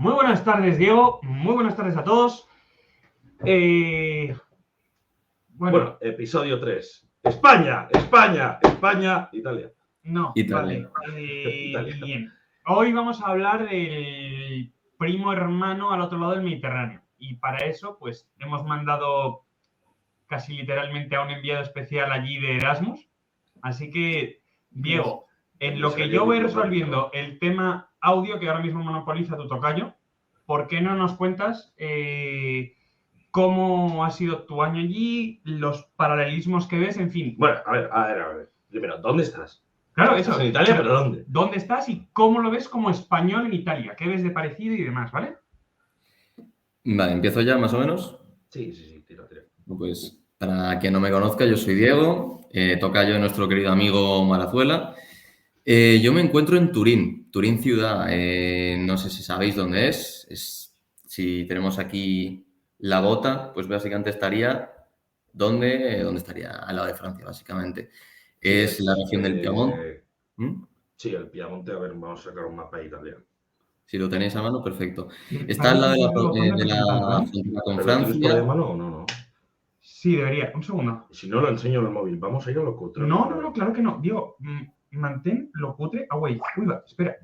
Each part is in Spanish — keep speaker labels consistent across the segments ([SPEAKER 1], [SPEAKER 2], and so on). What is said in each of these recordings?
[SPEAKER 1] Muy buenas tardes, Diego. Muy buenas tardes a todos.
[SPEAKER 2] Bueno, episodio 3. España, España, España, Italia.
[SPEAKER 1] No,
[SPEAKER 3] Italia.
[SPEAKER 1] vale.
[SPEAKER 2] Italia.
[SPEAKER 1] Bien. Hoy vamos a hablar del primo hermano al otro lado del Mediterráneo. Y para eso, pues, hemos mandado casi literalmente a un enviado especial allí de Erasmus. Así que, Diego, en lo que yo voy resolviendo el tema audio que ahora mismo monopoliza tu tocayo, ¿por qué no nos cuentas cómo ha sido tu año allí, los paralelismos que ves, en fin?
[SPEAKER 2] Bueno, a ver. Primero, ¿dónde estás?
[SPEAKER 1] Claro,
[SPEAKER 2] Estás
[SPEAKER 1] eso.
[SPEAKER 2] en Italia, pero ¿dónde?
[SPEAKER 1] ¿Dónde estás y cómo lo ves como español en Italia? ¿Qué ves de parecido y demás, vale?
[SPEAKER 3] Vale, empiezo ya más o menos.
[SPEAKER 2] Sí, tira.
[SPEAKER 3] Pues para quien no me conozca, yo soy Diego, tocayo de nuestro querido amigo Marazuela. Yo me encuentro en Turín ciudad. No sé si sabéis dónde es. Si tenemos aquí la bota, pues básicamente estaría ¿dónde estaría? Al lado de Francia, básicamente. Es la región del Piamonte.
[SPEAKER 2] Sí, el Piamonte. A ver, vamos a sacar un mapa de Italia.
[SPEAKER 3] Si lo tenéis a mano, perfecto. Está al lado de la frontera con Francia.
[SPEAKER 2] ¿Tienes por ahí a mano o no?
[SPEAKER 1] Sí, debería. Un segundo.
[SPEAKER 2] Si no, lo enseño en el móvil. Vamos a ir a lo cutre.
[SPEAKER 1] No, claro que no. Digo, mantén lo cutre away. Uy, va, espera.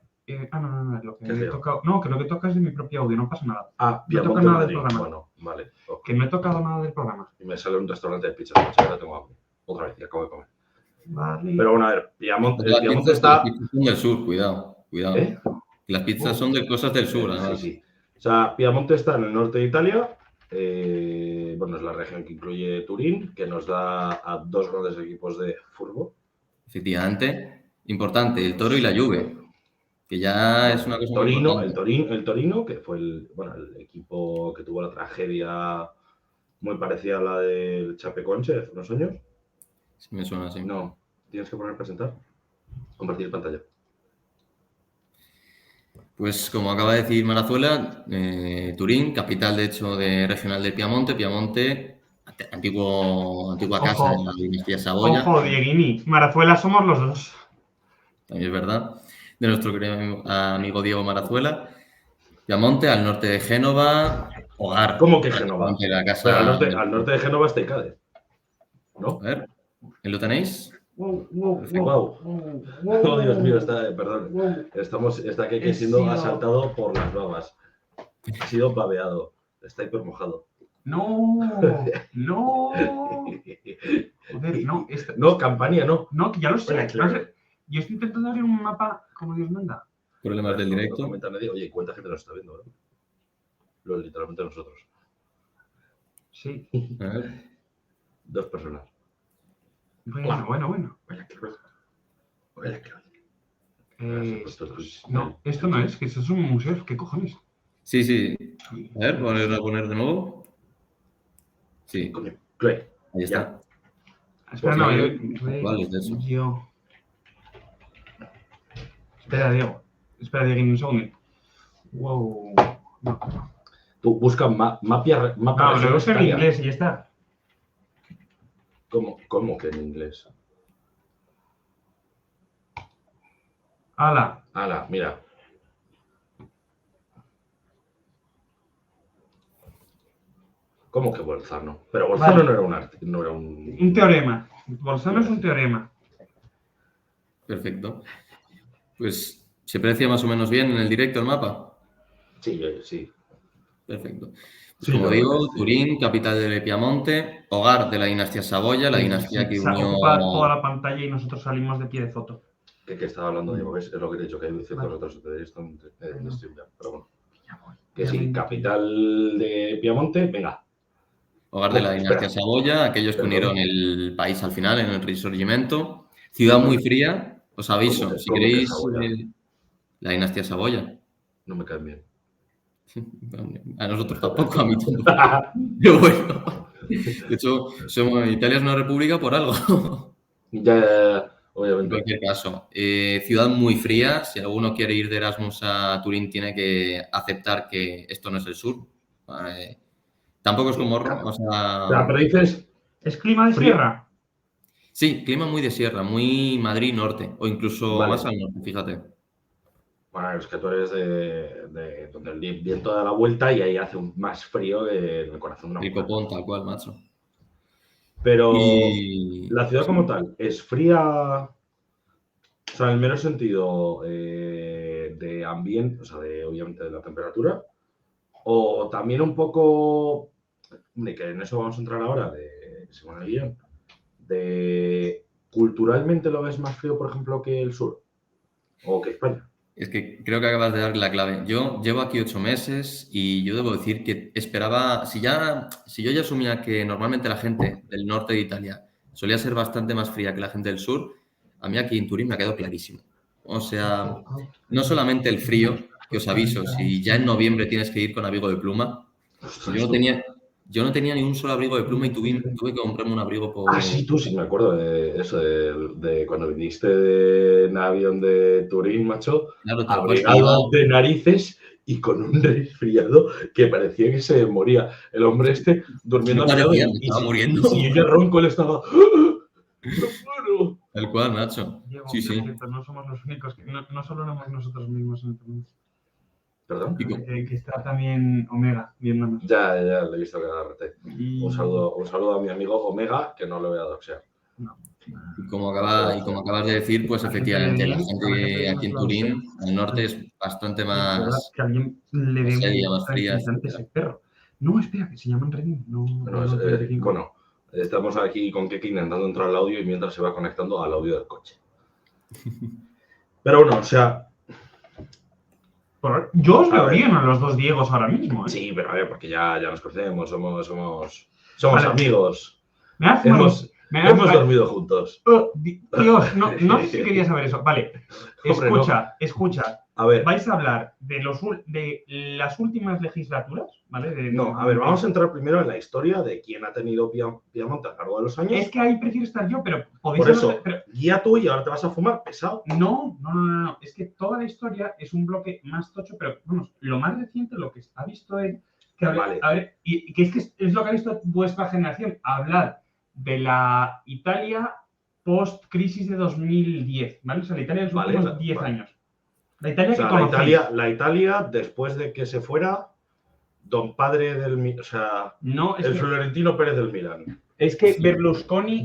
[SPEAKER 1] No, lo que me he tocado. No, que lo que toca es de mi propio audio, no pasa nada.
[SPEAKER 2] No
[SPEAKER 1] toca nada del programa.
[SPEAKER 2] Bueno, vale. Okay.
[SPEAKER 1] Que no he tocado nada del programa.
[SPEAKER 2] Y me sale un restaurante de pizza. Ahora tengo hambre. Otra vez, ya acabo de comer.
[SPEAKER 1] Vale.
[SPEAKER 2] Pero bueno, a ver, Piamonte está...
[SPEAKER 3] Las pizzas son del sur, cuidado.
[SPEAKER 2] ¿Eh?
[SPEAKER 3] Las pizzas son de cosas del sur, además.
[SPEAKER 2] Sí. O sea, Piamonte está en el norte de Italia. Bueno, es la región que incluye Turín, que nos da a dos grandes equipos de fútbol.
[SPEAKER 3] Efectivamente. Importante, el Toro y la Juve, que ya es una cosa muy importante.
[SPEAKER 2] El Torino, que fue el equipo que tuvo la tragedia muy parecida a la del Chapecoense hace unos años.
[SPEAKER 3] Sí, me suena así.
[SPEAKER 2] No, tienes que poner presentar. Compartir pantalla.
[SPEAKER 3] Pues como acaba de decir Marazuela, Turín, capital de hecho de regional de Piamonte. Piamonte, antigua casa de la dinastía Saboya.
[SPEAKER 1] Ojo, Dieguini, Marazuela somos los dos.
[SPEAKER 3] También es verdad. De nuestro querido amigo Diego Marazuela. Piamonte, al norte de Génova, hogar.
[SPEAKER 2] ¿Cómo que Génova?
[SPEAKER 3] La casa
[SPEAKER 2] al norte de Génova está Icade, ¿no?
[SPEAKER 3] A ver, ¿lo tenéis?
[SPEAKER 2] Wow. Oh, Dios mío, perdón. Está aquí siendo asaltado por las babas. Ha sido babeado. Está hiper mojado.
[SPEAKER 1] No. Joder, no.
[SPEAKER 2] No, Campania, no.
[SPEAKER 1] No, que ya lo sé.
[SPEAKER 2] Bueno, claro.
[SPEAKER 1] Yo estoy intentando abrir un mapa como Dios manda.
[SPEAKER 3] Problemas del directo.
[SPEAKER 2] No comenta nadie. Oye, cuánta gente nos está viendo, ¿no? Literalmente nosotros.
[SPEAKER 1] Sí.
[SPEAKER 3] A ver.
[SPEAKER 2] 2 personas.
[SPEAKER 1] Bueno.
[SPEAKER 2] Vaya que
[SPEAKER 1] no, esto no es, que eso es un museo. ¿Qué cojones?
[SPEAKER 3] Sí. A ver, volver a poner de nuevo. Sí.
[SPEAKER 2] Play.
[SPEAKER 3] Ahí está.
[SPEAKER 1] Espera, no,
[SPEAKER 3] Vale, de eso.
[SPEAKER 1] yo. Espera, Diego, un segundo. Wow. No.
[SPEAKER 2] Tú busca mapa.
[SPEAKER 1] No, lo busco en inglés y ya está.
[SPEAKER 2] ¿Cómo que en inglés?
[SPEAKER 1] Ala,
[SPEAKER 2] mira. ¿Cómo que Bolzano? Pero Bolzano vale. no era un...
[SPEAKER 1] Un teorema. Bolzano es un teorema.
[SPEAKER 3] Perfecto. Pues, ¿se aprecia más o menos bien en el directo el mapa?
[SPEAKER 2] Sí.
[SPEAKER 3] Perfecto. Pues como digo, Turín, capital de Piamonte, hogar de la dinastía Saboya, la dinastía que unió...
[SPEAKER 1] Se ocupa toda la pantalla y nosotros salimos de pie de foto.
[SPEAKER 2] ¿Qué estaba hablando, Diego? Es lo que he dicho, que hay ciertos otros de esto en stream, pero bueno. Que sí, capital de Piamonte, venga.
[SPEAKER 3] Hogar de la dinastía Saboya, aquellos que unieron el país al final en el Risorgimento. Ciudad muy fría, os aviso, si queréis la dinastía Saboya.
[SPEAKER 2] No me caen bien.
[SPEAKER 3] A nosotros tampoco, a mí tampoco. Pero bueno, de hecho, Italia es una república por algo.
[SPEAKER 2] Ya, obviamente.
[SPEAKER 3] En cualquier caso, ciudad muy fría. Si alguno quiere ir de Erasmus a Turín, tiene que aceptar que esto no es el sur. Tampoco es como o sea...
[SPEAKER 2] Pero dices,
[SPEAKER 1] ¿es clima de sierra?
[SPEAKER 3] Sí, clima muy de sierra, muy Madrid norte, o incluso más al norte, fíjate.
[SPEAKER 2] Bueno, es que tú eres de donde el viento da la vuelta y ahí hace más frío que en el corazón de una mujer.
[SPEAKER 3] Ricopón, tal cual, macho.
[SPEAKER 2] Pero
[SPEAKER 3] Y...
[SPEAKER 2] la ciudad como tal, ¿es fría? O sea, en el mero sentido de ambiente, o sea, obviamente de la temperatura, o también un poco, hombre, que en eso vamos a entrar ahora, según el guión, de culturalmente lo ves más frío, por ejemplo, que el sur o que España.
[SPEAKER 3] Es que creo que acabas de dar la clave. Yo llevo aquí 8 meses y yo debo decir que esperaba, si yo ya asumía que normalmente la gente del norte de Italia solía ser bastante más fría que la gente del sur, a mí aquí en Turín me ha quedado clarísimo. O sea, no solamente el frío, que os aviso, si ya en noviembre tienes que ir con abrigo de pluma,
[SPEAKER 2] Ostras,
[SPEAKER 3] yo no tenía ni un solo abrigo de pluma y tuve que comprarme un abrigo por...
[SPEAKER 2] Ah, sí, tú sí me acuerdo de eso, de cuando viniste en avión de Turín, macho,
[SPEAKER 3] Claro, tal cual, que iba...
[SPEAKER 2] abrigado de narices y con un resfriado que parecía que se moría. El hombre este durmiendo
[SPEAKER 3] No
[SPEAKER 2] al lado
[SPEAKER 3] parecía, me
[SPEAKER 2] y
[SPEAKER 3] estaba muriendo.
[SPEAKER 2] si ella ronco, él estaba... ¡Ah! ¡No puedo!
[SPEAKER 3] Tal cual, Nacho.
[SPEAKER 1] Diego,
[SPEAKER 3] Sí,
[SPEAKER 1] por
[SPEAKER 3] sí.
[SPEAKER 1] cierto, no somos los únicos, no solo somos nosotros mismos en el mundo.
[SPEAKER 2] ¿Perdón?
[SPEAKER 3] Y co-
[SPEAKER 1] Que está también Omega viéndonos.
[SPEAKER 2] Ya le he visto que agarrarte.
[SPEAKER 1] Y...
[SPEAKER 2] Un saludo a mi amigo Omega, que no le voy a doxear.
[SPEAKER 1] No.
[SPEAKER 3] Y como acabas de decir, pues
[SPEAKER 1] A la gente de
[SPEAKER 3] efectivamente la
[SPEAKER 1] bien, a la gente de
[SPEAKER 3] gente
[SPEAKER 1] bien no
[SPEAKER 3] aquí
[SPEAKER 1] se
[SPEAKER 3] en
[SPEAKER 1] la doxea.
[SPEAKER 3] Turín, al norte, es bastante
[SPEAKER 1] Es verdad,
[SPEAKER 3] más
[SPEAKER 1] que alguien le dé
[SPEAKER 3] seria,
[SPEAKER 1] un
[SPEAKER 3] más fría,
[SPEAKER 1] tranquilizante a
[SPEAKER 3] etcétera.
[SPEAKER 1] ese perro. No, espera, que se llaman Redmi, no
[SPEAKER 2] Bueno,
[SPEAKER 1] no 35.
[SPEAKER 2] bueno, estamos aquí con Keki intentando entrar al audio y mientras se va conectando al audio del coche. Pero bueno, o sea,
[SPEAKER 1] Yo os
[SPEAKER 2] A
[SPEAKER 1] veo
[SPEAKER 2] ver.
[SPEAKER 1] bien a los dos Diegos ahora mismo, ¿eh?
[SPEAKER 2] sí, pero a ver, porque ya nos conocemos, somos
[SPEAKER 1] Vale.
[SPEAKER 2] amigos.
[SPEAKER 1] Me ha fumado-
[SPEAKER 2] Hemos dormido juntos.
[SPEAKER 1] Oh, Dios, no sé si quería saber eso. Vale,
[SPEAKER 2] Hombre, no.
[SPEAKER 1] escucha.
[SPEAKER 2] A ver,
[SPEAKER 1] Vais a hablar de las últimas legislaturas, ¿vale?
[SPEAKER 2] no, a ver, vamos a entrar primero en la historia de quién ha tenido Piamonte a lo largo de los años.
[SPEAKER 1] Es que ahí prefiero estar yo, pero podéis
[SPEAKER 2] Por
[SPEAKER 1] hablar
[SPEAKER 2] eso,
[SPEAKER 1] pero-
[SPEAKER 2] guía tú y ahora te vas a fumar pesado.
[SPEAKER 1] No. Es que toda la historia es un bloque más tocho, pero vamos, lo más reciente, lo que ha visto él, que
[SPEAKER 2] Vale.
[SPEAKER 1] a ver, y que es lo que ha visto vuestra generación, hablar de la Italia post-crisis de 2010, ¿vale? O sea, la Italia de los
[SPEAKER 2] Vale,
[SPEAKER 1] últimos 10
[SPEAKER 2] vale.
[SPEAKER 1] años. La Italia
[SPEAKER 2] O sea,
[SPEAKER 1] que conocéis.
[SPEAKER 2] la Italia, después de que se fuera don padre o sea,
[SPEAKER 1] No,
[SPEAKER 2] el Florentino Pérez del Milan.
[SPEAKER 1] es que Berlusconi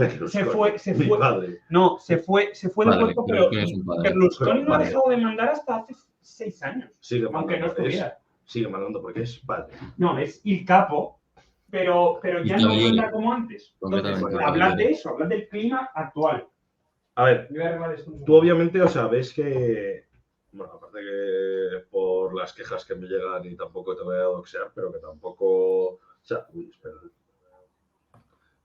[SPEAKER 1] se
[SPEAKER 2] Mi
[SPEAKER 1] fue.
[SPEAKER 2] padre.
[SPEAKER 1] No, se fue del
[SPEAKER 3] Padre,
[SPEAKER 1] puesto, pero
[SPEAKER 3] Berlusconi es un padre.
[SPEAKER 1] Berlusconi
[SPEAKER 2] Pero
[SPEAKER 1] no ha
[SPEAKER 2] padre.
[SPEAKER 1] dejado de mandar hasta hace 6 años.
[SPEAKER 2] Sigue
[SPEAKER 1] Aunque no
[SPEAKER 2] mandando,
[SPEAKER 1] estuviera.
[SPEAKER 2] sigue mandando porque es padre.
[SPEAKER 1] No, es il capo, pero ya
[SPEAKER 3] Il
[SPEAKER 1] no
[SPEAKER 3] cavaliere.
[SPEAKER 1] manda como antes. Entonces,
[SPEAKER 3] Completamente,
[SPEAKER 1] hablad
[SPEAKER 3] cavaliere.
[SPEAKER 1] de eso, hablad del clima actual.
[SPEAKER 2] A ver,
[SPEAKER 1] Yo voy a arreglar esto un
[SPEAKER 2] tú
[SPEAKER 1] segundo.
[SPEAKER 2] obviamente, o sea, ves que, bueno, aparte que por las quejas que me llegan y tampoco te voy a doxear, pero que tampoco, o sea, uy, espera,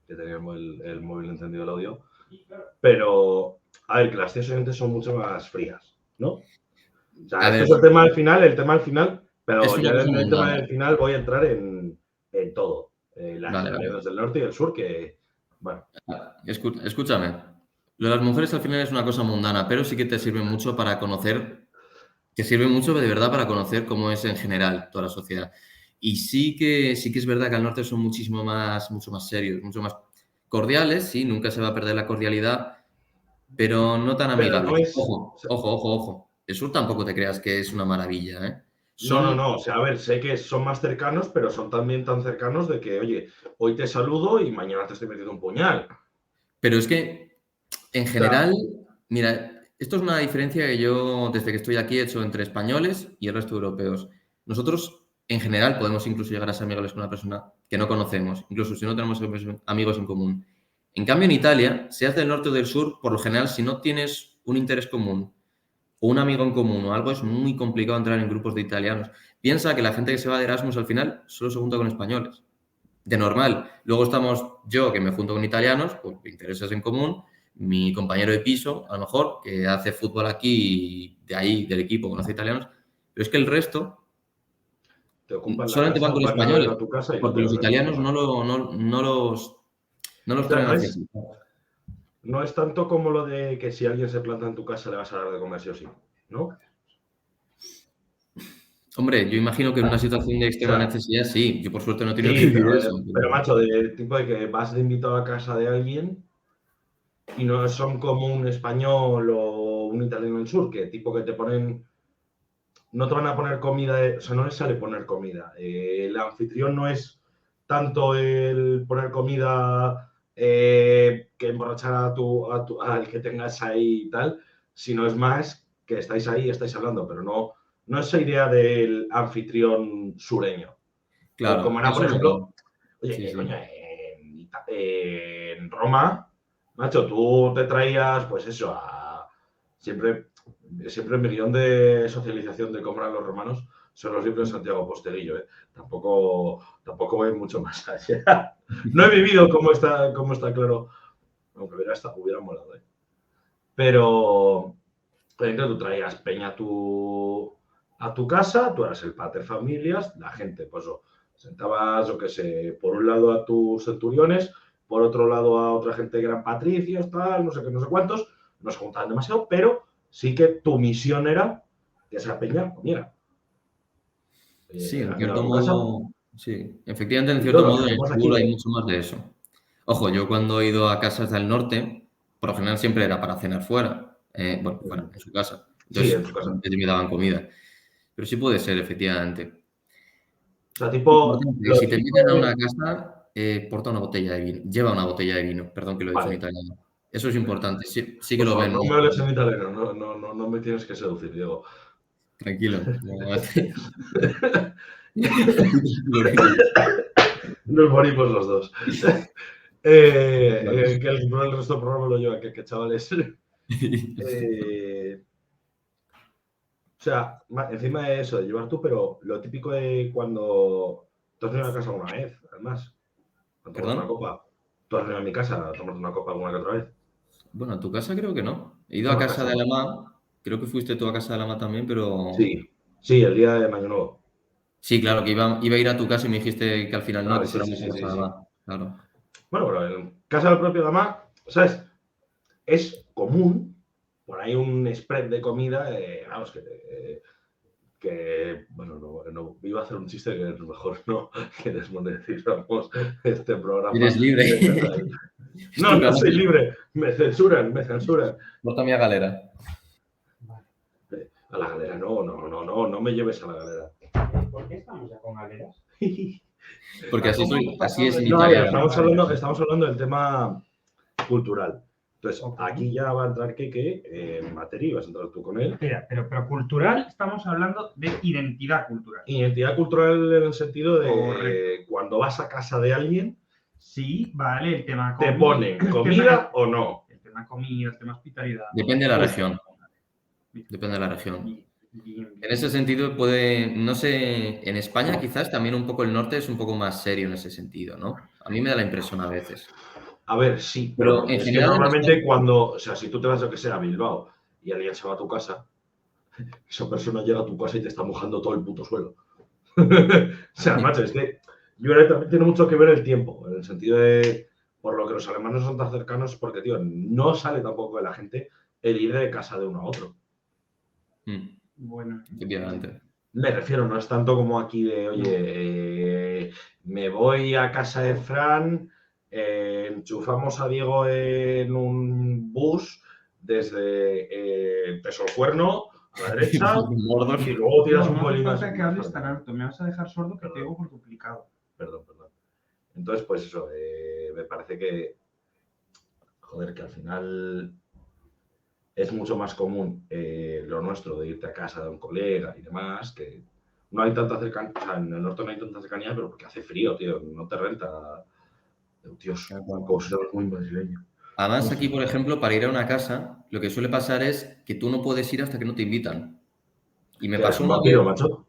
[SPEAKER 2] que tenía el móvil encendido el audio, pero, a ver, que las tías obviamente son mucho más frías, ¿no? O sea,
[SPEAKER 3] A
[SPEAKER 2] esto
[SPEAKER 3] ver.
[SPEAKER 2] es el tema del final, pero
[SPEAKER 3] Es una
[SPEAKER 2] ya
[SPEAKER 3] cosa
[SPEAKER 2] en el tema
[SPEAKER 3] mundana.
[SPEAKER 2] del final voy a entrar en todo. Las
[SPEAKER 3] Vale.
[SPEAKER 2] italianas del norte y del sur, que, bueno,
[SPEAKER 3] Escúchame. Lo de las mujeres al final es una cosa mundana, pero sí que te sirve mucho para conocer, te sirve mucho de verdad para conocer cómo es en general toda la sociedad. Y sí que es verdad que al norte son mucho más serios, mucho más cordiales, sí, nunca se va a perder la cordialidad, pero no tan
[SPEAKER 2] Pero
[SPEAKER 3] amigables.
[SPEAKER 2] no es-
[SPEAKER 3] Ojo. El sur tampoco te creas que es una maravilla, ¿eh?
[SPEAKER 2] No. O sea, a ver, sé que son más cercanos, pero son también tan cercanos de que, oye, hoy te saludo y mañana te estoy metiendo un puñal.
[SPEAKER 3] Pero es que, en general, mira, esto es una diferencia que yo, desde que estoy aquí, he hecho entre españoles y el resto de europeos. Nosotros, en general, podemos incluso llegar a ser amigables con una persona que no conocemos, incluso si no tenemos amigos en común. En cambio, en Italia, seas del norte o del sur, por lo general, si no tienes un interés común o un amigo en común o algo, es muy complicado entrar en grupos de italianos. Piensa que la gente que se va de Erasmus al final solo se junta con españoles. De normal. Luego estamos yo, que me junto con italianos, por intereses en común, mi compañero de piso, a lo mejor, que hace fútbol aquí y de ahí, del equipo, conoce italianos, pero es que el resto
[SPEAKER 2] Te ocupan la
[SPEAKER 3] solamente
[SPEAKER 2] casa,
[SPEAKER 3] van con
[SPEAKER 2] van a ver
[SPEAKER 3] españoles,
[SPEAKER 2] a tu casa y no
[SPEAKER 3] porque
[SPEAKER 2] te
[SPEAKER 3] los
[SPEAKER 2] ven
[SPEAKER 3] italianos
[SPEAKER 2] nunca.
[SPEAKER 3] no los
[SPEAKER 2] O sea,
[SPEAKER 3] traen
[SPEAKER 2] no
[SPEAKER 3] hacia
[SPEAKER 2] es-
[SPEAKER 3] aquí.
[SPEAKER 2] No es tanto como lo de que si alguien se planta en tu casa le vas a dar de comer sí o sí, ¿no?
[SPEAKER 3] Hombre, yo imagino que en una situación de extrema
[SPEAKER 2] O sea,
[SPEAKER 3] necesidad, sí. Yo por suerte no he tenido que
[SPEAKER 2] Sí,
[SPEAKER 3] vivir
[SPEAKER 2] pero,
[SPEAKER 3] eso.
[SPEAKER 2] pero, macho, del tipo de que vas de invitado a casa de alguien y no son como un español o un italiano del sur, que tipo que te ponen no te van a poner comida, o sea, no les sale poner comida. El anfitrión no es tanto el poner comida que emborrachar al que tengas ahí y tal, sino es más que estáis ahí, estáis hablando, pero no esa idea del anfitrión sureño. O
[SPEAKER 3] Claro,
[SPEAKER 2] como era, por
[SPEAKER 3] eso
[SPEAKER 2] ejemplo, oye,
[SPEAKER 3] sí, sí.
[SPEAKER 2] coño, en Roma, macho, tú te traías, pues eso, siempre el millón de socialización de cómo eran los romanos son los libros de Santiago Posteguillo, ¿eh? Tampoco voy mucho más allá. No he vivido cómo está claro, aunque hubiera molado, ¿eh? Pero, por ejemplo, tú traías peña a tu casa, tú eras el pater familias, la gente, pues sentabas, yo qué sé, por un lado a tus centuriones, por otro lado a otra gente que eran patricios, tal, no sé qué, no sé cuántos, no se juntaban demasiado, pero sí que tu misión era que esa peña comiera.
[SPEAKER 3] Sí, en
[SPEAKER 2] ¿Has venido a
[SPEAKER 3] cierto
[SPEAKER 2] tu casa?
[SPEAKER 3] modo, sí. Efectivamente, en
[SPEAKER 2] Y
[SPEAKER 3] cierto
[SPEAKER 2] todos
[SPEAKER 3] modo en el
[SPEAKER 2] hacemos
[SPEAKER 3] sur
[SPEAKER 2] aquí,
[SPEAKER 3] hay
[SPEAKER 2] ¿eh?
[SPEAKER 3] mucho más de eso. Ojo, yo cuando he ido a casas del norte, por lo general siempre era para cenar fuera. Bueno, fuera, en su casa.
[SPEAKER 2] Sí,
[SPEAKER 3] Entonces,
[SPEAKER 2] en tu casa.
[SPEAKER 3] ellos me daban comida. Pero sí puede ser, efectivamente.
[SPEAKER 2] O sea, tipo,
[SPEAKER 3] Importante,
[SPEAKER 2] lo
[SPEAKER 3] si te
[SPEAKER 2] típico
[SPEAKER 3] invitan a una
[SPEAKER 2] de...
[SPEAKER 3] casa, porta una botella de vino. Lleva una botella de vino. Perdón que lo he dicho en
[SPEAKER 2] Vale,
[SPEAKER 3] italiano. Eso es importante. Sí, sí que
[SPEAKER 2] por
[SPEAKER 3] lo
[SPEAKER 2] favor,
[SPEAKER 3] ven.
[SPEAKER 2] no me hables en italiano, no me tienes que seducir, Diego.
[SPEAKER 3] Tranquilo. Tranquilo.
[SPEAKER 2] Nos morimos los dos. Que el resto del programa lo lleva, que chavales. O sea, encima de eso, de llevar tú, pero lo típico de cuando tú has venido a casa alguna vez, además, a tomarte una
[SPEAKER 3] ¿Perdón?
[SPEAKER 2] copa. Tú has venido a mi casa a tomarte una copa alguna que otra vez.
[SPEAKER 3] Bueno, a tu casa creo que no. He ido a
[SPEAKER 2] No, a
[SPEAKER 3] casa
[SPEAKER 2] casa
[SPEAKER 3] de
[SPEAKER 2] no.
[SPEAKER 3] Alama. Creo que fuiste tú a casa de Alama también, pero...
[SPEAKER 2] Sí, sí, el día de Mayo Nuevo.
[SPEAKER 3] Sí, claro, que iba a ir a tu casa y me dijiste que al final no,
[SPEAKER 2] Vale,
[SPEAKER 3] que
[SPEAKER 2] sí,
[SPEAKER 3] fuéramos a casa de
[SPEAKER 2] sí.
[SPEAKER 3] Alama. Claro.
[SPEAKER 2] Bueno, pero en casa del propio Dama, ¿sabes? Es común, por ahí un spread de comida, vamos, bueno, no, iba a hacer un chiste que es mejor no, que desmonetizamos este programa.
[SPEAKER 3] Eres libre. Es tu
[SPEAKER 2] No
[SPEAKER 3] canal.
[SPEAKER 2] soy libre, me censuran.
[SPEAKER 3] Porta mi a galera.
[SPEAKER 2] A la galera, no me lleves a la galera.
[SPEAKER 1] ¿Por qué estamos ya con galeras?
[SPEAKER 3] Porque así así es en
[SPEAKER 2] No, a ver,
[SPEAKER 3] italiano.
[SPEAKER 2] estamos hablando del tema cultural. Entonces,
[SPEAKER 1] Ok.
[SPEAKER 2] aquí ya va a entrar Keke en materia, vas a entrar tú con él.
[SPEAKER 1] Mira, pero cultural, estamos hablando de identidad cultural.
[SPEAKER 2] Identidad cultural en el sentido de
[SPEAKER 1] Correcto.
[SPEAKER 2] cuando vas a casa de alguien,
[SPEAKER 1] Sí, vale, el tema
[SPEAKER 2] ¿te ponen comida o no?
[SPEAKER 1] El tema comida, el tema hospitalidad.
[SPEAKER 3] Depende de la
[SPEAKER 2] Justo.
[SPEAKER 3] región. Depende de la región.
[SPEAKER 1] Bien.
[SPEAKER 3] En ese sentido puede, no sé, en España quizás también un poco el norte es un poco más serio en ese sentido, ¿no? A mí me da la impresión a veces.
[SPEAKER 2] A ver, sí, pero
[SPEAKER 3] Pero
[SPEAKER 2] porque
[SPEAKER 3] en
[SPEAKER 2] es que
[SPEAKER 3] general en
[SPEAKER 2] normalmente
[SPEAKER 3] España,
[SPEAKER 2] o sea, si tú te vas, yo que sé, a Bilbao y alguien se va a tu casa, esa persona llega a tu casa y te está mojando todo el puto suelo. O sea, macho, es que yo creo que también tiene mucho que ver el tiempo, en el sentido de, por lo que los alemanes son tan cercanos, porque, tío, no sale tampoco de la gente el ir de casa de uno a otro.
[SPEAKER 1] Bueno,
[SPEAKER 3] efectivamente.
[SPEAKER 2] Me refiero, no es tanto como aquí de, oye, me voy a casa de Fran, enchufamos a Diego en un bus desde Pesocuerno a la derecha
[SPEAKER 3] Mordor.
[SPEAKER 2] y luego tiras un
[SPEAKER 1] no hace
[SPEAKER 2] pelín más.
[SPEAKER 1] falta que hables tan alto, me vas a dejar sordo que te digo por duplicado.
[SPEAKER 2] Perdón. Entonces, pues eso, me parece que, joder, que al final es mucho más común lo nuestro de irte a casa de un colega y demás, que no hay tanta cercanía, o sea, en el norte no hay tanta cercanía, pero porque hace frío, tío, no te renta. Dios, como si fueras muy madrileño.
[SPEAKER 3] Además, aquí, por ejemplo, para ir a una casa, lo que suele pasar es que tú no puedes ir hasta que no te invitan. Y me
[SPEAKER 2] ¿Qué eres
[SPEAKER 3] pasó
[SPEAKER 2] un
[SPEAKER 3] una
[SPEAKER 2] vampiro,
[SPEAKER 3] vez...
[SPEAKER 2] macho?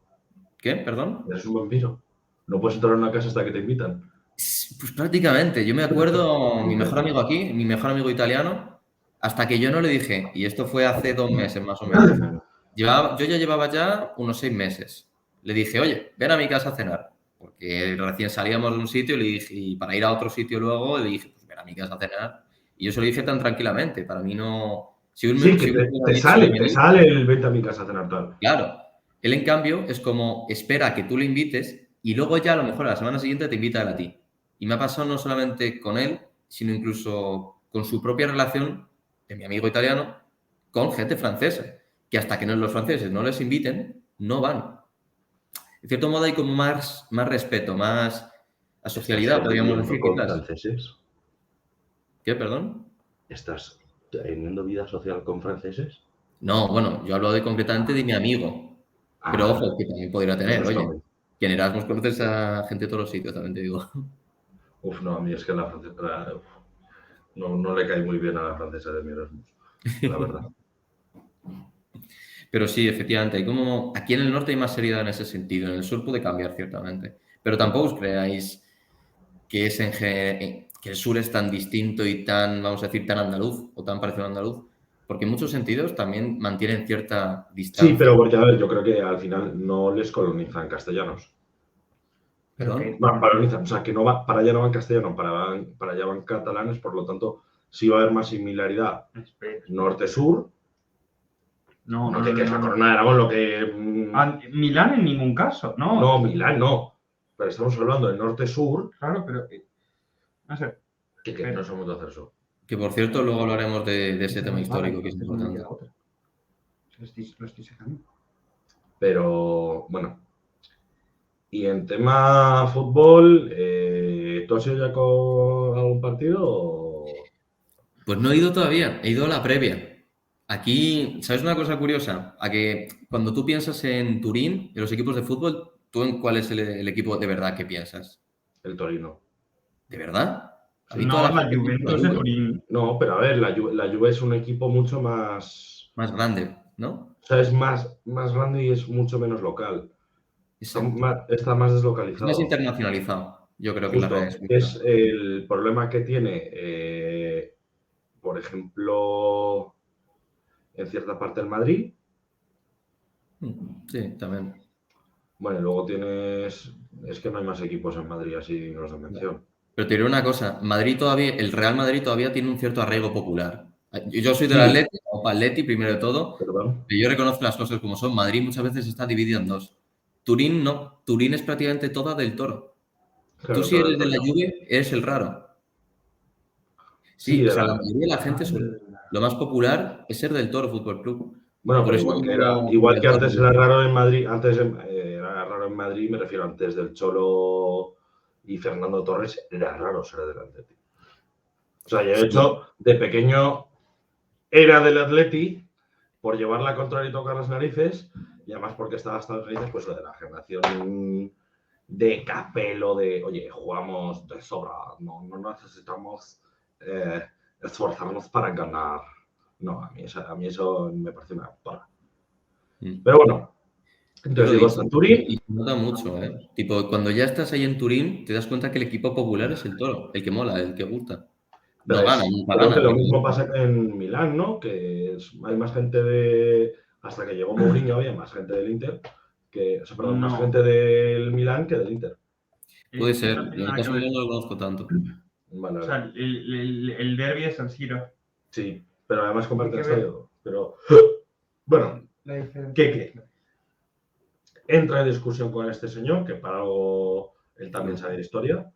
[SPEAKER 3] ¿Qué? ¿Perdón?
[SPEAKER 2] Eres un vampiro. No puedes entrar en una casa hasta que te invitan.
[SPEAKER 3] Pues prácticamente. Yo me acuerdo, mi mejor amigo aquí, mi mejor amigo italiano, hasta que yo no le dije, y esto fue hace 2 meses más o menos, yo ya llevaba ya unos 6 meses. Le dije, oye, ven a mi casa a cenar, porque recién salíamos de un sitio y le dije, y para ir a otro sitio luego, le dije, pues ven a mi casa a cenar. Y yo se lo dije tan tranquilamente, para mí no... Si
[SPEAKER 2] Sí,
[SPEAKER 3] me
[SPEAKER 2] que
[SPEAKER 3] hubiera
[SPEAKER 2] te
[SPEAKER 3] dicho de
[SPEAKER 2] sale, te
[SPEAKER 3] venir,
[SPEAKER 2] sale el vente a mi casa a cenar tal.
[SPEAKER 3] claro. Él, en cambio, es como espera a que tú le invites y luego ya a lo mejor a la semana siguiente te invita él a ti. Y me ha pasado no solamente con él, sino incluso con su propia relación de mi amigo italiano con gente francesa. Que hasta que los franceses no les inviten, no van. En cierto modo hay como más respeto, más asocialidad,
[SPEAKER 2] ¿Estás
[SPEAKER 3] podríamos
[SPEAKER 2] viviendo
[SPEAKER 3] decir,
[SPEAKER 2] con
[SPEAKER 3] quizás.
[SPEAKER 2] franceses?
[SPEAKER 3] ¿Qué, perdón?
[SPEAKER 2] ¿Estás teniendo vida social con franceses?
[SPEAKER 3] No, bueno, yo hablo concretamente de mi amigo. Pero
[SPEAKER 2] Ah,
[SPEAKER 3] ojo, que también podría
[SPEAKER 2] eso
[SPEAKER 3] tener,
[SPEAKER 2] es
[SPEAKER 3] oye.
[SPEAKER 2] también.
[SPEAKER 3] Que en Erasmus conoces a gente de todos los sitios, también te digo.
[SPEAKER 2] Uf, no, a mí es que la francesa no le cae muy bien a la francesa de mi Erasmus, la verdad.
[SPEAKER 3] Pero sí, efectivamente, hay como... Aquí en el norte hay más seriedad en ese sentido. En el sur puede cambiar, ciertamente. Pero tampoco os creáis que que el sur es tan distinto y tan, vamos a decir, tan andaluz o tan parecido a andaluz. Porque en muchos sentidos también mantienen cierta
[SPEAKER 2] Sí,
[SPEAKER 3] distancia.
[SPEAKER 2] pero porque, a ver, yo creo que al final no les colonizan castellanos.
[SPEAKER 1] Pero
[SPEAKER 3] ¿Perdón?
[SPEAKER 1] que
[SPEAKER 2] Colonizan, o sea, que no va, para allá no van castellano, para allá van catalanes, por lo tanto, sí va a haber más similaridad
[SPEAKER 1] espera.
[SPEAKER 2] norte-sur.
[SPEAKER 1] No,
[SPEAKER 2] No
[SPEAKER 1] no,
[SPEAKER 2] te
[SPEAKER 1] no,
[SPEAKER 2] quedes la
[SPEAKER 1] no.
[SPEAKER 2] corona de Aragón, lo que...
[SPEAKER 1] Milán en ningún caso, no.
[SPEAKER 2] no, Milán no. Pero estamos hablando de norte-sur,
[SPEAKER 1] Claro, pero no sé.
[SPEAKER 2] que no somos de hacer eso.
[SPEAKER 3] Que por cierto, luego hablaremos de ese tema histórico que es
[SPEAKER 1] Entonces no me
[SPEAKER 3] importante.
[SPEAKER 1] queda otra. Lo estoy sacando.
[SPEAKER 2] Pero, bueno. Y en tema fútbol, ¿tú has ido ya con algún partido?
[SPEAKER 3] Pues no he ido todavía, he ido a la previa. Aquí, ¿sabes una cosa curiosa? A que cuando tú piensas en Turín, en los equipos de fútbol, ¿tú en cuál es el equipo de verdad que piensas?
[SPEAKER 2] El Torino.
[SPEAKER 3] ¿De verdad? Aquí
[SPEAKER 1] No,
[SPEAKER 3] toda la
[SPEAKER 1] la
[SPEAKER 3] gente piensa en la
[SPEAKER 1] Juventus de
[SPEAKER 3] Juve.
[SPEAKER 1] Turín.
[SPEAKER 2] No, pero a ver, la Juve es un equipo mucho más...
[SPEAKER 3] Más grande, ¿no?
[SPEAKER 2] O sea, es más grande y es mucho menos local.
[SPEAKER 3] Exacto.
[SPEAKER 2] Está más
[SPEAKER 3] Es más
[SPEAKER 2] deslocalizado.
[SPEAKER 3] internacionalizado. Yo creo que la realidad
[SPEAKER 2] Justo,
[SPEAKER 3] es muy
[SPEAKER 2] es
[SPEAKER 3] clara.
[SPEAKER 2] el problema que tiene, por ejemplo, en cierta parte el Madrid.
[SPEAKER 3] Sí, también.
[SPEAKER 2] Bueno, y luego tienes... Es que no hay más equipos en Madrid así dignos de mención.
[SPEAKER 3] Pero te diré una cosa, Madrid todavía, el Real Madrid todavía tiene un cierto arraigo popular. Yo soy del
[SPEAKER 2] Sí,
[SPEAKER 3] Atleti, o para Atleti primero de todo,
[SPEAKER 2] perdón.
[SPEAKER 3] pero yo reconozco las cosas como son. Madrid muchas veces está dividido en dos. Turín no, Turín es prácticamente toda del Toro. Tú
[SPEAKER 2] Claro,
[SPEAKER 3] si
[SPEAKER 2] todo el
[SPEAKER 3] eres de la
[SPEAKER 2] rollo.
[SPEAKER 3] Juve, eres el raro.
[SPEAKER 2] Sí,
[SPEAKER 3] Sí, o
[SPEAKER 2] de
[SPEAKER 3] sea, la
[SPEAKER 2] la...
[SPEAKER 3] mayoría de la gente, lo más popular es ser del Toro Fútbol Club.
[SPEAKER 2] Bueno,
[SPEAKER 3] Por
[SPEAKER 2] pero
[SPEAKER 3] eso
[SPEAKER 2] igual que
[SPEAKER 3] el Toro.
[SPEAKER 2] antes era raro en Madrid, era raro en Madrid, me refiero antes del Cholo y Fernando Torres, era raro ser del Atleti. O sea, yo de
[SPEAKER 3] Sí,
[SPEAKER 2] hecho, de pequeño era del Atleti por llevar la contraria y tocar las narices, y además porque estaba hasta las narices, pues lo de la generación de Capello, de, oye, jugamos de sobra, no necesitamos esforzarnos para ganar. No, a mí eso me parece una porra. Pero bueno,
[SPEAKER 3] yo
[SPEAKER 2] entonces
[SPEAKER 3] lo he
[SPEAKER 2] digo,
[SPEAKER 3] visto.
[SPEAKER 2] está en Turín.
[SPEAKER 3] Y se nota mucho, ¿eh? Tipo, cuando ya estás ahí en Turín, te das cuenta que el equipo popular es el Toro, el que mola, el que gusta. No gana, nunca
[SPEAKER 2] Creo que
[SPEAKER 3] gana,
[SPEAKER 2] lo
[SPEAKER 3] pero
[SPEAKER 2] mismo
[SPEAKER 3] gusta.
[SPEAKER 2] pasa en Milán, ¿no? Que hay más gente de... Hasta que llegó Mourinho había más gente del Inter, o sea, perdón, más
[SPEAKER 1] No.
[SPEAKER 2] gente del Milán que del Inter.
[SPEAKER 3] Puede
[SPEAKER 1] Es que
[SPEAKER 3] ser.
[SPEAKER 1] no tiene
[SPEAKER 3] Yo en el
[SPEAKER 1] nada que
[SPEAKER 3] caso mío
[SPEAKER 1] ver.
[SPEAKER 3] no lo conozco tanto.
[SPEAKER 2] Vale,
[SPEAKER 1] O
[SPEAKER 2] vale.
[SPEAKER 1] sea, el derbi es San Siro.
[SPEAKER 2] Sí, pero además comparten
[SPEAKER 1] Tiene que ver.
[SPEAKER 2] estadio. Pero, bueno,
[SPEAKER 1] La diferencia.
[SPEAKER 2] ¿qué? Entra en discusión con este señor, que para algo él también sabe de historia.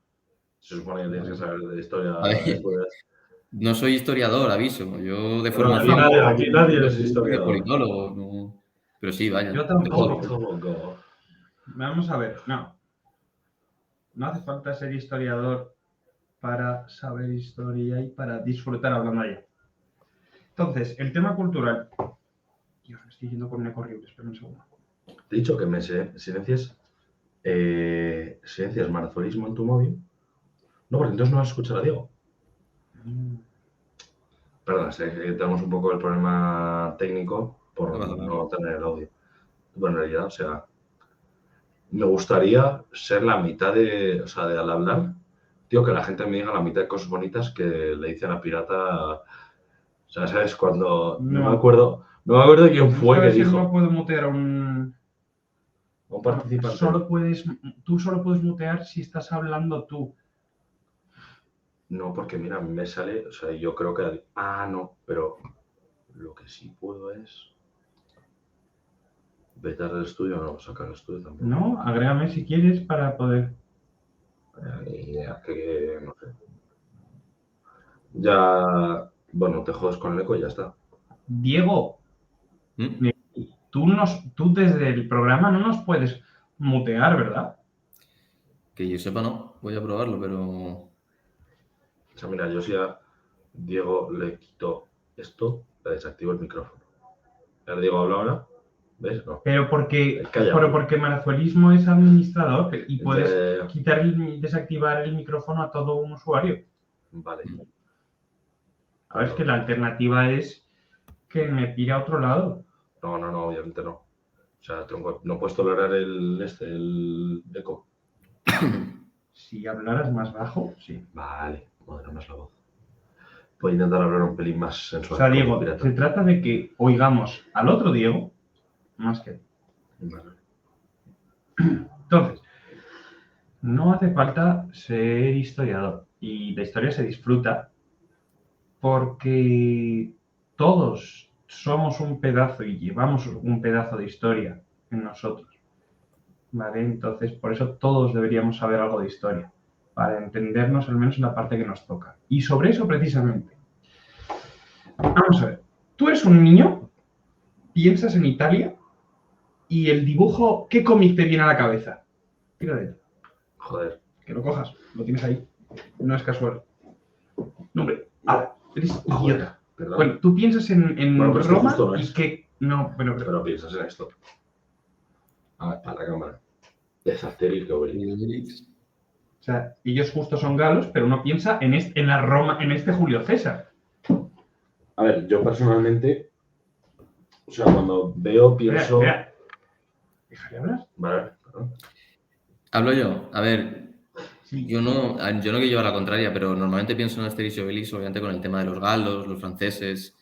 [SPEAKER 2] Se supone que tienes que saber de historia
[SPEAKER 3] A ver,
[SPEAKER 2] después.
[SPEAKER 3] no soy historiador, aviso. Yo de
[SPEAKER 2] Bueno,
[SPEAKER 3] formación
[SPEAKER 2] aquí nadie es
[SPEAKER 3] soy
[SPEAKER 2] historiador.
[SPEAKER 3] politólogo. No. Pero sí, vaya.
[SPEAKER 1] Yo
[SPEAKER 3] De
[SPEAKER 1] tampoco.
[SPEAKER 3] todo.
[SPEAKER 2] Politólogo.
[SPEAKER 1] Vamos a ver, no. No hace falta ser historiador para saber historia y para disfrutar hablando allá. Entonces, el tema cultural. Dios, me estoy yendo con un eco horrible, espera un segundo.
[SPEAKER 2] Te he dicho que me silencies marazonismo en tu móvil. No, porque entonces no vas a escuchar a Diego. Perdón, sé que tenemos un poco el problema técnico por
[SPEAKER 3] No pasa nada.
[SPEAKER 2] no tener el audio. Bueno, en realidad, o sea, me gustaría ser la mitad o sea, de al hablar, tío, que la gente me diga la mitad de cosas bonitas que le dicen a Pirata. O sea, ¿sabes? Cuando no me acuerdo quién fue que dijo.
[SPEAKER 1] No puedo mutear a un
[SPEAKER 2] participante.
[SPEAKER 1] Tú solo puedes mutear si estás hablando tú.
[SPEAKER 2] No, porque mira, me sale, o sea, yo creo que... no, pero lo que sí puedo es... vetar el estudio, no, sacar el estudio tampoco.
[SPEAKER 1] No, agrégame si quieres para poder...
[SPEAKER 2] Ni idea, que no sé. Ya, bueno, te jodes con el eco y ya está.
[SPEAKER 1] Diego,
[SPEAKER 3] ¿Mm?
[SPEAKER 1] tú desde el programa no nos puedes mutear, ¿verdad?
[SPEAKER 3] Que yo sepa, no. Voy a probarlo, pero...
[SPEAKER 2] O sea, mira, yo si a Diego le quito esto, le desactivo el micrófono. Ahora Diego habla ahora, ¿ves? No.
[SPEAKER 1] Pero porque
[SPEAKER 2] Calla.
[SPEAKER 1] Marazuelismo es administrador y puedes
[SPEAKER 2] Entonces,
[SPEAKER 1] desactivar el micrófono a todo un usuario.
[SPEAKER 2] vale.
[SPEAKER 1] A ver, es que la alternativa es que me tire a otro lado.
[SPEAKER 2] No, obviamente no. O sea, tronco, no puedes tolerar el eco.
[SPEAKER 1] Si hablaras más bajo, sí.
[SPEAKER 2] Vale, modera más la voz. Voy a intentar hablar un pelín más sensual.
[SPEAKER 1] O sea, Diego,
[SPEAKER 2] como pirata.
[SPEAKER 1] se trata de que oigamos al otro Diego más que...
[SPEAKER 2] Vale.
[SPEAKER 1] Entonces, no hace falta ser historiador y la historia se disfruta porque todos somos un pedazo y llevamos un pedazo de historia en nosotros, ¿vale? Entonces, por eso todos deberíamos saber algo de historia, para entendernos al menos en la parte que nos toca. Y sobre eso precisamente. Vamos a ver, tú eres un niño, piensas en Italia y el dibujo, ¿qué cómic te viene a la cabeza? Tira de él.
[SPEAKER 2] Joder.
[SPEAKER 1] Que lo cojas, lo tienes ahí. No es casual. No, hombre, eres
[SPEAKER 2] Joder,
[SPEAKER 1] idiota.
[SPEAKER 2] ¿verdad?
[SPEAKER 1] Bueno, tú piensas en
[SPEAKER 2] Bueno, pero es que
[SPEAKER 1] Roma
[SPEAKER 2] justo no
[SPEAKER 1] y
[SPEAKER 2] es.
[SPEAKER 1] que... No, bueno,
[SPEAKER 2] Pero piensas en esto. A la cámara. Desasterir que Obelix.
[SPEAKER 1] o sea, ellos justo son galos, pero uno piensa en la Roma, en este Julio César.
[SPEAKER 2] A ver, yo personalmente, o sea, cuando veo, pienso...
[SPEAKER 1] Espera. ¿Déjale hablar?
[SPEAKER 2] Vale, perdón.
[SPEAKER 3] Hablo yo. A ver,
[SPEAKER 1] Sí.
[SPEAKER 3] yo no quiero llevar la contraria, pero normalmente pienso en Asterix y Obelix, obviamente con el tema de los galos, los franceses.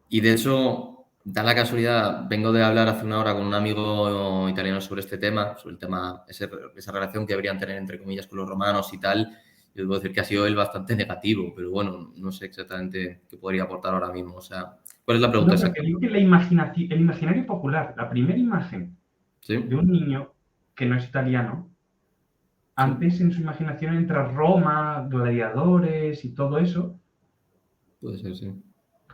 [SPEAKER 3] Y de hecho, da la casualidad, vengo de hablar hace una hora con un amigo italiano sobre este tema, sobre el tema, esa relación que deberían tener, entre comillas, con los romanos y tal. Yo debo decir que ha sido él bastante negativo, pero bueno, no sé exactamente qué podría aportar ahora mismo. O sea, ¿cuál es la pregunta
[SPEAKER 1] No,
[SPEAKER 3] exacta?
[SPEAKER 1] digo que el imaginario popular, la primera imagen
[SPEAKER 3] ¿Sí?
[SPEAKER 1] de un niño que no es italiano, antes en su imaginación entra Roma, gladiadores y todo eso,
[SPEAKER 3] Puede ser, sí.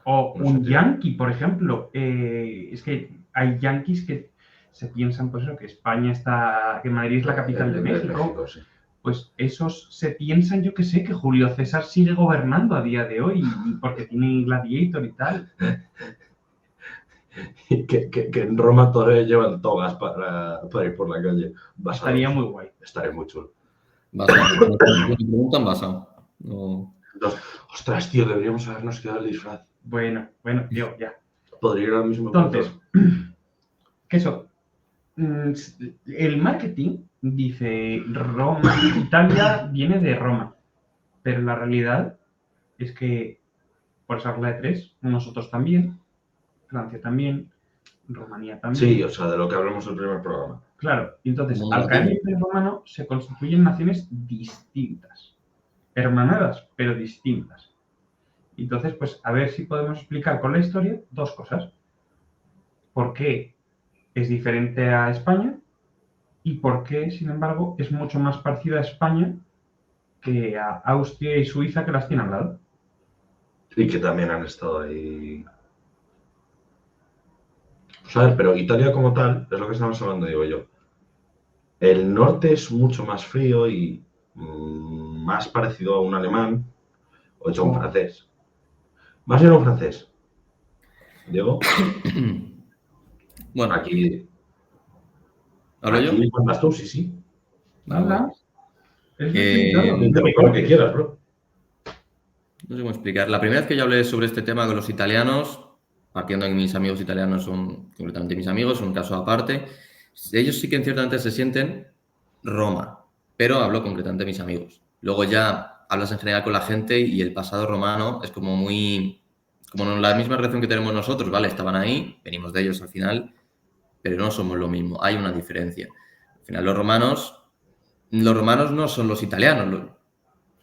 [SPEAKER 1] o
[SPEAKER 2] No
[SPEAKER 1] un
[SPEAKER 2] sé,
[SPEAKER 1] yanqui, por ejemplo. Es que hay yanquis que se piensan, pues eso, que España está, que Madrid es la capital de México.
[SPEAKER 2] Sí.
[SPEAKER 1] Pues esos se piensan, yo que sé, que Julio César sigue gobernando a día de hoy porque tiene Gladiator y tal.
[SPEAKER 2] que en Roma todavía llevan togas para ir por la calle. Basados.
[SPEAKER 1] Estaría muy guay.
[SPEAKER 2] Estaría muy chulo.
[SPEAKER 3] Basado. Me preguntan basado. No.
[SPEAKER 2] Ostras, tío, deberíamos habernos quedado el disfraz.
[SPEAKER 1] Bueno, yo, ya.
[SPEAKER 2] Podría ir ahora mismo.
[SPEAKER 1] Entonces, que eso, el marketing dice Roma, Italia viene de Roma, pero la realidad es que, por esa regla de tres, nosotros también, Francia también, Rumanía también.
[SPEAKER 2] Sí, o sea, de lo que hablamos en el primer programa.
[SPEAKER 1] Claro, entonces,
[SPEAKER 3] Como
[SPEAKER 1] al
[SPEAKER 3] latino.
[SPEAKER 1] caer el Imperio Romano se constituyen naciones distintas, hermanadas, pero distintas. Entonces, pues, a ver si podemos explicar con la historia dos cosas. ¿Por qué es diferente a España? Y por qué, sin embargo, es mucho más parecida a España que a Austria y Suiza, que las tienen al lado.
[SPEAKER 2] Y que también han estado ahí. O sea, pero Italia como tal, es lo que estamos hablando, digo yo. El norte es mucho más frío y más parecido a un alemán o hecho a un francés. Más bien a un francés. Diego,
[SPEAKER 3] Bueno,
[SPEAKER 2] aquí
[SPEAKER 3] ¿hablo yo?
[SPEAKER 2] mandas tú, sí.
[SPEAKER 1] Nada. Es
[SPEAKER 2] Lo que quieras, bro.
[SPEAKER 3] No sé cómo explicar. La primera vez que yo hablé sobre este tema con los italianos, partiendo de que mis amigos italianos son completamente mis amigos, son un caso aparte, ellos sí que ciertamente se sienten Roma, pero hablo concretamente de mis amigos. Luego ya hablas en general con la gente y el pasado romano es como muy... como la misma relación que tenemos nosotros, ¿vale? Estaban ahí, venimos de ellos al final, pero no somos lo mismo, hay una diferencia. Al final los romanos no son los italianos,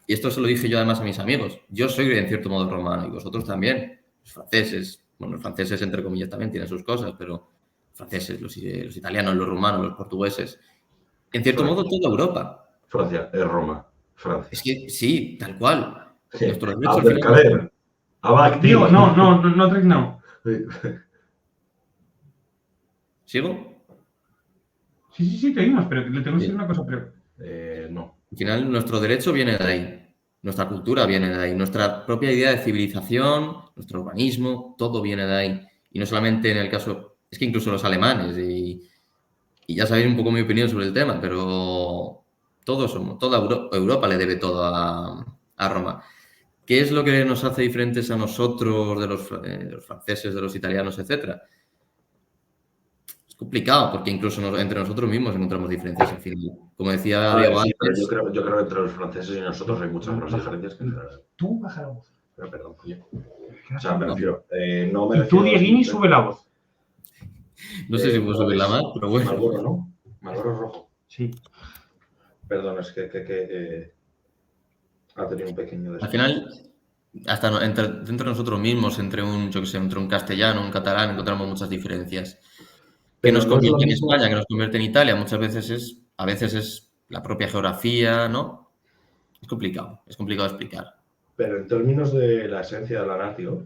[SPEAKER 3] y esto se lo dije yo además a mis amigos. Yo soy en cierto modo romano y vosotros también. Los franceses entre comillas también tienen sus cosas, pero franceses, los italianos, los rumanos, los portugueses. En cierto modo toda Europa.
[SPEAKER 2] Francia, es Roma. Francia.
[SPEAKER 3] Es que sí, tal cual.
[SPEAKER 2] Sí.
[SPEAKER 3] Nuestros derechos
[SPEAKER 2] Abdelkader. Abacti.
[SPEAKER 1] Digo, no.
[SPEAKER 2] Sí.
[SPEAKER 3] ¿Sigo?
[SPEAKER 1] Sí, te oímos, pero le tengo que decir
[SPEAKER 3] Bien.
[SPEAKER 1] una cosa. Pero
[SPEAKER 2] No.
[SPEAKER 3] Al final, nuestro derecho viene de ahí, nuestra cultura viene de ahí, nuestra propia idea de civilización, nuestro urbanismo, todo viene de ahí. Y no solamente en el caso, es que incluso los alemanes, y ya sabéis un poco mi opinión sobre el tema, pero toda Europa le debe todo a Roma. ¿Qué es lo que nos hace diferentes a nosotros, de los franceses, de los italianos, etcétera? Es complicado, porque incluso entre nosotros mismos encontramos diferencias al final. Como decía
[SPEAKER 2] A ver,
[SPEAKER 3] Diego
[SPEAKER 2] sí, pero
[SPEAKER 3] antes,
[SPEAKER 2] yo creo que entre los franceses y nosotros hay muchas más diferencias que entre...
[SPEAKER 1] tú baja la voz.
[SPEAKER 2] Pero perdón, coño.
[SPEAKER 1] ¿Qué
[SPEAKER 2] O sea, me
[SPEAKER 1] haces?
[SPEAKER 2] refiero, no me
[SPEAKER 1] Y tú,
[SPEAKER 2] refiero...
[SPEAKER 1] Dieguini, sube la voz.
[SPEAKER 3] no sé si puedo subirla más, pero bueno.
[SPEAKER 2] Marlboro, ¿no? Marlboro rojo.
[SPEAKER 1] Sí.
[SPEAKER 2] Perdón, es que ha tenido un pequeño
[SPEAKER 3] Al
[SPEAKER 2] desliz.
[SPEAKER 3] final, hasta dentro de nosotros mismos, entre un castellano, un catalán, encontramos muchas diferencias. ¿Qué
[SPEAKER 2] Pero
[SPEAKER 3] nos
[SPEAKER 2] no es lo
[SPEAKER 3] convierte en
[SPEAKER 2] mismo...
[SPEAKER 3] España? ¿Qué nos convierte en Italia? A veces es la propia geografía, ¿no? Es complicado de explicar.
[SPEAKER 2] Pero en términos de la esencia de la natio,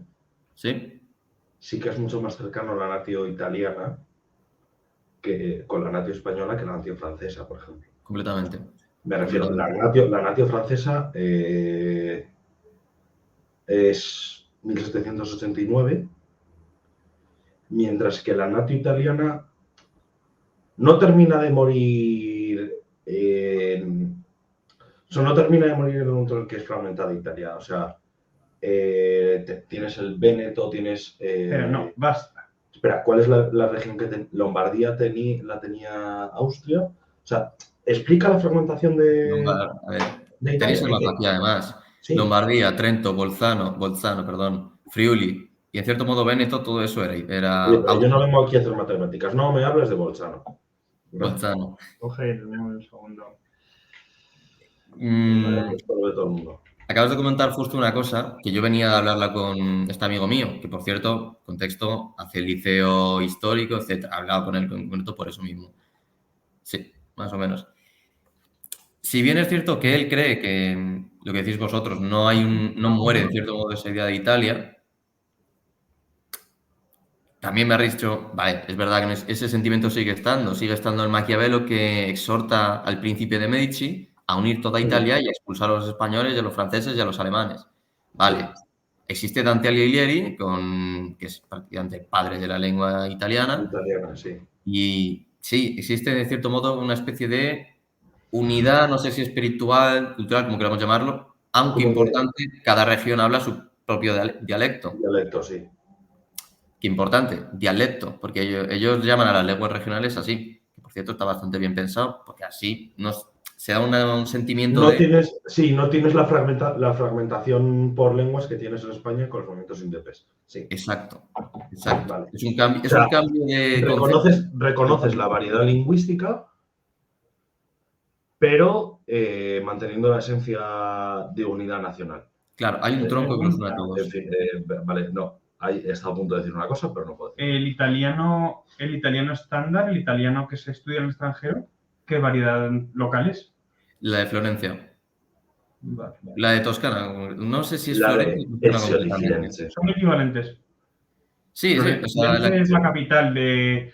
[SPEAKER 3] ¿Sí?
[SPEAKER 2] sí que es mucho más cercano a la natio italiana que con la natio española que la natio francesa, por ejemplo.
[SPEAKER 3] Completamente.
[SPEAKER 2] Me refiero, la natio francesa es 1789, mientras que la natio italiana no termina de morir no termina de morir en el momento en el que es fragmentada Italia. O sea, tienes el Véneto, tienes...
[SPEAKER 1] Pero no, basta.
[SPEAKER 2] Espera, ¿cuál es la región que Lombardía la tenía Austria? O sea, explica la fragmentación
[SPEAKER 3] A ver,
[SPEAKER 2] de
[SPEAKER 3] tenéis
[SPEAKER 2] Italia.
[SPEAKER 3] el mapa aquí además.
[SPEAKER 2] Sí.
[SPEAKER 3] Lombardía, Trento, Bolzano, Friuli y en cierto modo Véneto, todo eso era
[SPEAKER 2] Oye, pero yo no vengo aquí a hacer matemáticas. No, me hables de Bolzano.
[SPEAKER 3] Bolzano.
[SPEAKER 1] Coge el segundo.
[SPEAKER 2] Esto lo ve todo el mundo.
[SPEAKER 3] Acabas de comentar justo una cosa que yo venía a hablarla con este amigo mío, que por cierto, contexto, hace el liceo histórico, etcétera. Hablaba con él en concreto por eso mismo. Sí, más o menos. Si bien es cierto que él cree que lo que decís vosotros, no muere en cierto modo esa idea de Italia, también me ha dicho, vale, es verdad que ese sentimiento sigue estando el Maquiavelo que exhorta al príncipe de Medici a unir toda Italia y a expulsar a los españoles y a los franceses y a los alemanes. Vale, existe Dante Alighieri, que es prácticamente el padre de la lengua italiana.
[SPEAKER 2] Italiana, sí.
[SPEAKER 3] Y sí, existe de cierto modo una especie de unidad, no sé si espiritual, cultural, como queramos llamarlo, aunque importante, cada región habla su propio dialecto.
[SPEAKER 2] Dialecto, sí.
[SPEAKER 3] Qué importante, dialecto, porque ellos llaman a las lenguas regionales así, que por cierto está bastante bien pensado, porque así se da un sentimiento
[SPEAKER 2] no tienes la fragmentación por lenguas que tienes en España con los movimientos indepes. Sí.
[SPEAKER 3] Exacto.
[SPEAKER 2] Vale.
[SPEAKER 3] Es un cambio de
[SPEAKER 2] reconoces la variedad lingüística, pero manteniendo la esencia de unidad nacional.
[SPEAKER 3] Claro, hay un tronco que los une a todos.
[SPEAKER 2] En fin, vale, no. He estado a punto de decir una cosa, pero no puedo decir.
[SPEAKER 1] El italiano estándar, el italiano que se estudia en el extranjero, ¿qué variedad local es?
[SPEAKER 3] La de Florencia.
[SPEAKER 1] Vale.
[SPEAKER 3] La de Toscana. No sé si es
[SPEAKER 2] La
[SPEAKER 3] Florencia
[SPEAKER 2] de
[SPEAKER 3] o Toscana.
[SPEAKER 1] Son equivalentes.
[SPEAKER 3] Sí, sí.
[SPEAKER 1] O sea, es la capital de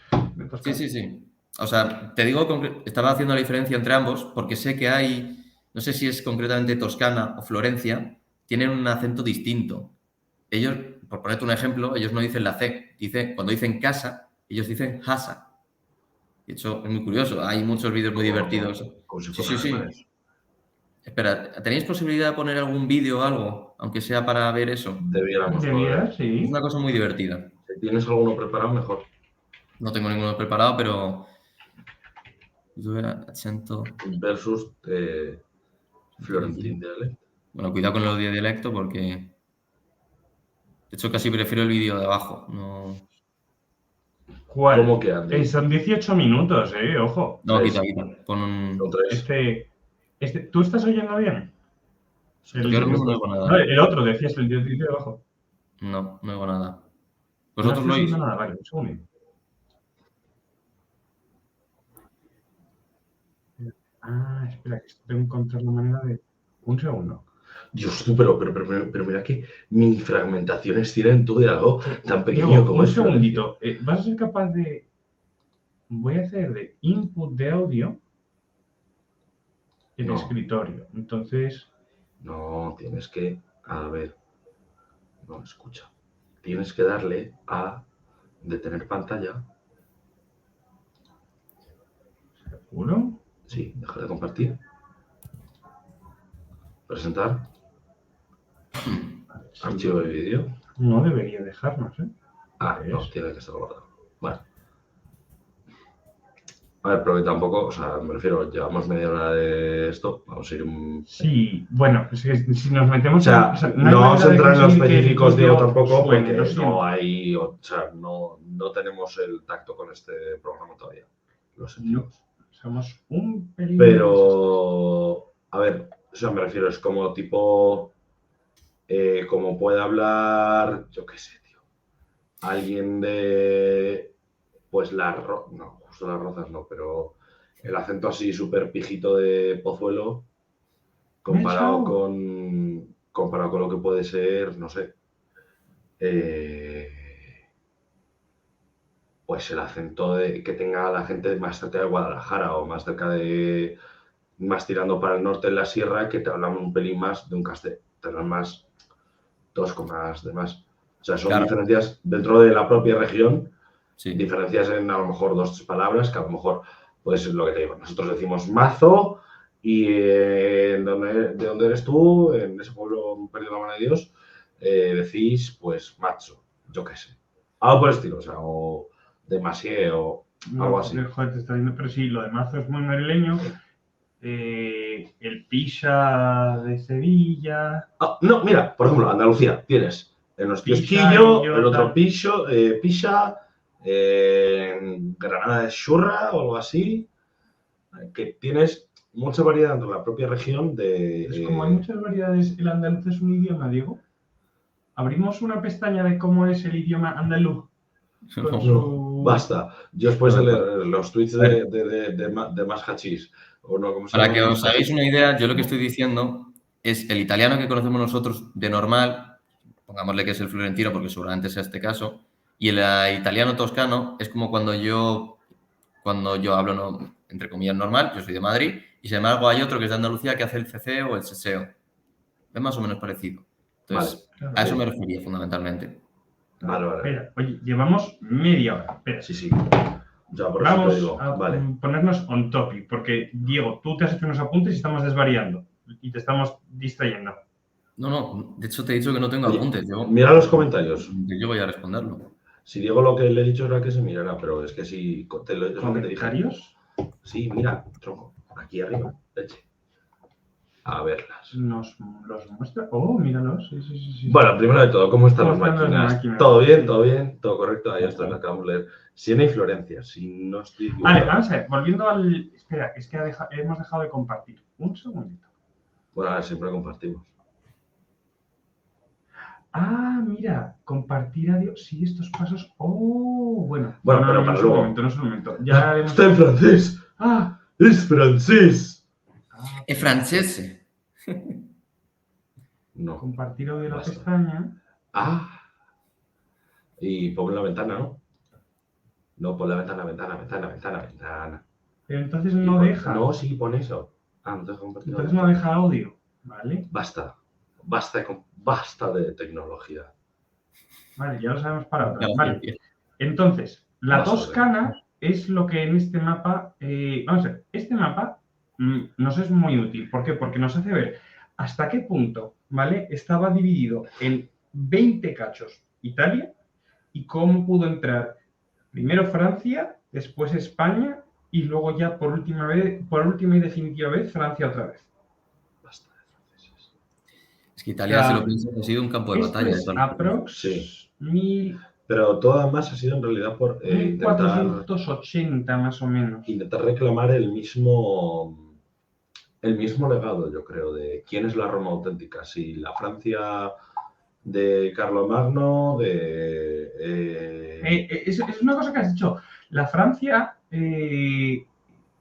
[SPEAKER 1] Toscana.
[SPEAKER 3] Sí. O sea, te digo, estaba haciendo la diferencia entre ambos porque sé que hay, no sé si es concretamente Toscana o Florencia, tienen un acento distinto. Ellos, por ponerte un ejemplo, ellos no dicen la C. Cuando dicen casa, ellos dicen hasa. De hecho, es muy curioso. Hay muchos vídeos muy divertidos. Sí. Espera, ¿tenéis posibilidad de poner algún vídeo o algo, aunque sea para ver eso?
[SPEAKER 2] Debiéramos
[SPEAKER 1] poder. Sí.
[SPEAKER 3] Es una cosa muy divertida.
[SPEAKER 2] Si tienes alguno preparado, mejor.
[SPEAKER 3] No tengo ninguno preparado, pero... Acento...
[SPEAKER 2] Versus Florentín Dialect.
[SPEAKER 3] Bueno, cuidado con los de dialecto porque... De hecho, casi prefiero el vídeo de abajo. No...
[SPEAKER 1] ¿Cuál?
[SPEAKER 2] ¿Cómo que Andy?
[SPEAKER 1] Son 18 minutos, ojo.
[SPEAKER 3] No, quita. Pon un...
[SPEAKER 1] ¿Tú estás oyendo bien?
[SPEAKER 3] Yo no oigo nada.
[SPEAKER 1] No, el otro, decías, el vídeo de abajo.
[SPEAKER 3] No oigo nada.
[SPEAKER 1] ¿Vosotros no oís? Nada, vale, un segundo. Espera, que tengo que encontrar la manera de... Un segundo.
[SPEAKER 2] Dios, tú, pero mira que mini fragmentaciones tienen tú de algo tan pequeño como
[SPEAKER 1] un
[SPEAKER 2] es.
[SPEAKER 1] segundito. ¿Vas a ser capaz de voy a hacer de input de audio el
[SPEAKER 2] No.
[SPEAKER 1] escritorio. Entonces,
[SPEAKER 2] No, tienes que, a ver, no, escucha. Tienes que darle a detener pantalla.
[SPEAKER 1] ¿seguro?
[SPEAKER 2] Sí, dejar de compartir. Presentar.
[SPEAKER 1] Vale, sí.
[SPEAKER 2] Archivo de vídeo.
[SPEAKER 1] No debería dejarnos, ¿eh?
[SPEAKER 2] Ah, no,
[SPEAKER 1] Eso.
[SPEAKER 2] tiene que estar guardado. Bueno. A ver, pero que tampoco, o sea, me refiero, llevamos media hora de esto. Vamos a ir un.
[SPEAKER 1] Sí, bueno, es que si nos metemos
[SPEAKER 2] O sea,
[SPEAKER 1] no hay
[SPEAKER 2] no vamos a
[SPEAKER 1] manera de
[SPEAKER 2] entrar en los
[SPEAKER 1] conseguir que el
[SPEAKER 2] específicos, Diego,
[SPEAKER 1] audio
[SPEAKER 2] tampoco,
[SPEAKER 1] suene,
[SPEAKER 2] porque
[SPEAKER 1] lo siento.
[SPEAKER 2] no hay, o sea, no tenemos el tacto con este programa todavía. Lo sentimos.
[SPEAKER 1] Somos un pelín.
[SPEAKER 2] Pero, a ver, o sea, me refiero, es como tipo, como puede hablar, yo qué sé, tío, alguien de, pues no, justo Las Rozas no, pero el acento así súper pijito de Pozuelo, comparado con lo que puede ser, no sé, pues el acento que tenga la gente más cerca de Guadalajara o más cerca de, más tirando para el norte en la sierra, que te hablan un pelín más de un castellano, te hablan más tosco, más demás. O sea, son
[SPEAKER 3] Claro.
[SPEAKER 2] diferencias dentro de la propia región,
[SPEAKER 3] Sí.
[SPEAKER 2] diferencias en a lo mejor 2 palabras, que a lo mejor, pues lo que te digo, nosotros decimos mazo y de dónde eres tú, en ese pueblo perdido la mano de Dios, decís pues macho, yo qué sé. Algo por el estilo, o sea, o demasiado, algo así.
[SPEAKER 1] Joder, te está diciendo, pero sí, lo de mazo es muy madrileño. El Pisa de Sevilla.
[SPEAKER 2] Ah, no, mira, por ejemplo, Andalucía, tienes en los
[SPEAKER 1] Pisa,
[SPEAKER 2] Kiosquillo, el
[SPEAKER 1] idiota.
[SPEAKER 2] otro Pisa, Granada de Xurra o algo así, que tienes mucha variedad dentro de la propia región de...
[SPEAKER 1] Es como hay muchas variedades, el andaluz es un idioma, Diego. Abrimos una pestaña de cómo es el idioma andaluz. Con
[SPEAKER 3] No.
[SPEAKER 1] su...
[SPEAKER 2] Basta. Yo después de
[SPEAKER 3] No,
[SPEAKER 2] leer los tweets de Más Hachís, o no, ¿cómo se
[SPEAKER 3] Para
[SPEAKER 2] llama?
[SPEAKER 3] que os
[SPEAKER 2] Más
[SPEAKER 3] hagáis
[SPEAKER 2] Hachís.
[SPEAKER 3] una idea, yo lo que estoy diciendo es el italiano que conocemos nosotros de normal, pongámosle que es el florentino porque seguramente sea este caso, y el italiano toscano es como cuando yo hablo, no, entre comillas, normal, yo soy de Madrid, y sin embargo hay otro que es de Andalucía que hace el CC o el seseo. Es más o menos parecido. Entonces,
[SPEAKER 2] Vale.
[SPEAKER 3] a eso me refería fundamentalmente.
[SPEAKER 2] Vale.
[SPEAKER 1] Espera, oye, llevamos media hora. Espera.
[SPEAKER 2] Sí. Ya, por eso te
[SPEAKER 1] Vamos
[SPEAKER 2] digo.
[SPEAKER 1] a
[SPEAKER 2] Vale.
[SPEAKER 1] ponernos on topic, porque, Diego, tú te has hecho unos apuntes y estamos desvariando. Y te estamos distrayendo.
[SPEAKER 3] No, de hecho te he dicho que no tengo
[SPEAKER 2] Oye,
[SPEAKER 3] apuntes.
[SPEAKER 2] mira los comentarios.
[SPEAKER 3] Yo voy a responderlo.
[SPEAKER 2] Si Diego lo que le he dicho era que se mirara, pero es que si te lo es lo que te dije.
[SPEAKER 1] ¿Comentarios?
[SPEAKER 2] Sí, mira, tronco, aquí arriba, leche. A verlas.
[SPEAKER 1] Nos los muestra. Oh, míralos. Sí.
[SPEAKER 2] Bueno, primero de todo, ¿cómo están las
[SPEAKER 1] ¿Cómo están las
[SPEAKER 2] máquinas?
[SPEAKER 1] máquinas?
[SPEAKER 2] ¿Todo bien?
[SPEAKER 1] Sí.
[SPEAKER 2] ¿Todo bien? ¿Todo correcto? Ahí está, lo acabamos de leer. Siena y Florencia, si no estoy equivocado.
[SPEAKER 1] Vale, vamos a ver, volviendo al... Espera, es que hemos dejado de compartir. Un segundito.
[SPEAKER 2] Bueno, a ver, siempre compartimos.
[SPEAKER 1] Ah, mira, compartir a Dios. Sí, estos pasos. Oh, bueno.
[SPEAKER 2] Bueno, pero
[SPEAKER 1] no
[SPEAKER 2] para
[SPEAKER 1] es un
[SPEAKER 2] luego.
[SPEAKER 1] momento, no es un momento. Ya haremos...
[SPEAKER 2] Está en francés.
[SPEAKER 1] Ah,
[SPEAKER 2] Es francés.
[SPEAKER 3] Es francese.
[SPEAKER 2] No.
[SPEAKER 1] compartir audio de la
[SPEAKER 2] Basta.
[SPEAKER 1] pestaña.
[SPEAKER 2] Ah. Y pon la ventana, ¿no? No, pon la ventana.
[SPEAKER 1] Pero entonces
[SPEAKER 2] Y
[SPEAKER 1] no
[SPEAKER 2] pon-
[SPEAKER 1] deja.
[SPEAKER 2] No, sí, pon eso. Ah, no te deja compartir.
[SPEAKER 1] Entonces no deja audio. ¿Vale?
[SPEAKER 2] Basta de tecnología.
[SPEAKER 1] Vale, ya lo sabemos para otra.
[SPEAKER 3] Ya,
[SPEAKER 1] Vale.
[SPEAKER 3] sí.
[SPEAKER 1] Entonces, la
[SPEAKER 2] Más
[SPEAKER 1] Toscana es lo que en este mapa... vamos a ver, este mapa nos es muy útil. ¿Por qué? Porque nos hace ver hasta qué punto, ¿vale? Estaba dividido en 20 cachos Italia y cómo pudo entrar primero Francia, después España y luego ya por última y definitiva vez Francia otra vez.
[SPEAKER 2] Basta de franceses.
[SPEAKER 3] Es que Italia, si lo piensas, ha sido un campo de
[SPEAKER 1] Esto
[SPEAKER 3] batalla.
[SPEAKER 1] es aprox
[SPEAKER 2] Sí.
[SPEAKER 1] 1480
[SPEAKER 2] Pero todo además ha sido en realidad por
[SPEAKER 1] más o menos.
[SPEAKER 2] intentar reclamar el mismo legado, yo creo, de quién es la Roma auténtica. Si la Francia de Carlomagno,
[SPEAKER 1] Es una cosa que has dicho. La Francia...
[SPEAKER 2] El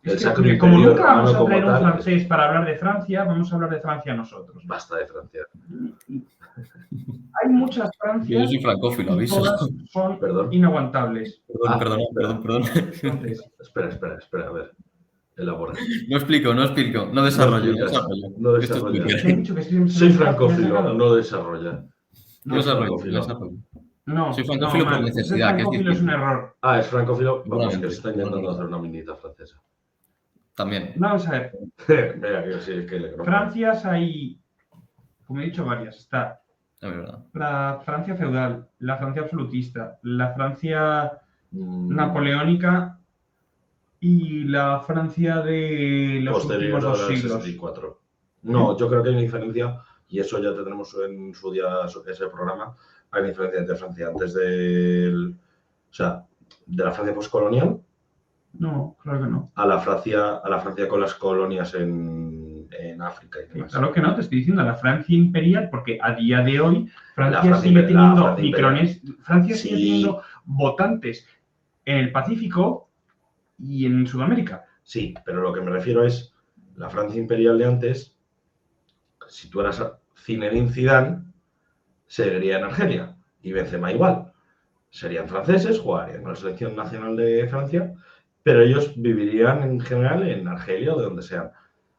[SPEAKER 1] es
[SPEAKER 2] Sacro
[SPEAKER 1] que, como
[SPEAKER 2] Imperio
[SPEAKER 1] nunca vamos a
[SPEAKER 2] Romano
[SPEAKER 1] traer
[SPEAKER 2] como
[SPEAKER 1] un
[SPEAKER 2] tal,
[SPEAKER 1] francés para hablar de Francia, vamos a hablar de Francia nosotros.
[SPEAKER 2] Basta de Francia.
[SPEAKER 1] hay muchas
[SPEAKER 3] Yo
[SPEAKER 1] Francias
[SPEAKER 3] soy francófilo,
[SPEAKER 1] y
[SPEAKER 3] aviso.
[SPEAKER 1] todas son
[SPEAKER 2] Perdón.
[SPEAKER 1] inaguantables.
[SPEAKER 3] Perdón.
[SPEAKER 1] Entonces,
[SPEAKER 2] Espera, a ver. Elabora.
[SPEAKER 3] No explico, no desarrollo.
[SPEAKER 2] No
[SPEAKER 3] Esto es
[SPEAKER 2] desarrolla.
[SPEAKER 3] Twitter.
[SPEAKER 1] te he dicho que estoy
[SPEAKER 2] Soy
[SPEAKER 1] en
[SPEAKER 2] francófilo, no desarrolla.
[SPEAKER 3] No
[SPEAKER 2] ¿Qué es
[SPEAKER 3] desarrollo.
[SPEAKER 2] francófilo?
[SPEAKER 1] No,
[SPEAKER 3] Soy francófilo por
[SPEAKER 1] mal. Ser
[SPEAKER 3] necesidad, que es
[SPEAKER 1] francófilo es un
[SPEAKER 3] distinto.
[SPEAKER 1] error.
[SPEAKER 2] Ah, es francófilo. Vamos, que
[SPEAKER 3] Seguramente,
[SPEAKER 2] se está intentando
[SPEAKER 3] seguramente.
[SPEAKER 2] hacer una minita francesa.
[SPEAKER 3] También,
[SPEAKER 1] Vamos a ver.
[SPEAKER 2] Mira, que sí, es que le conozco.
[SPEAKER 1] Francias hay, como he dicho, varias. Está
[SPEAKER 3] es verdad.
[SPEAKER 1] la Francia feudal, la Francia absolutista, la Francia
[SPEAKER 2] Mm,
[SPEAKER 1] napoleónica y la Francia de los
[SPEAKER 2] posterior
[SPEAKER 1] últimos
[SPEAKER 2] a
[SPEAKER 1] 2
[SPEAKER 2] la del
[SPEAKER 1] siglos.
[SPEAKER 2] 64. No, yo creo que hay una diferencia, y eso ya tendremos en su día ese programa. Hay una diferencia entre Francia antes del. O sea, de la Francia postcolonial
[SPEAKER 1] No, claro que no.
[SPEAKER 2] a la Francia con las colonias en África y demás.
[SPEAKER 1] Claro que no, te estoy diciendo la Francia imperial, porque a día de hoy Francia
[SPEAKER 2] Francia
[SPEAKER 1] sigue
[SPEAKER 2] imperial, la
[SPEAKER 1] teniendo
[SPEAKER 2] Francia imperial.
[SPEAKER 1] micrones, Francia sigue
[SPEAKER 2] Sí.
[SPEAKER 1] teniendo votantes en el Pacífico y en Sudamérica.
[SPEAKER 2] Sí, pero lo que me refiero es la Francia imperial de antes. Si tú eras Zinedine Zidane, seguiría en Argelia y Benzema igual. Serían franceses, jugarían con la selección nacional de Francia, pero ellos vivirían en general en Argelia o de donde sean.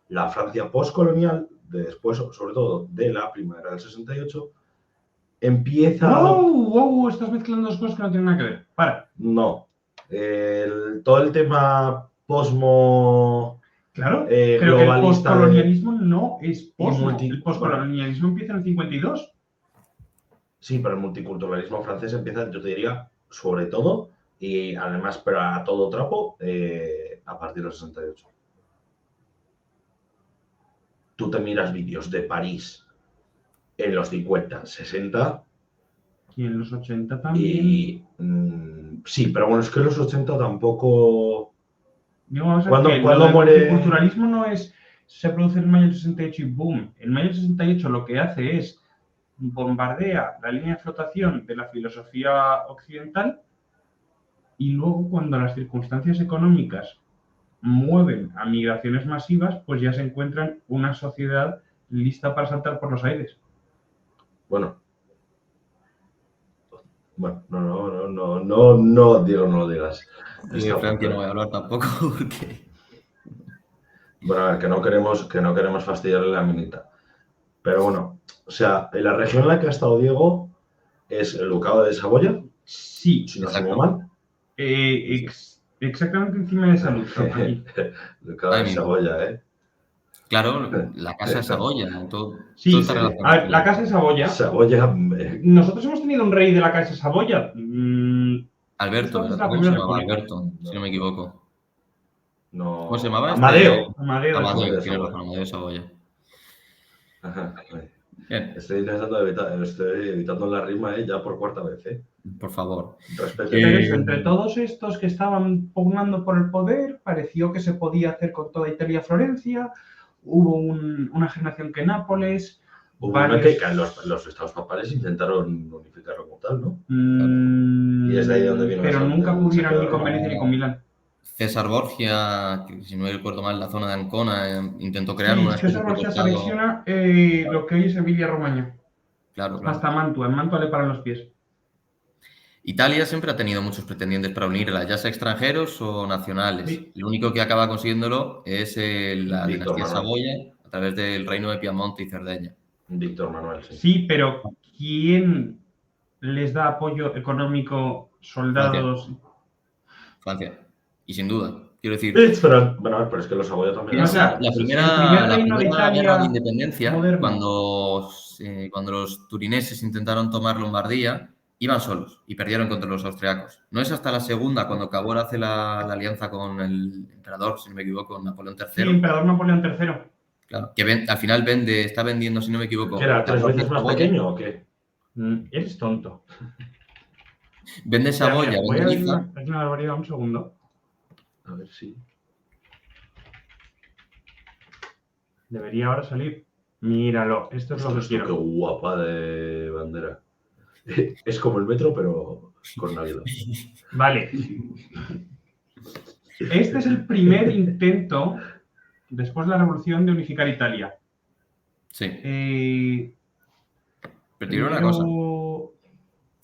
[SPEAKER 2] La Francia postcolonial, después, sobre todo de la primavera del 68, empieza a...
[SPEAKER 1] ¡Wow! Estás mezclando dos cosas que no tienen nada que ver. Para.
[SPEAKER 2] No. Todo el tema posmo...
[SPEAKER 1] Claro, pero que el
[SPEAKER 2] globalista
[SPEAKER 1] postcolonialismo no es posmo.
[SPEAKER 2] multi-
[SPEAKER 1] El postcolonialismo empieza en el 52.
[SPEAKER 2] Sí, pero el multiculturalismo francés empieza, yo te diría, sobre todo, y además, pero a todo trapo, a partir del 68. Tú te miras vídeos de París en los 50, 60
[SPEAKER 1] Y en los 80 también.
[SPEAKER 2] y... sí, pero bueno, es que en los 80 tampoco...
[SPEAKER 1] Digo, vamos a ver
[SPEAKER 2] ¿Cuándo-
[SPEAKER 1] que
[SPEAKER 2] cuándo
[SPEAKER 1] lo del
[SPEAKER 2] muere?
[SPEAKER 1] multiculturalismo no es se produce en mayo del 68 y boom. En mayo del 68 lo que hace es bombardea la línea de flotación de la filosofía occidental y luego cuando las circunstancias económicas mueven a migraciones masivas, pues ya se encuentran una sociedad lista para saltar por los aires.
[SPEAKER 2] Bueno, no, Diego, no lo digas.
[SPEAKER 3] Y de Francia no voy a hablar tampoco porque...
[SPEAKER 2] Bueno, a ver, que no queremos fastidiarle la minita. Pero bueno, o sea, en la región en la que ha estado Diego es el Ducado de Saboya,
[SPEAKER 1] Sí,
[SPEAKER 2] si no
[SPEAKER 3] exacto.
[SPEAKER 2] estoy mal.
[SPEAKER 1] exactamente encima de salud. Aquí.
[SPEAKER 2] Ducado de Saboya, ¿eh?
[SPEAKER 3] Claro, la casa de Saboya. Todo
[SPEAKER 1] Sí,
[SPEAKER 3] está
[SPEAKER 1] a
[SPEAKER 3] relacionado.
[SPEAKER 1] ver, la casa de Saboya.
[SPEAKER 2] Saboya,
[SPEAKER 1] Nosotros hemos tenido un rey de la casa de Saboya.
[SPEAKER 3] Alberto,
[SPEAKER 1] Esta es
[SPEAKER 3] ¿verdad?
[SPEAKER 1] la
[SPEAKER 3] ¿Cómo se
[SPEAKER 1] primera
[SPEAKER 3] llamaba?
[SPEAKER 1] república.
[SPEAKER 3] Alberto, si no me equivoco.
[SPEAKER 2] no...
[SPEAKER 3] ¿Cómo se llamaba?
[SPEAKER 2] Amadeo.
[SPEAKER 1] Amadeo de
[SPEAKER 3] Amadeo,
[SPEAKER 1] Saboya.
[SPEAKER 3] tiene razón, Amadeo Saboya.
[SPEAKER 2] Ajá.
[SPEAKER 3] Bien,
[SPEAKER 2] Estoy evitando la rima, ya por cuarta vez, ¿eh?
[SPEAKER 3] por favor.
[SPEAKER 2] Respeto.
[SPEAKER 1] Pero eso, entre todos estos que estaban pugnando por el poder, pareció que se podía hacer con toda Italia Florencia. Hubo una generación que Nápoles.
[SPEAKER 2] Hubo
[SPEAKER 1] varios-
[SPEAKER 2] una que los estados papales intentaron unificarlo como tal, ¿no?
[SPEAKER 1] Y
[SPEAKER 2] es de ahí donde vino
[SPEAKER 1] pero
[SPEAKER 2] esa-
[SPEAKER 1] nunca
[SPEAKER 2] el
[SPEAKER 1] pudieron
[SPEAKER 2] saqueo
[SPEAKER 1] ni con
[SPEAKER 2] de
[SPEAKER 1] Venecia ni con Milán.
[SPEAKER 3] César Borgia, que si no me recuerdo mal, la zona de Ancona, intentó crear
[SPEAKER 1] Sí,
[SPEAKER 3] una
[SPEAKER 1] es que
[SPEAKER 3] especie
[SPEAKER 1] esa
[SPEAKER 3] de
[SPEAKER 1] Borgia se
[SPEAKER 3] protectorado.
[SPEAKER 1] anexiona lo que hoy es Emilia-Romagna.
[SPEAKER 3] Claro.
[SPEAKER 1] Hasta Mantua. En Mantua le paran los pies.
[SPEAKER 3] Italia siempre ha tenido muchos pretendientes para unirla, ya sea extranjeros o nacionales.
[SPEAKER 1] Sí.
[SPEAKER 3] El único que acaba consiguiéndolo es la
[SPEAKER 2] Víctor
[SPEAKER 3] dinastía
[SPEAKER 2] Manuel.
[SPEAKER 3] Saboya a través del reino de Piamonte y Cerdeña.
[SPEAKER 2] Víctor Manuel, sí.
[SPEAKER 1] Sí, pero ¿quién les da apoyo económico, soldados?
[SPEAKER 3] Francia. Y sin duda, quiero decir,
[SPEAKER 2] Pero, bueno, pero es que los Saboya también...
[SPEAKER 1] O sea,
[SPEAKER 3] la
[SPEAKER 1] el
[SPEAKER 3] primera,
[SPEAKER 1] primer
[SPEAKER 3] la
[SPEAKER 1] reino de
[SPEAKER 3] primera
[SPEAKER 1] Italia
[SPEAKER 3] guerra de independencia,
[SPEAKER 1] moderno.
[SPEAKER 3] cuando los turineses intentaron tomar Lombardía, iban solos y perdieron contra los austriacos. No es hasta la segunda, cuando Cavour hace la alianza con el emperador, si no me equivoco, Napoleón
[SPEAKER 1] Sí,
[SPEAKER 3] III.
[SPEAKER 1] emperador Napoleón III.
[SPEAKER 3] Claro, que al final está vendiendo, si no me equivoco.
[SPEAKER 2] ¿Que era 3
[SPEAKER 3] 14
[SPEAKER 2] veces más
[SPEAKER 3] Saboya.
[SPEAKER 2] pequeño o qué?
[SPEAKER 1] Eres tonto.
[SPEAKER 3] Vende Saboya,
[SPEAKER 1] Mira, voy
[SPEAKER 3] vende
[SPEAKER 1] a ver
[SPEAKER 3] Niza.
[SPEAKER 1] aquí una barbaridad, un segundo.
[SPEAKER 2] A ver si...
[SPEAKER 1] Debería ahora salir. Míralo, esto es lo que
[SPEAKER 2] Qué
[SPEAKER 1] quiero.
[SPEAKER 2] guapa de bandera. Es como el metro, pero con Navidad.
[SPEAKER 1] Vale. Este es el primer intento, después de la revolución, de unificar Italia.
[SPEAKER 3] Sí. Pero te diré una cosa.
[SPEAKER 1] Primero,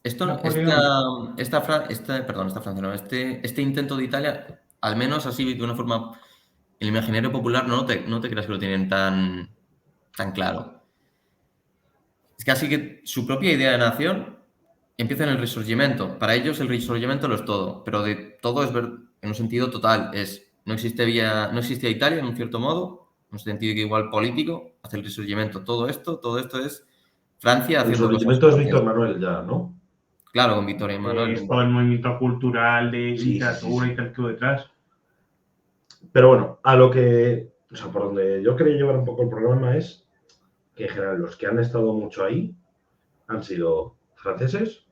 [SPEAKER 3] Esto,
[SPEAKER 1] Napoleón.
[SPEAKER 3] perdón, esta Francia, no, este intento de Italia, al menos así de una forma, el imaginario popular no te creas que lo tienen tan claro. Es casi que su propia idea de nación empieza en el Risorgimento. Para ellos el Risorgimento lo es todo, pero de todo es en un sentido total. No existía Italia en un cierto modo, en un sentido que igual político, hacia el Risorgimento. Todo esto es Francia
[SPEAKER 2] El
[SPEAKER 3] haciendo cosas
[SPEAKER 2] surgimiento es
[SPEAKER 3] propias.
[SPEAKER 2] Víctor Manuel ya, ¿no?
[SPEAKER 3] Claro, con Vittorio Emanuele.
[SPEAKER 1] Es todo el movimiento cultural de
[SPEAKER 2] Sí,
[SPEAKER 1] literatura
[SPEAKER 2] sí.
[SPEAKER 1] y tal que hubo detrás.
[SPEAKER 2] Pero bueno, a lo que, o sea, por donde yo quería llevar un poco el programa es que en general los que han estado mucho ahí han sido franceses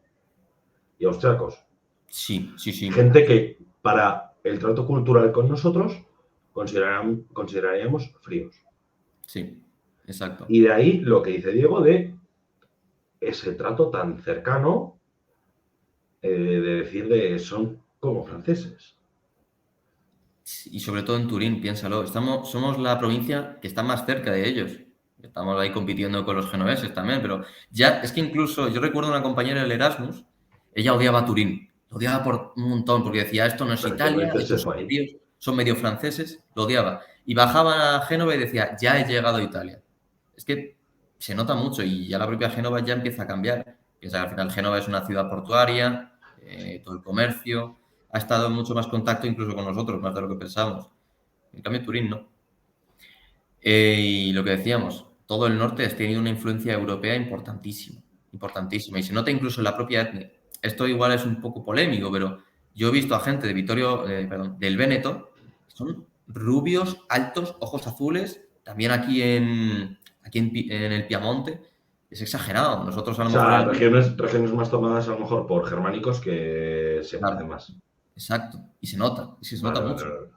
[SPEAKER 2] y austriacos.
[SPEAKER 3] Sí.
[SPEAKER 2] Gente que para el trato cultural con nosotros consideraríamos fríos.
[SPEAKER 3] Sí, exacto.
[SPEAKER 2] Y de ahí lo que dice Diego de ese trato tan cercano de decir de son como franceses.
[SPEAKER 3] Y sobre todo en Turín, piénsalo. Somos la provincia que está más cerca de ellos. Estamos ahí compitiendo con los genoveses también, pero ya es que incluso yo recuerdo una compañera del Erasmus, ella odiaba Turín, lo odiaba por un montón, porque decía, esto no es
[SPEAKER 2] Pero ¿qué
[SPEAKER 3] Italia,
[SPEAKER 2] narices se
[SPEAKER 3] estos
[SPEAKER 2] fue ahí?
[SPEAKER 3] tíos son medio franceses, lo odiaba. Y bajaba a Génova y decía, ya he llegado a Italia. Es que se nota mucho y ya la propia Génova ya empieza a cambiar. Piensa que al final Génova es una ciudad portuaria, todo el comercio, ha estado en mucho más contacto incluso con nosotros, más de lo que pensamos. En cambio, Turín no. Y lo que decíamos, todo el norte ha tenido una influencia europea importantísima, importantísima. Y se nota incluso en la propia etnia. Esto igual es un poco polémico, pero yo he visto a gente del Véneto, que son rubios, altos, ojos azules, también en el Piamonte. Es exagerado. Nosotros a
[SPEAKER 2] O
[SPEAKER 3] lo mejor
[SPEAKER 2] sea, regiones más tomadas a lo mejor por germánicos que se
[SPEAKER 3] Claro,
[SPEAKER 2] parecen más.
[SPEAKER 3] exacto. Y se nota, y se nota
[SPEAKER 2] Vale,
[SPEAKER 3] mucho.
[SPEAKER 2] vale.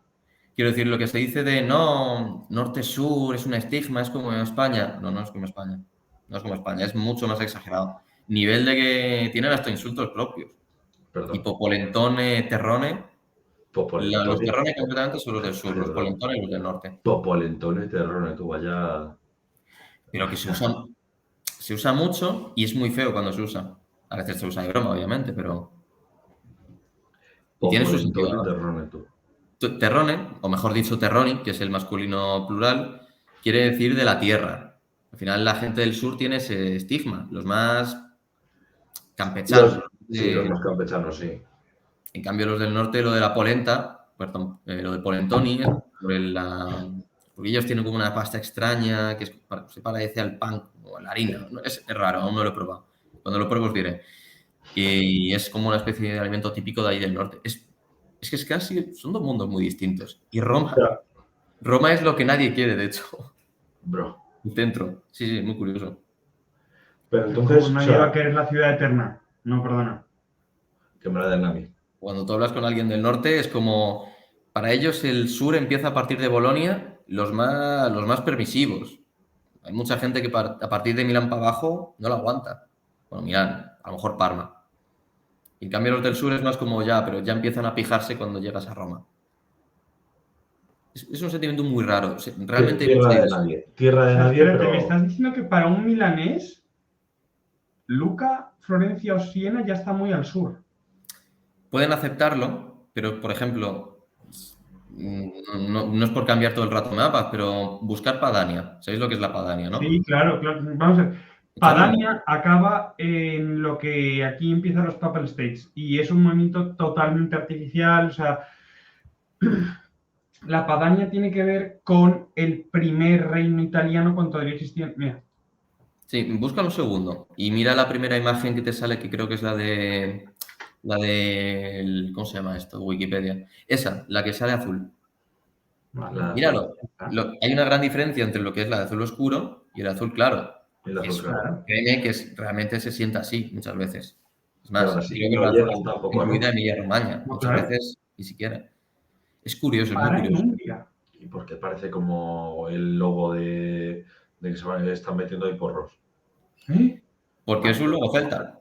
[SPEAKER 3] Quiero decir, lo que se dice de no, norte-sur es un estigma, es como en España. No es como España. No es como España, es mucho más exagerado. Nivel de que tienen hasta insultos propios.
[SPEAKER 2] Perdón.
[SPEAKER 3] Tipo polentone, terrone. Los
[SPEAKER 2] Popolentone.
[SPEAKER 3] terrones concretamente son los del sur, los
[SPEAKER 2] Perdón.
[SPEAKER 3] polentones los del norte.
[SPEAKER 2] Popolentone terrone, tú vaya.
[SPEAKER 3] Pero que se usa mucho y es muy feo cuando se usa. A veces se usa de broma, obviamente, pero. Y tiene su sentido.
[SPEAKER 2] Popolentone terrone, tú.
[SPEAKER 3] Terrone, o mejor dicho, terroni, que es el masculino plural, quiere decir de la tierra. Al final, la gente del sur tiene ese estigma, los más campechanos.
[SPEAKER 2] Sí, los más campechanos, sí.
[SPEAKER 3] En cambio, los del norte, lo de la polenta, perdón, lo de polentoni, porque ellos tienen como una pasta extraña que se parece al pan o a la harina. Es raro, aún no lo he probado. Cuando lo pruebo os diré. Y es como una especie de alimento típico de ahí del norte. Es que es casi, son dos mundos muy distintos. Y Roma es lo que nadie quiere, de hecho.
[SPEAKER 2] Bro.
[SPEAKER 3] El centro. Sí, muy curioso.
[SPEAKER 2] Pero entonces,
[SPEAKER 1] Nadie va a querer la ciudad eterna. No, perdona.
[SPEAKER 2] Que me la den a mí.
[SPEAKER 3] Cuando tú hablas con alguien del norte, es como, para ellos el sur empieza a partir de Bolonia, los más permisivos. Hay mucha gente que a partir de Milán para abajo no lo aguanta. Bueno, Milán, a lo mejor Parma. En cambio los del sur es más como pero ya empiezan a pijarse cuando llegas a Roma. Es un sentimiento muy raro. Realmente
[SPEAKER 2] Tierra de nadie. Tierra de nadie,
[SPEAKER 1] espérate,
[SPEAKER 2] pero.
[SPEAKER 1] me estás diciendo que para un milanés, Luca, Florencia o Siena ya está muy al sur.
[SPEAKER 3] Pueden aceptarlo, pero, por ejemplo, no es por cambiar todo el rato mapas, pero buscar Padania. ¿Sabéis lo que es la Padania, no?
[SPEAKER 1] Sí, claro. Vamos a ver. Padania acaba en lo que aquí empiezan los Papal States y es un movimiento totalmente artificial. O sea, la Padania tiene que ver con el primer reino italiano cuando todavía existía. Mira.
[SPEAKER 3] Sí, búscalo un segundo y mira la primera imagen que te sale, que creo que es la de ¿cómo se llama esto? Wikipedia. Esa, la que sale azul.
[SPEAKER 2] Vale.
[SPEAKER 3] Míralo. Hay una gran diferencia entre lo que es la de azul oscuro y el azul claro.
[SPEAKER 2] El azul claro.
[SPEAKER 3] Créeme que realmente se sienta así muchas veces. Es más,
[SPEAKER 2] Claro, sí,
[SPEAKER 3] creo que
[SPEAKER 2] no
[SPEAKER 3] lo
[SPEAKER 2] llegan tampoco,
[SPEAKER 3] incluida Emilia-Romagna.
[SPEAKER 1] No,
[SPEAKER 3] Muchas
[SPEAKER 1] claro.
[SPEAKER 3] veces ni siquiera. Es curioso, es muy
[SPEAKER 1] Para en
[SPEAKER 3] curioso.
[SPEAKER 1] Umbria.
[SPEAKER 2] Y porque parece como el logo de que se están metiendo ahí porros.
[SPEAKER 3] Porque es un logo celta.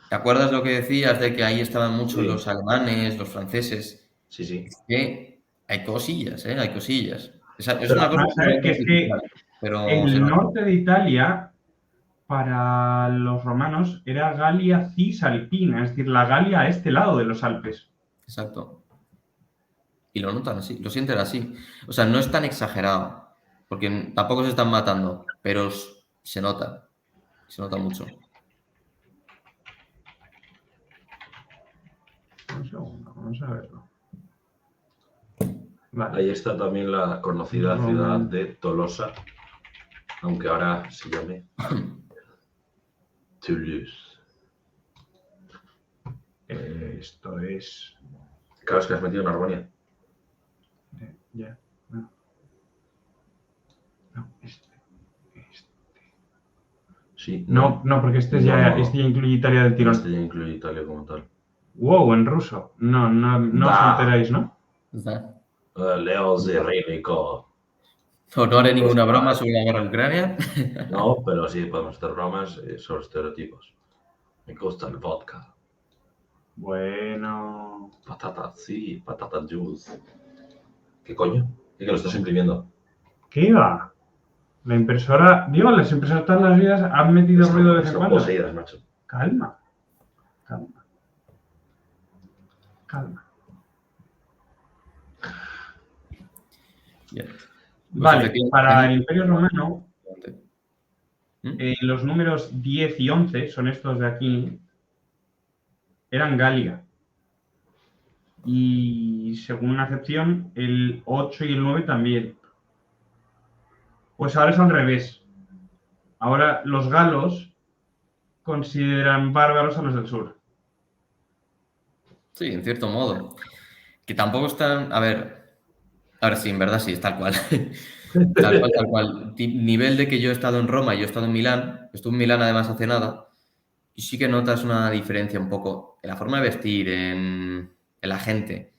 [SPEAKER 3] ¿Te acuerdas lo que decías de que ahí estaban muchos
[SPEAKER 2] Sí.
[SPEAKER 3] los alemanes, los franceses?
[SPEAKER 2] Sí, sí.
[SPEAKER 3] Es que hay cosillas, ¿eh? Hay cosillas. Es
[SPEAKER 1] Pero
[SPEAKER 3] una cosa
[SPEAKER 1] ¿sabes? Que es que
[SPEAKER 3] pero
[SPEAKER 1] el norte de Italia, para los romanos era Galia Cisalpina, es decir, la Galia a este lado de los Alpes.
[SPEAKER 3] Exacto. Y lo notan así, lo sienten así. O sea, no es tan exagerado, porque tampoco se están matando, pero se nota mucho.
[SPEAKER 1] Un segundo, vamos a verlo. Vale.
[SPEAKER 2] Ahí está también la conocida ciudad de Tolosa, aunque ahora se llame Toulouse.
[SPEAKER 1] Esto es...
[SPEAKER 2] Claro, es que has metido en Argonia.
[SPEAKER 1] Ya, no. No,
[SPEAKER 2] Sí.
[SPEAKER 1] No, porque este ya incluye Italia del tirón.
[SPEAKER 2] Este ya incluye Italia como tal.
[SPEAKER 1] Wow, en ruso. No os enteráis, ¿no?
[SPEAKER 2] Leos de Rínico.
[SPEAKER 3] No haré ninguna broma sobre la guerra de Ucrania.
[SPEAKER 2] No, pero sí podemos hacer bromas sobre estereotipos. Me gusta el vodka.
[SPEAKER 1] Bueno...
[SPEAKER 2] Patatas, sí, patatas juice. ¿Qué coño? ¿Y que lo estás imprimiendo?
[SPEAKER 1] ¿Qué va? La impresora... Digo, las impresoras todas las vidas han metido ruido de vez en cuando.
[SPEAKER 2] Poseídas, macho.
[SPEAKER 1] Calma.
[SPEAKER 3] Bien.
[SPEAKER 1] Vale, para el Imperio Romano,
[SPEAKER 3] ¿Mm?
[SPEAKER 1] los números 10 y 11, son estos de aquí, eran Galia. Y según una acepción, el 8 y el 9 también. Pues ahora es al revés. Ahora los galos consideran bárbaros a los del sur.
[SPEAKER 3] Sí, en cierto modo. Que tampoco están... A ver, sí, en verdad sí, es tal cual. Tal cual. Nivel de que yo he estado en Roma y yo he estado en Milán. Estuve en Milán además hace nada. Y sí que notas una diferencia un poco en la forma de vestir, en la gente.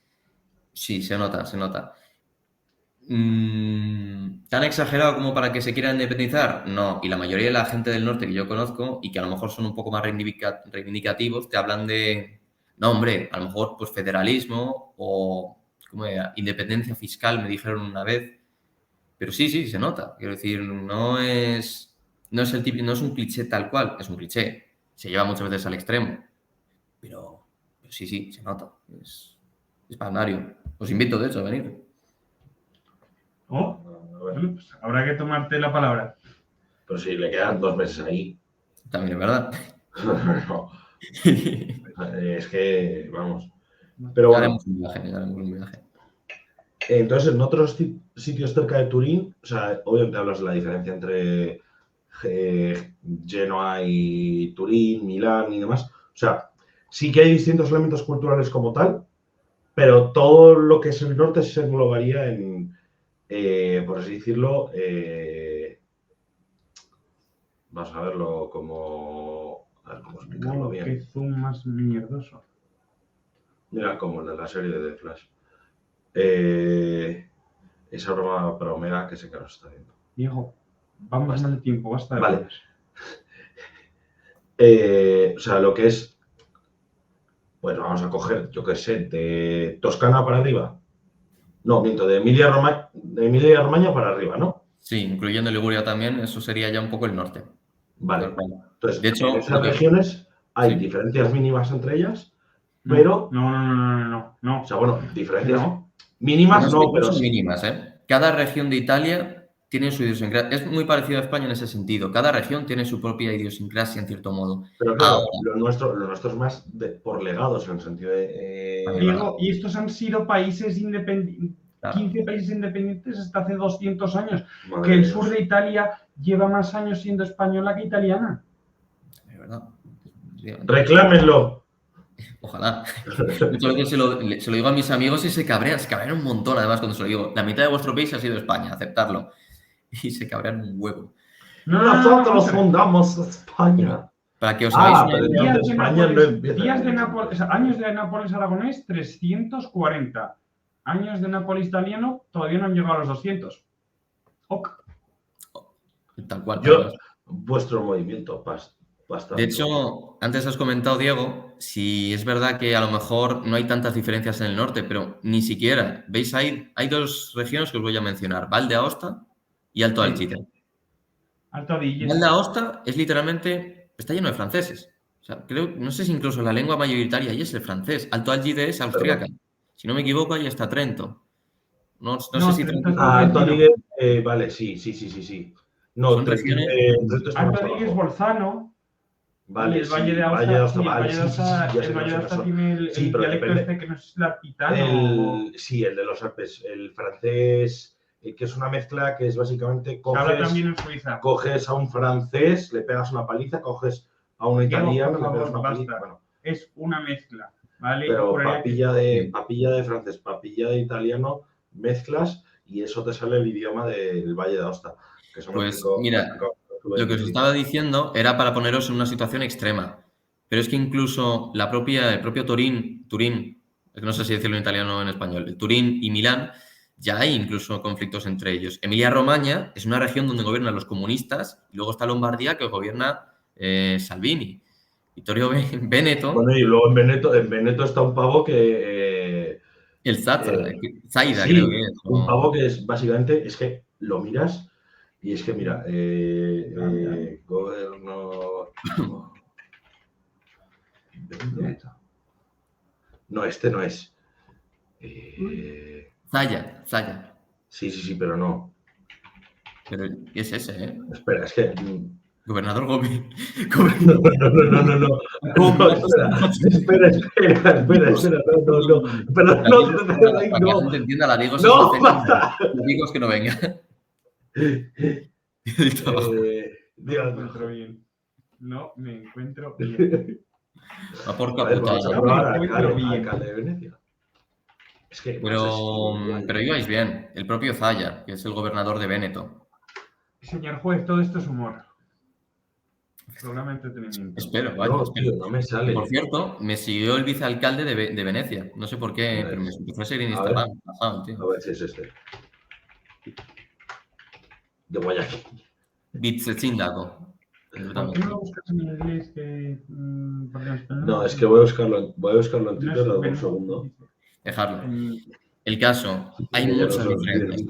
[SPEAKER 3] Sí, se nota. ¿Tan exagerado como para que se quieran independizar? No. Y la mayoría de la gente del norte que yo conozco y que a lo mejor son un poco más reivindicativos, te hablan de... No, hombre, a lo mejor pues federalismo o ¿cómo era? Independencia fiscal, me dijeron una vez. Pero sí, se nota. Quiero decir, no es el típico, no es un cliché tal cual, es un cliché. Se lleva muchas veces al extremo. Pero sí, se nota. Es palmario. Os invito, de hecho, a venir.
[SPEAKER 1] Oh, bueno, pues habrá que tomarte la palabra.
[SPEAKER 2] Pero si le quedan 2 meses ahí.
[SPEAKER 3] También es verdad.
[SPEAKER 2] No. Es que, vamos. Pero bueno.
[SPEAKER 3] Haremos un viaje.
[SPEAKER 2] Entonces, en otros sitios cerca de Turín, o sea, obviamente hablas de la diferencia entre Genoa y Turín, Milán y demás. O sea, sí que hay distintos elementos culturales como tal, pero todo lo que es el norte se englobaría en, por así decirlo, vamos a verlo como... A ver cómo explicarlo bien.
[SPEAKER 1] Qué zoom más mierdoso.
[SPEAKER 2] Mira, como el de la serie de The Flash. Esa broma para Omega que sé que nos está viendo.
[SPEAKER 1] Diego, vamos mal de tiempo, basta de
[SPEAKER 2] Vale.
[SPEAKER 1] bromas.
[SPEAKER 2] O sea, lo que es... Pues vamos a coger, yo qué sé, de Toscana para arriba. No, miento, de Emilia-Romagna para arriba, ¿no?
[SPEAKER 3] Sí, incluyendo Liguria también, eso sería ya un poco el norte.
[SPEAKER 2] Vale. Entonces,
[SPEAKER 3] de hecho,
[SPEAKER 2] en esas regiones hay diferencias mínimas entre ellas, pero...
[SPEAKER 1] No.
[SPEAKER 2] O sea, bueno, diferencias mínimas no, pero
[SPEAKER 3] son
[SPEAKER 2] sí.
[SPEAKER 3] mínimas, ¿eh? Cada región de Italia tiene su idiosincrasia. Es muy parecido a España en ese sentido. Cada región tiene su propia idiosincrasia, en cierto modo.
[SPEAKER 2] Pero claro, lo nuestro es más por legados, en el sentido de...
[SPEAKER 1] Diego, y estos han sido países independientes,
[SPEAKER 3] Claro.
[SPEAKER 1] 15 países independientes hasta hace 200 años.
[SPEAKER 2] Madre
[SPEAKER 1] Que el
[SPEAKER 2] Dios.
[SPEAKER 1] sur de Italia lleva más años siendo española que italiana.
[SPEAKER 3] Es verdad.
[SPEAKER 2] ¡Reclámenlo!
[SPEAKER 3] Ojalá. Muchas veces se lo digo a mis amigos y se cabrean un montón, además, cuando se lo digo. La mitad de vuestro país ha sido España, aceptarlo. Y se cabrean un huevo.
[SPEAKER 2] Nosotros fundamos España.
[SPEAKER 3] Para que os hagáis una
[SPEAKER 2] pero
[SPEAKER 3] idea,
[SPEAKER 2] entonces España no empieza.
[SPEAKER 1] Años de Nápoles aragonés, 340. Años de Nápoles italiano, todavía no han llegado a los 200. Ok.
[SPEAKER 3] tal cual.
[SPEAKER 2] Vuestro movimiento, bastante.
[SPEAKER 3] De hecho, antes has comentado, Diego, si es verdad que a lo mejor no hay tantas diferencias en el norte, pero ni siquiera. ¿Veis? Hay 2 regiones que os voy a mencionar, Val d'Aosta y Alto Alchite.
[SPEAKER 1] Alto Adige.
[SPEAKER 3] Val d'Aosta es literalmente, está lleno de franceses. O sea, no sé si incluso la lengua mayoritaria ahí es el francés. Alto Adige es austríaca. Si no me equivoco, ahí está Trento. No sé si
[SPEAKER 1] Trento
[SPEAKER 3] Trento
[SPEAKER 1] es
[SPEAKER 2] Alto
[SPEAKER 1] argentino.
[SPEAKER 2] Adige, vale, sí. No,
[SPEAKER 3] Son regiones.
[SPEAKER 2] Trento está
[SPEAKER 1] Alto
[SPEAKER 2] más
[SPEAKER 1] Adige es
[SPEAKER 2] abajo.
[SPEAKER 1] Bolzano.
[SPEAKER 2] Vale,
[SPEAKER 1] Y el Valle
[SPEAKER 2] sí,
[SPEAKER 1] de Aosta,
[SPEAKER 2] Valle de Aosta,
[SPEAKER 1] sí, el
[SPEAKER 2] vale,
[SPEAKER 1] Valle de Aosta,
[SPEAKER 2] ya sé
[SPEAKER 1] el Valle de
[SPEAKER 2] cuáles
[SPEAKER 1] Aosta
[SPEAKER 2] son.
[SPEAKER 1] tiene el
[SPEAKER 2] Sí, pero
[SPEAKER 1] dialecto
[SPEAKER 2] depende.
[SPEAKER 1] este que no sé si es el aquitano.
[SPEAKER 2] Sí, el de los Alpes, el francés, que es una mezcla que es básicamente
[SPEAKER 1] Se habla también en Suiza.
[SPEAKER 2] coges a un francés, le pegas una paliza, coges a un
[SPEAKER 1] Diego,
[SPEAKER 2] italiano,
[SPEAKER 1] por
[SPEAKER 2] le pegas
[SPEAKER 1] favor,
[SPEAKER 2] una paliza.
[SPEAKER 1] basta.
[SPEAKER 2] Bueno,
[SPEAKER 1] Es una mezcla, ¿vale? Y
[SPEAKER 2] pero
[SPEAKER 1] juraría que
[SPEAKER 2] papilla de francés, papilla de italiano, mezclas y eso te sale el idioma del Valle de Aosta. Que eso
[SPEAKER 3] Pues mira, lo que os estaba diciendo era para poneros en una situación extrema. Pero es que incluso el propio Turín, es que no sé si decirlo en italiano o en español, el Turín y Milán, ya hay incluso conflictos entre ellos. Emilia-Romagna es una región donde gobiernan los comunistas y luego está Lombardía que gobierna Salvini. Vittorio Veneto.
[SPEAKER 2] Bueno, y luego en Veneto está un pavo que...
[SPEAKER 3] el Zaida,
[SPEAKER 2] sí,
[SPEAKER 3] creo que es.
[SPEAKER 2] un pavo que es básicamente, es que lo miras y es que mira, gobierno... Veneto. No, este no es.
[SPEAKER 3] Zaya.
[SPEAKER 2] Sí, pero no.
[SPEAKER 3] Pero es ese, ¿eh?
[SPEAKER 2] Espera, es que...
[SPEAKER 3] Gobernador Gómez.
[SPEAKER 2] No. Espera. No. Pero
[SPEAKER 3] Para que la gente entienda, la digo
[SPEAKER 2] no, basta.
[SPEAKER 3] La digo es que no venga.
[SPEAKER 1] no me encuentro bien. No me encuentro bien.
[SPEAKER 3] Va por
[SPEAKER 2] A ver,
[SPEAKER 3] caputada.
[SPEAKER 2] vamos a probar alcalde de Venecia. Es que,
[SPEAKER 3] Pero ibais bien. El propio Zaya, que es el gobernador de Veneto.
[SPEAKER 1] Señor juez, todo esto es humor. Programa de entretenimiento.
[SPEAKER 3] Espero, vaya.
[SPEAKER 2] No, tío, no me sale.
[SPEAKER 3] Y por cierto, me siguió el vicealcalde de Venecia. No sé por qué, pero me empezó a seguir en Instagram.
[SPEAKER 2] A ver si es este. De Guayaquil.
[SPEAKER 3] Vicesindaco.
[SPEAKER 1] ¿Por qué no lo buscas en inglés?
[SPEAKER 2] No, es que voy a buscarlo en Twitter, dame un segundo.
[SPEAKER 3] Dejarlo. El caso, hay muchas diferencias.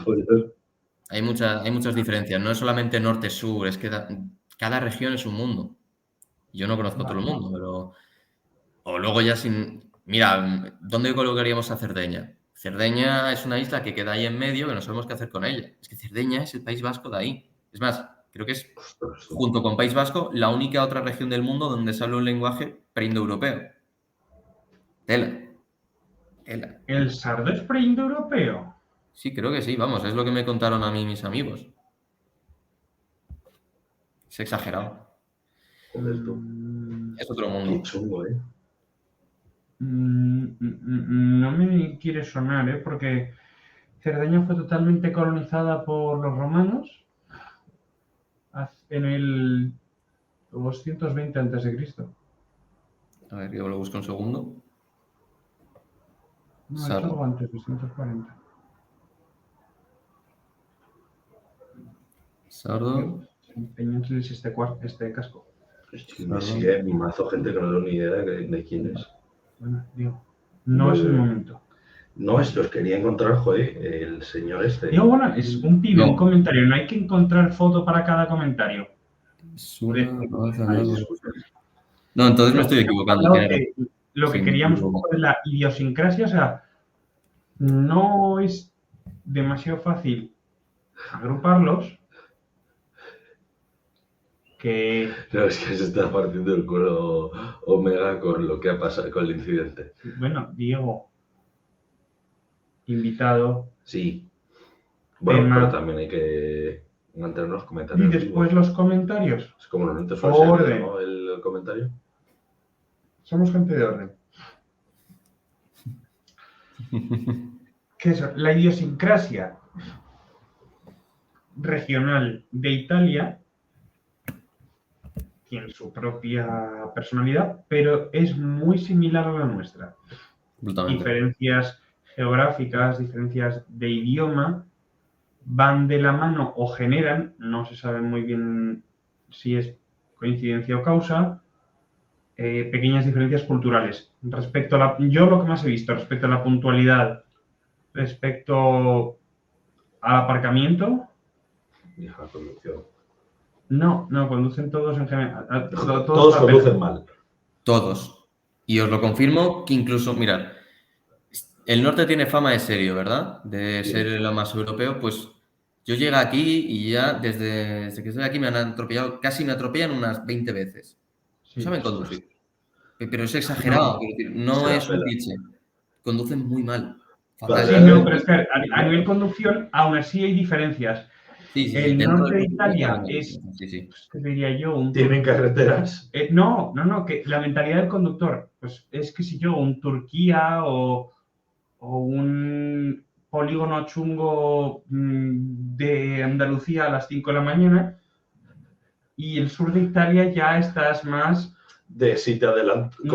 [SPEAKER 3] Hay muchas diferencias. No es solamente norte-sur, es que cada región es un mundo. Yo no conozco todo el mundo, pero... O luego ya sin... Mira, ¿dónde colocaríamos a Cerdeña? Cerdeña es una isla que queda ahí en medio que no sabemos qué hacer con ella. Es que Cerdeña es el País Vasco de ahí. Es más, creo que es, junto con País Vasco, la única otra región del mundo donde se habla un lenguaje preindoeuropeo. Tela.
[SPEAKER 1] ¿El sardo es preindoeuropeo?
[SPEAKER 3] Sí, creo que sí, vamos, es lo que me contaron a mí mis amigos. Es exagerado. Es otro mundo.
[SPEAKER 2] Qué chungo, ¿eh?
[SPEAKER 1] No me quiere sonar, porque Cerdeña fue totalmente colonizada por los romanos en el 220 a.C.
[SPEAKER 3] A ver, yo lo busco un segundo.
[SPEAKER 1] No, es algo antes, 240.
[SPEAKER 3] Sardo.
[SPEAKER 1] Empeñándoles este casco.
[SPEAKER 2] Me sigue mi mazo gente que no tengo ni idea de quién es.
[SPEAKER 1] Bueno, digo, no es el momento.
[SPEAKER 2] No, los quería encontrar, joder, el señor este.
[SPEAKER 1] Digo, bueno, es un pibe, un comentario. No hay que encontrar foto para cada comentario.
[SPEAKER 3] No, entonces me estoy equivocando.
[SPEAKER 1] Lo que queríamos un poco es la idiosincrasia, o sea, no es demasiado fácil agruparlos.
[SPEAKER 2] No, es que se está partiendo el culo Omega con lo que ha pasado con el incidente.
[SPEAKER 1] Bueno, Diego, invitado.
[SPEAKER 2] Sí. Bueno, pero también hay que mantener los comentarios.
[SPEAKER 1] Y después los comentarios.
[SPEAKER 2] Es como normalmente suele ser, ¿no? El comentario.
[SPEAKER 1] Somos gente de orden. ¿Qué es eso? La idiosincrasia regional de Italia tiene su propia personalidad, pero es muy similar a la nuestra. Diferencias geográficas, diferencias de idioma, van de la mano o generan, no se sabe muy bien si es coincidencia o causa, pequeñas diferencias culturales. Respecto a yo lo que más he visto, respecto a la puntualidad, respecto al aparcamiento, No, conducen todos en general.
[SPEAKER 2] Todos conducen mal.
[SPEAKER 3] Todos. Y os lo confirmo que incluso, mirad, el norte tiene fama de serio, ¿verdad? De
[SPEAKER 2] Sí.
[SPEAKER 3] ser lo más europeo. Pues yo llego aquí y ya desde que estoy aquí me han atropellado, casi me atropellan unas 20 veces. No
[SPEAKER 1] Sí.
[SPEAKER 3] saben conducir. Pero es exagerado, quiero decir, no
[SPEAKER 2] Se la
[SPEAKER 3] es un
[SPEAKER 2] pela.
[SPEAKER 3] cliché. Conducen muy mal.
[SPEAKER 2] Vale.
[SPEAKER 1] Sí, no, pero es que a nivel conducción aún así hay diferencias.
[SPEAKER 3] Sí,
[SPEAKER 1] El
[SPEAKER 3] dentro
[SPEAKER 1] norte de
[SPEAKER 3] del
[SPEAKER 1] Italia
[SPEAKER 3] también hay
[SPEAKER 1] es,
[SPEAKER 3] diferencias, sí.
[SPEAKER 1] pues, ¿qué diría yo?
[SPEAKER 2] ¿Tienen carreteras?
[SPEAKER 1] No, que la mentalidad del conductor, pues es que si yo, un Turquía o un polígono chungo de Andalucía a las 5 de la mañana, y el sur de Italia ya estás más...
[SPEAKER 2] De si te adelantas,
[SPEAKER 1] No.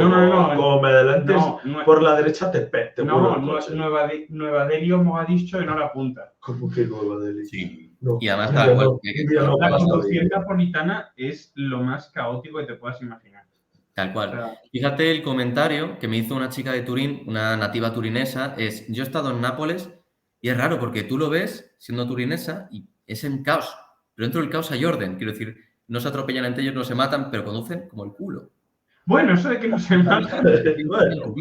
[SPEAKER 2] como me adelantes por la derecha, te vuelo el coche.
[SPEAKER 1] Nueva Delhi o Mogadiscio en hora punta.
[SPEAKER 2] ¿Cómo que Nueva Delhi?
[SPEAKER 3] Sí.
[SPEAKER 2] No,
[SPEAKER 3] Y además,
[SPEAKER 2] un día
[SPEAKER 3] tal cual.
[SPEAKER 2] no, un día no
[SPEAKER 1] La
[SPEAKER 2] pasa
[SPEAKER 1] conducción
[SPEAKER 2] bien.
[SPEAKER 1] napolitana es lo más caótico que te puedas imaginar.
[SPEAKER 3] Tal
[SPEAKER 1] O
[SPEAKER 3] cual.
[SPEAKER 1] sea,
[SPEAKER 3] Fíjate el comentario que me hizo una chica de Turín, una nativa turinesa, es, yo he estado en Nápoles y es raro porque tú lo ves siendo turinesa y es en caos, pero dentro del caos hay orden, quiero decir, no se atropellan entre ellos, no se matan, pero conducen como el culo.
[SPEAKER 1] bueno, eso de que no se matan.
[SPEAKER 2] Bueno,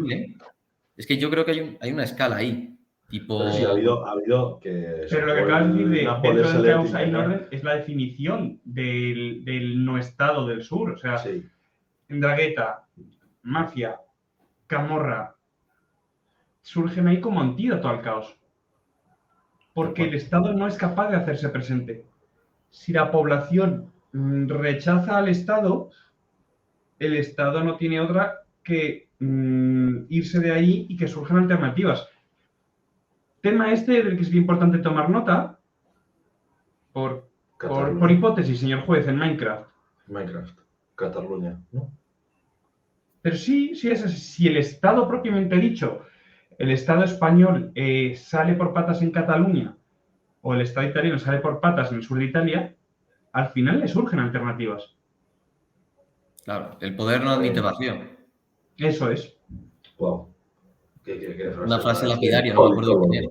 [SPEAKER 3] Es que yo creo que hay una escala ahí, tipo...
[SPEAKER 2] pero sí, ha habido que...
[SPEAKER 1] Pero lo que acabas de decir de
[SPEAKER 2] Nápoles
[SPEAKER 1] dentro del caos hay
[SPEAKER 2] Salernitana.
[SPEAKER 1] orden es la definición del no estado del sur. O sea,
[SPEAKER 2] Sí.
[SPEAKER 1] Ndrangheta, mafia, camorra, surgen ahí como antídoto al caos. Porque el Estado no es capaz de hacerse presente. Si la población rechaza al Estado, el Estado no tiene otra que irse de ahí y que surjan alternativas. Tema este del que es importante tomar nota, por hipótesis, señor juez, en Minecraft.
[SPEAKER 2] Cataluña, ¿no?
[SPEAKER 1] Pero sí, es así. Si el Estado propiamente dicho, el Estado español sale por patas en Cataluña o el Estado italiano sale por patas en el sur de Italia, al final le surgen alternativas.
[SPEAKER 3] Claro, el poder no admite vacío.
[SPEAKER 1] Eso es.
[SPEAKER 2] Wow. ¿Qué frase?
[SPEAKER 3] Una frase lapidaria, no me acuerdo quién es.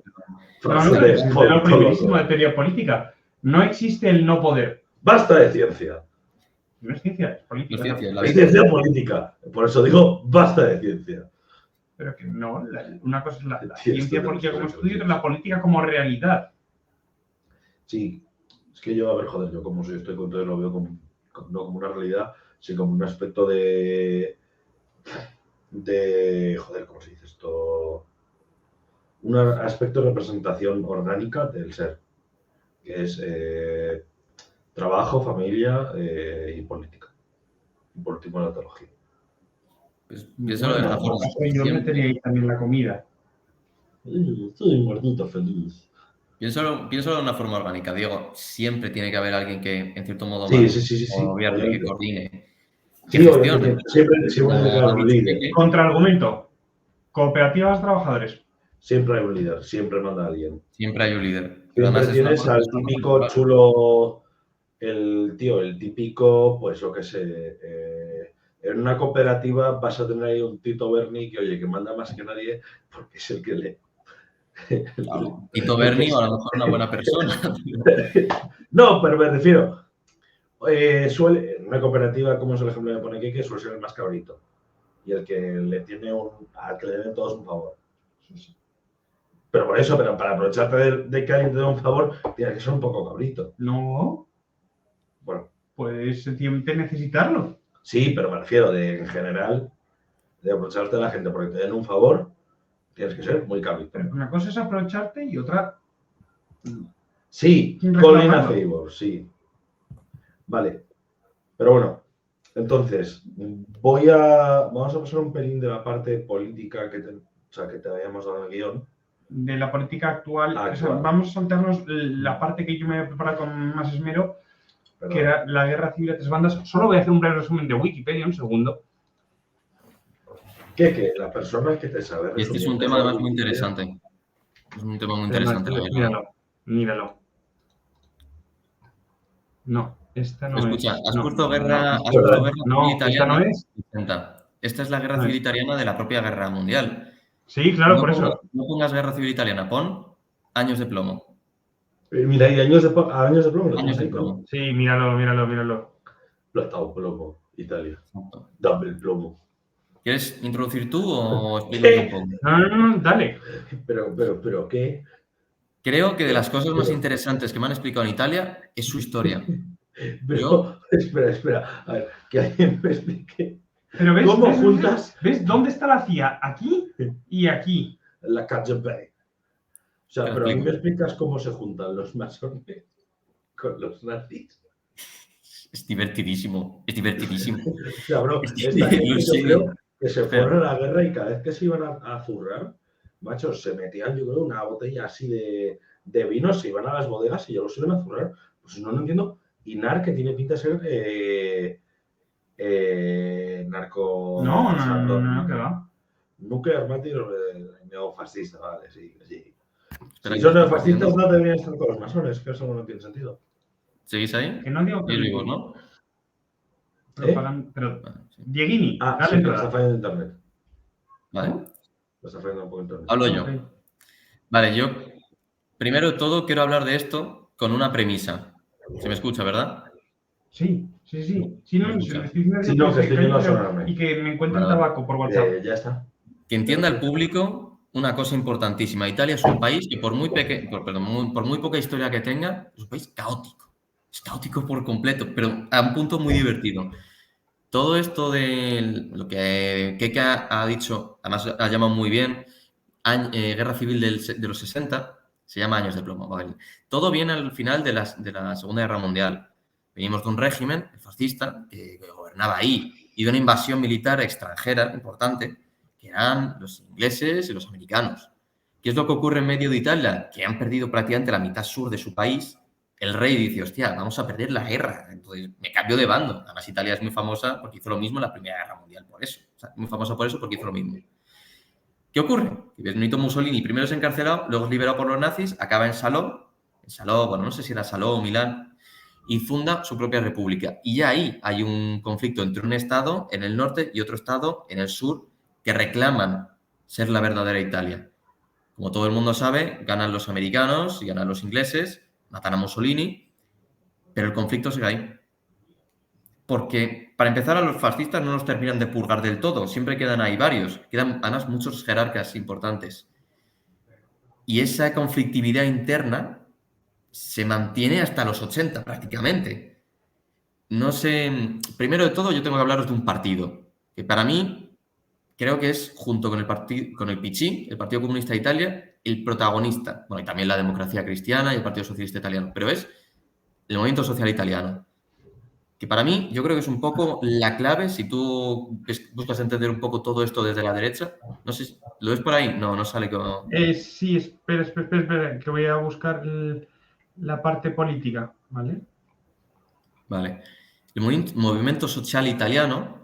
[SPEAKER 2] Frase
[SPEAKER 1] de lo primerísimo de teoría política. No existe el no poder.
[SPEAKER 2] Basta de ciencia.
[SPEAKER 1] No es ciencia, es política.
[SPEAKER 3] No es ciencia,
[SPEAKER 1] ¿no?
[SPEAKER 2] Es ciencia política. Por eso digo, basta de ciencia.
[SPEAKER 1] Pero que no, una cosa es la ciencia política como estudio y otra la política como realidad.
[SPEAKER 2] Sí, es que yo, a ver, joder, yo como soy estoy con todo lo veo no como una realidad, sino como un aspecto de joder, ¿cómo se dice esto? Un aspecto de representación orgánica del ser, que es trabajo, familia y política. Y por último, la teología.
[SPEAKER 3] Pues piénsalo de esta forma.
[SPEAKER 1] Yo metería ahí también la comida.
[SPEAKER 2] Estoy muertito feliz.
[SPEAKER 3] Piénsalo de una forma orgánica, Diego. Siempre tiene que haber alguien que, en cierto modo,
[SPEAKER 2] Sí.
[SPEAKER 3] gobierne, que coordine.
[SPEAKER 2] Sí, siempre tiene que haber un líder.
[SPEAKER 1] Contraargumento. Cooperativas de trabajadores.
[SPEAKER 2] Siempre hay un líder, siempre manda alguien.
[SPEAKER 3] Siempre hay un líder.
[SPEAKER 2] Siempre tienes al típico chulo, el típico, pues yo qué sé, en una cooperativa vas a tener ahí un Tito Berni que, oye, que manda más que nadie porque es el que lee.
[SPEAKER 3] Claro. Tito Berni o a lo mejor una buena persona.
[SPEAKER 2] No, pero me refiero, suele, en una cooperativa, como es el ejemplo que pone Kike, suele ser el más cabrito y el que le tiene al que le den todos un favor. Pero por eso, pero para aprovecharte de que alguien te dé un favor, tienes que ser un poco cabrito.
[SPEAKER 1] No.
[SPEAKER 2] Bueno.
[SPEAKER 1] Pues sencillamente necesitarlo.
[SPEAKER 2] Sí, pero me refiero en general, de aprovecharte de la gente porque te den un favor, tienes que ser muy cabrito.
[SPEAKER 1] Pero una cosa es aprovecharte y otra...
[SPEAKER 2] Sí, calling a favor, sí. Vale. Pero bueno, entonces, vamos a pasar un pelín de la parte política que te habíamos dado en el guión.
[SPEAKER 1] De la política actual. O sea, vamos a saltarnos la parte que yo me he preparado con más esmero, que era la guerra civil a tres bandas. Solo voy a hacer un breve resumen de Wikipedia, un segundo.
[SPEAKER 2] ¿Qué? La persona que te sabe resumir.
[SPEAKER 3] Este es un tema además muy interesante. Es un tema muy interesante.
[SPEAKER 1] Míralo. No, esta no es.
[SPEAKER 3] Escucha, ¿has puesto guerra
[SPEAKER 1] no,
[SPEAKER 3] civil italiana?
[SPEAKER 1] Esta no es.
[SPEAKER 3] Esta es la guerra civil italiana de la propia guerra mundial.
[SPEAKER 1] Sí, claro, por eso.
[SPEAKER 3] No pongas guerra civil italiana, pon años de plomo.
[SPEAKER 2] Mira, y años de plomo. ¿Lo
[SPEAKER 3] Años
[SPEAKER 2] tienes
[SPEAKER 3] de
[SPEAKER 2] ahí,
[SPEAKER 3] plomo.
[SPEAKER 1] Sí, míralo.
[SPEAKER 2] Plata plomo, Italia.
[SPEAKER 3] Exacto.
[SPEAKER 2] Dame el plomo.
[SPEAKER 3] ¿Quieres introducir tú o explico yo un poco?
[SPEAKER 1] No, dale.
[SPEAKER 2] Pero, ¿qué?
[SPEAKER 3] Creo que de las cosas más
[SPEAKER 2] Pero-
[SPEAKER 3] interesantes que me han explicado en Italia es su historia.
[SPEAKER 2] Pero, espera. A ver, que alguien me explique.
[SPEAKER 1] Pero ves,
[SPEAKER 2] ¿Cómo juntas
[SPEAKER 1] ¿ves dónde está la CIA? Aquí y aquí.
[SPEAKER 2] la KGB? O sea,
[SPEAKER 3] Te lo
[SPEAKER 2] pero a mí me
[SPEAKER 3] explico.
[SPEAKER 2] explicas cómo se juntan los masones con los nazis.
[SPEAKER 3] Es divertidísimo. Es divertidísimo.
[SPEAKER 2] O sea, bro, esta gente
[SPEAKER 3] Lo
[SPEAKER 2] yo
[SPEAKER 3] sé.
[SPEAKER 2] creo que se
[SPEAKER 3] Espera.
[SPEAKER 2] fueron a la guerra y cada vez que se iban a zurrar, macho, se metían, yo creo, una botella así de vino, se iban a las bodegas y ya los iban a zurrar. Pues no entiendo. Y NAR, que tiene pinta de ser narco...
[SPEAKER 1] No, que va.
[SPEAKER 2] Nuclear mártir neofascista, vale, sí.
[SPEAKER 3] Espera,
[SPEAKER 2] Si
[SPEAKER 3] que
[SPEAKER 2] son
[SPEAKER 3] lo estoy
[SPEAKER 2] neofascistas
[SPEAKER 3] poniendo.
[SPEAKER 2] no deberían estar con los masones, que eso no tiene sentido.
[SPEAKER 3] ¿Seguís ahí?
[SPEAKER 1] Que no digo que
[SPEAKER 3] Seguís vivos, ¿no?
[SPEAKER 1] propaganda, pero
[SPEAKER 3] Vale, sí.
[SPEAKER 1] Dieguini,
[SPEAKER 2] Ah,
[SPEAKER 1] dale
[SPEAKER 2] sí, que me
[SPEAKER 1] entrada.
[SPEAKER 2] está fallando internet.
[SPEAKER 3] Vale.
[SPEAKER 2] Me está fallando un poco internet.
[SPEAKER 3] Hablo yo.
[SPEAKER 1] Ok.
[SPEAKER 3] Vale, yo primero de todo quiero hablar de esto con una premisa. Se me escucha, ¿verdad?
[SPEAKER 1] Sí. Sí, no,
[SPEAKER 3] Me
[SPEAKER 1] le
[SPEAKER 3] escucha.
[SPEAKER 1] estoy diciendo
[SPEAKER 2] Sí, no, que estoy yendo a
[SPEAKER 1] pero-
[SPEAKER 2] sonarme.
[SPEAKER 1] y que me encuentren
[SPEAKER 3] Vale.
[SPEAKER 1] tabaco por WhatsApp.
[SPEAKER 2] Ya está.
[SPEAKER 3] Que entienda el público una cosa importantísima. Italia es un país que por muy poca historia que tenga, es un país caótico. Es caótico por completo, pero a un punto muy divertido. Todo esto de lo que Keke ha dicho, además ha llamado muy bien, Guerra Civil de los 60, se llama Años de Plomo. Vale. Todo viene al final de la Segunda Guerra Mundial. Venimos de un régimen fascista que gobernaba ahí y de una invasión militar extranjera importante, que eran los ingleses y los americanos. ¿Qué es lo que ocurre en medio de Italia? Que han perdido prácticamente la mitad sur de su país. El rey dice, hostia, vamos a perder la guerra. Entonces me cambio de bando. Además, Italia es muy famosa porque hizo lo mismo en la Primera Guerra Mundial, por eso. O sea, muy famosa por eso porque hizo lo mismo. ¿Qué ocurre? Que Benito Mussolini primero es encarcelado, luego es liberado por los nazis, acaba en Saló, bueno, no sé si era Saló o Milán, y funda su propia república. Y ya ahí hay un conflicto entre un estado en el norte y otro estado en el sur que reclaman ser la verdadera Italia. Como todo el mundo sabe, ganan los americanos y ganan los ingleses, matan a Mussolini, pero el conflicto sigue ahí. Porque, para empezar, a los fascistas no los terminan de purgar del todo, siempre quedan ahí varios, quedan además muchos jerarcas importantes. Y esa conflictividad interna se mantiene hasta los 80 prácticamente. No sé, primero de todo yo tengo que hablaros de un partido, que para mí creo que es, junto con el PCI, el Partido Comunista de Italia, el protagonista, bueno, y también la Democracia Cristiana y el Partido Socialista Italiano, pero es el Movimiento Social Italiano, que para mí yo creo que es un poco la clave si tú buscas entender un poco todo esto desde la derecha. No sé, ¿lo ves por ahí? No sale como...
[SPEAKER 1] Sí, espera, que voy a buscar la parte política, ¿vale?
[SPEAKER 3] Vale. El Movimiento Social Italiano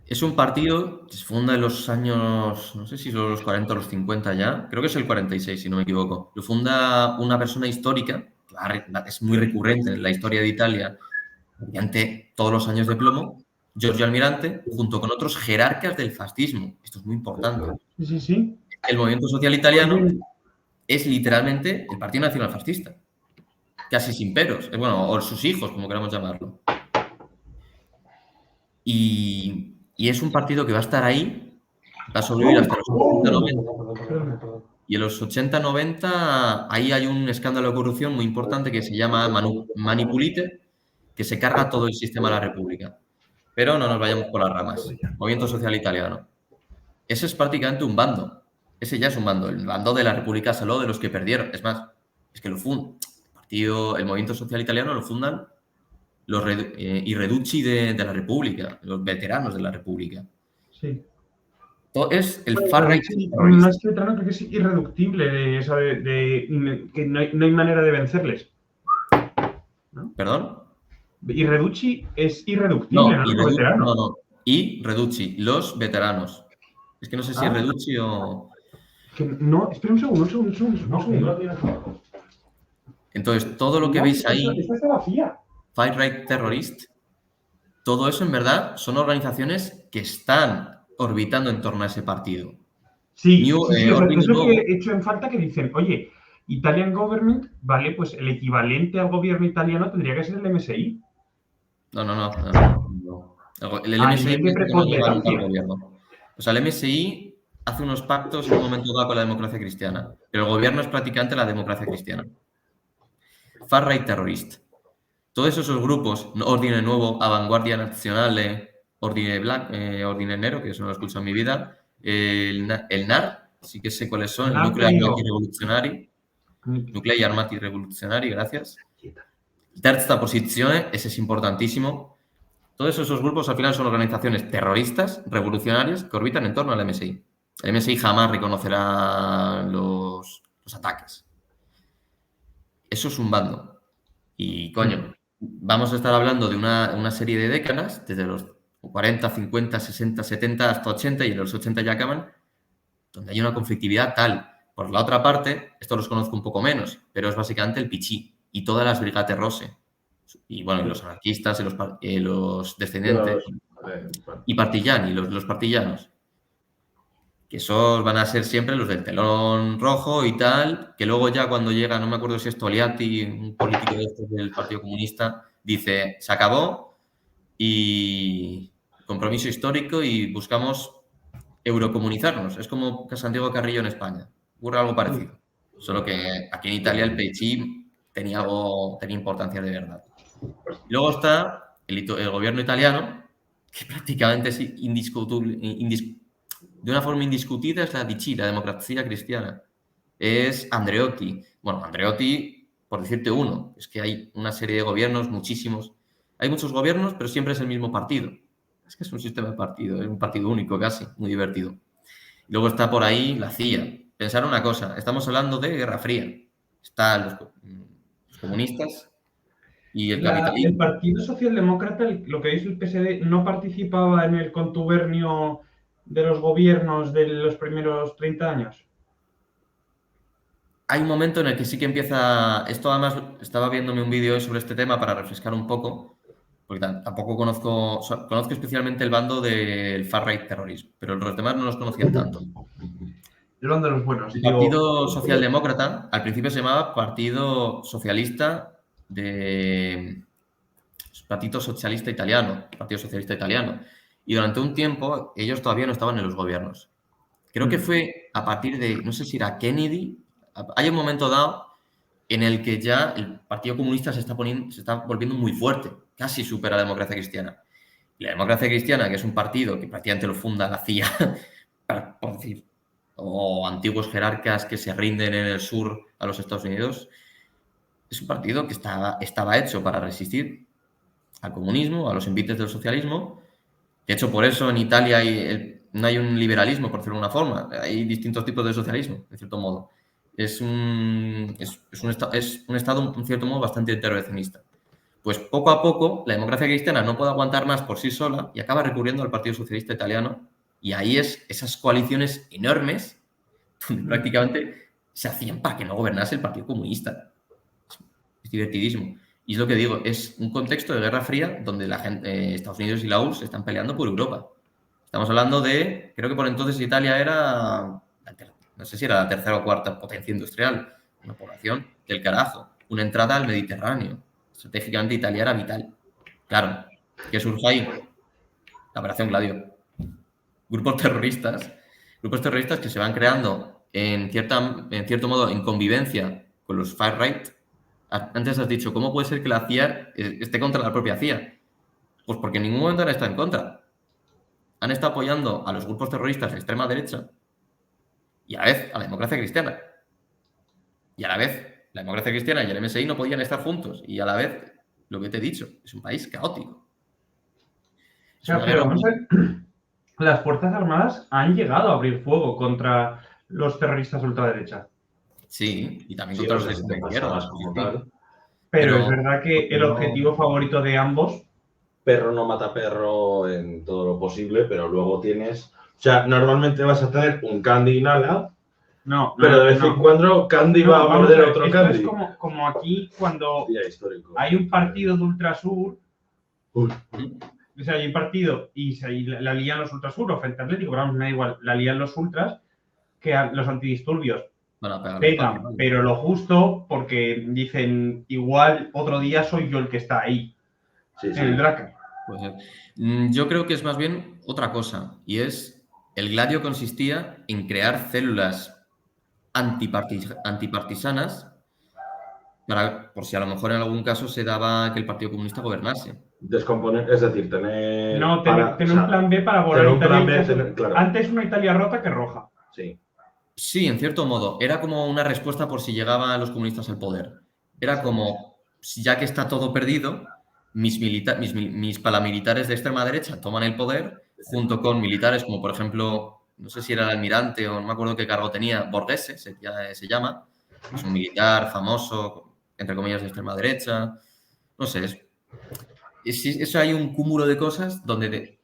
[SPEAKER 3] es un partido que se funda en los años, no sé si son los 40 o los 50 ya, creo que es el 46, si no me equivoco. Lo funda una persona histórica, que es muy recurrente en la historia de Italia, mediante todos los años de plomo, Giorgio Almirante, junto con otros jerarcas del fascismo. Esto es muy importante.
[SPEAKER 1] Sí.
[SPEAKER 3] El Movimiento Social Italiano es literalmente el Partido Nacional Fascista, casi sin peros, bueno, o sus hijos, como queramos llamarlo. Y es un partido que va a estar ahí, va a sobrevivir hasta los 80-90. Y en los 80-90 ahí hay un escándalo de corrupción muy importante que se llama Manipulite, que se carga todo el sistema de la República. Pero no nos vayamos por las ramas. Movimiento Social Italiano. Ese es prácticamente un bando. Ese ya es un bando. El bando de la República Saló, de los que perdieron. Es más, es que el Movimiento Social Italiano lo fundan los Reducci de la República, los veteranos de la República.
[SPEAKER 1] Sí.
[SPEAKER 3] Es el far right.
[SPEAKER 1] No es veterano porque es irreductible, que no hay manera de vencerles. ¿No?
[SPEAKER 3] ¿Perdón?
[SPEAKER 1] Y Reducci es irreductible, ¿no?
[SPEAKER 3] No. Y Reducci, los veteranos. Es que no sé si es Reducci o...
[SPEAKER 1] No, espera un segundo.
[SPEAKER 3] Entonces, todo lo que veis ahí,
[SPEAKER 1] Esta es la CIA.
[SPEAKER 3] Far Right Terrorist, todo eso en verdad son organizaciones que están orbitando en torno a ese partido.
[SPEAKER 1] Sí, es lo que he hecho en falta, que dicen, oye, Italian Government, vale, pues el equivalente al gobierno italiano tendría que ser el MSI.
[SPEAKER 3] No. El
[SPEAKER 1] A
[SPEAKER 3] MSI
[SPEAKER 1] nivel de
[SPEAKER 3] no lleva nunca al
[SPEAKER 1] preponderancia.
[SPEAKER 3] gobierno. O sea, el MSI hace unos pactos en un momento dado con la democracia cristiana, pero el gobierno es prácticamente la democracia cristiana. Far-right terrorista. Todos esos grupos, Ordine Nuevo, Avanguardia Nazionale, Ordine Nero, que eso no lo he escuchado en mi vida, el NAR, sí que sé cuáles son, el Nuclear Armati Rivoluzionari, gracias. Terza Posizione, ese es importantísimo. Todos esos grupos al final son organizaciones terroristas, revolucionarias, que orbitan en torno al MSI. El MSI jamás reconocerá los ataques. Eso es un bando. Y, coño, vamos a estar hablando de una serie de décadas, desde los 40, 50, 60, 70 hasta 80, y en los 80 ya acaban, donde hay una conflictividad tal. Por la otra parte, esto los conozco un poco menos, pero es básicamente el Pichí y todas las Brigate Rosse. Y bueno, y los anarquistas y los descendientes. Y Partigiani, los partillanos. Que esos van a ser siempre los del telón rojo y tal, que luego ya cuando llega, no me acuerdo si es Togliatti, un político de estos del Partido Comunista, dice, se acabó y compromiso histórico y buscamos eurocomunizarnos. Es como Santiago Carrillo en España. Ocurre algo parecido. Solo que aquí en Italia el PCI tenía importancia de verdad. Y luego está el gobierno italiano, que prácticamente es indiscutible, de una forma indiscutida, es la DC, la democracia cristiana. Es Andreotti. Bueno, Andreotti, por decirte uno, es que hay una serie de gobiernos, muchísimos. Hay muchos gobiernos, pero siempre es el mismo partido. Es que es un sistema de partido, es un partido único casi, muy divertido. Y luego está por ahí la CIA. Pensar una cosa, estamos hablando de Guerra Fría. Están los comunistas y el capitalismo.
[SPEAKER 1] El Partido Socialdemócrata, lo que dice el PSD, no participaba en el contubernio de los gobiernos de los primeros 30 años.
[SPEAKER 3] Hay un momento en el que sí que empieza... Esto además, estaba viéndome un vídeo sobre este tema para refrescar un poco, porque tampoco conozco especialmente el bando del far-right terrorismo, pero los demás no los conocía tanto.
[SPEAKER 1] El bando de los buenos.
[SPEAKER 3] El Partido Socialdemócrata al principio se llamaba Partido Socialista Partido Socialista Italiano, Partido Socialista Italiano, y durante un tiempo ellos todavía no estaban en los gobiernos. Creo que fue a partir de, no sé si era Kennedy, hay un momento dado en el que ya el Partido Comunista se está volviendo muy fuerte, casi supera a la democracia cristiana. Y la democracia cristiana, que es un partido que prácticamente lo funda la CIA, por decir, o antiguos jerarcas que se rinden en el sur a los Estados Unidos, es un partido que estaba hecho para resistir al comunismo, a los envites del socialismo. De hecho, por eso en Italia no hay un liberalismo, por decirlo de una forma. Hay distintos tipos de socialismo, de cierto modo. Es un Estado, en cierto modo, bastante intervencionista. Pues poco a poco, la democracia cristiana no puede aguantar más por sí sola y acaba recurriendo al Partido Socialista Italiano. Y ahí esas coaliciones enormes, donde prácticamente se hacían para que no gobernase el Partido Comunista. Es divertidísimo. Y es lo que digo, es un contexto de Guerra Fría donde la gente, Estados Unidos y la URSS están peleando por Europa. Estamos hablando de, creo que por entonces Italia era, no sé si era la tercera o cuarta potencia industrial, una población del carajo, una entrada al Mediterráneo. Estratégicamente Italia era vital. Claro, ¿qué surge ahí? La Operación Gladio. Grupos terroristas que se van creando en cierto modo en convivencia con los far-right. Antes has dicho, ¿cómo puede ser que la CIA esté contra la propia CIA? Pues porque en ningún momento han estado en contra. Han estado apoyando a los grupos terroristas de extrema derecha y a la vez a la democracia cristiana. Y a la vez la democracia cristiana y el MSI no podían estar juntos. Y a la vez, lo que te he dicho, es un país caótico.
[SPEAKER 1] O sea, pero vamos a ver, las Fuerzas Armadas han llegado a abrir fuego contra los terroristas de ultraderecha.
[SPEAKER 3] Sí, y también contra los de izquierda.
[SPEAKER 1] Pero es verdad que el objetivo favorito de ambos...
[SPEAKER 2] Perro no mata perro en todo lo posible, pero luego tienes... O sea, normalmente vas a tener un Candy inhala, pero de vez en cuando Candy va a morder a otro Candy.
[SPEAKER 1] Es como aquí cuando hay un partido de ultrasur, o sea, hay un partido y la lían los ultrasur o Frente Atlético, pero vamos, me da igual, la lían los ultras, que los antidisturbios
[SPEAKER 3] Para pegar
[SPEAKER 1] pegan, pero lo justo porque dicen, igual otro día soy yo el que está ahí,
[SPEAKER 2] Sí,
[SPEAKER 1] en el Drakkar.
[SPEAKER 3] Pues, yo creo que es más bien otra cosa, y es, el gladio consistía en crear células antipartisanas por si a lo mejor en algún caso se daba que el Partido Comunista gobernase.
[SPEAKER 2] Descomponer, es decir, tener.
[SPEAKER 1] No, tener
[SPEAKER 2] o sea,
[SPEAKER 1] un plan B para volar
[SPEAKER 2] tener un
[SPEAKER 1] Italia.
[SPEAKER 2] plan B, claro.
[SPEAKER 1] Antes una Italia rota que roja.
[SPEAKER 2] Sí.
[SPEAKER 3] Sí, en cierto modo. Era como una respuesta por si llegaban los comunistas al poder. Era como, ya que está todo perdido, mis paramilitares de extrema derecha toman el poder junto con militares como, por ejemplo, no sé si era el almirante o no me acuerdo qué cargo tenía, Borghese se llama. Es un militar famoso, entre comillas, de extrema derecha. No sé, eso hay un cúmulo de cosas donde,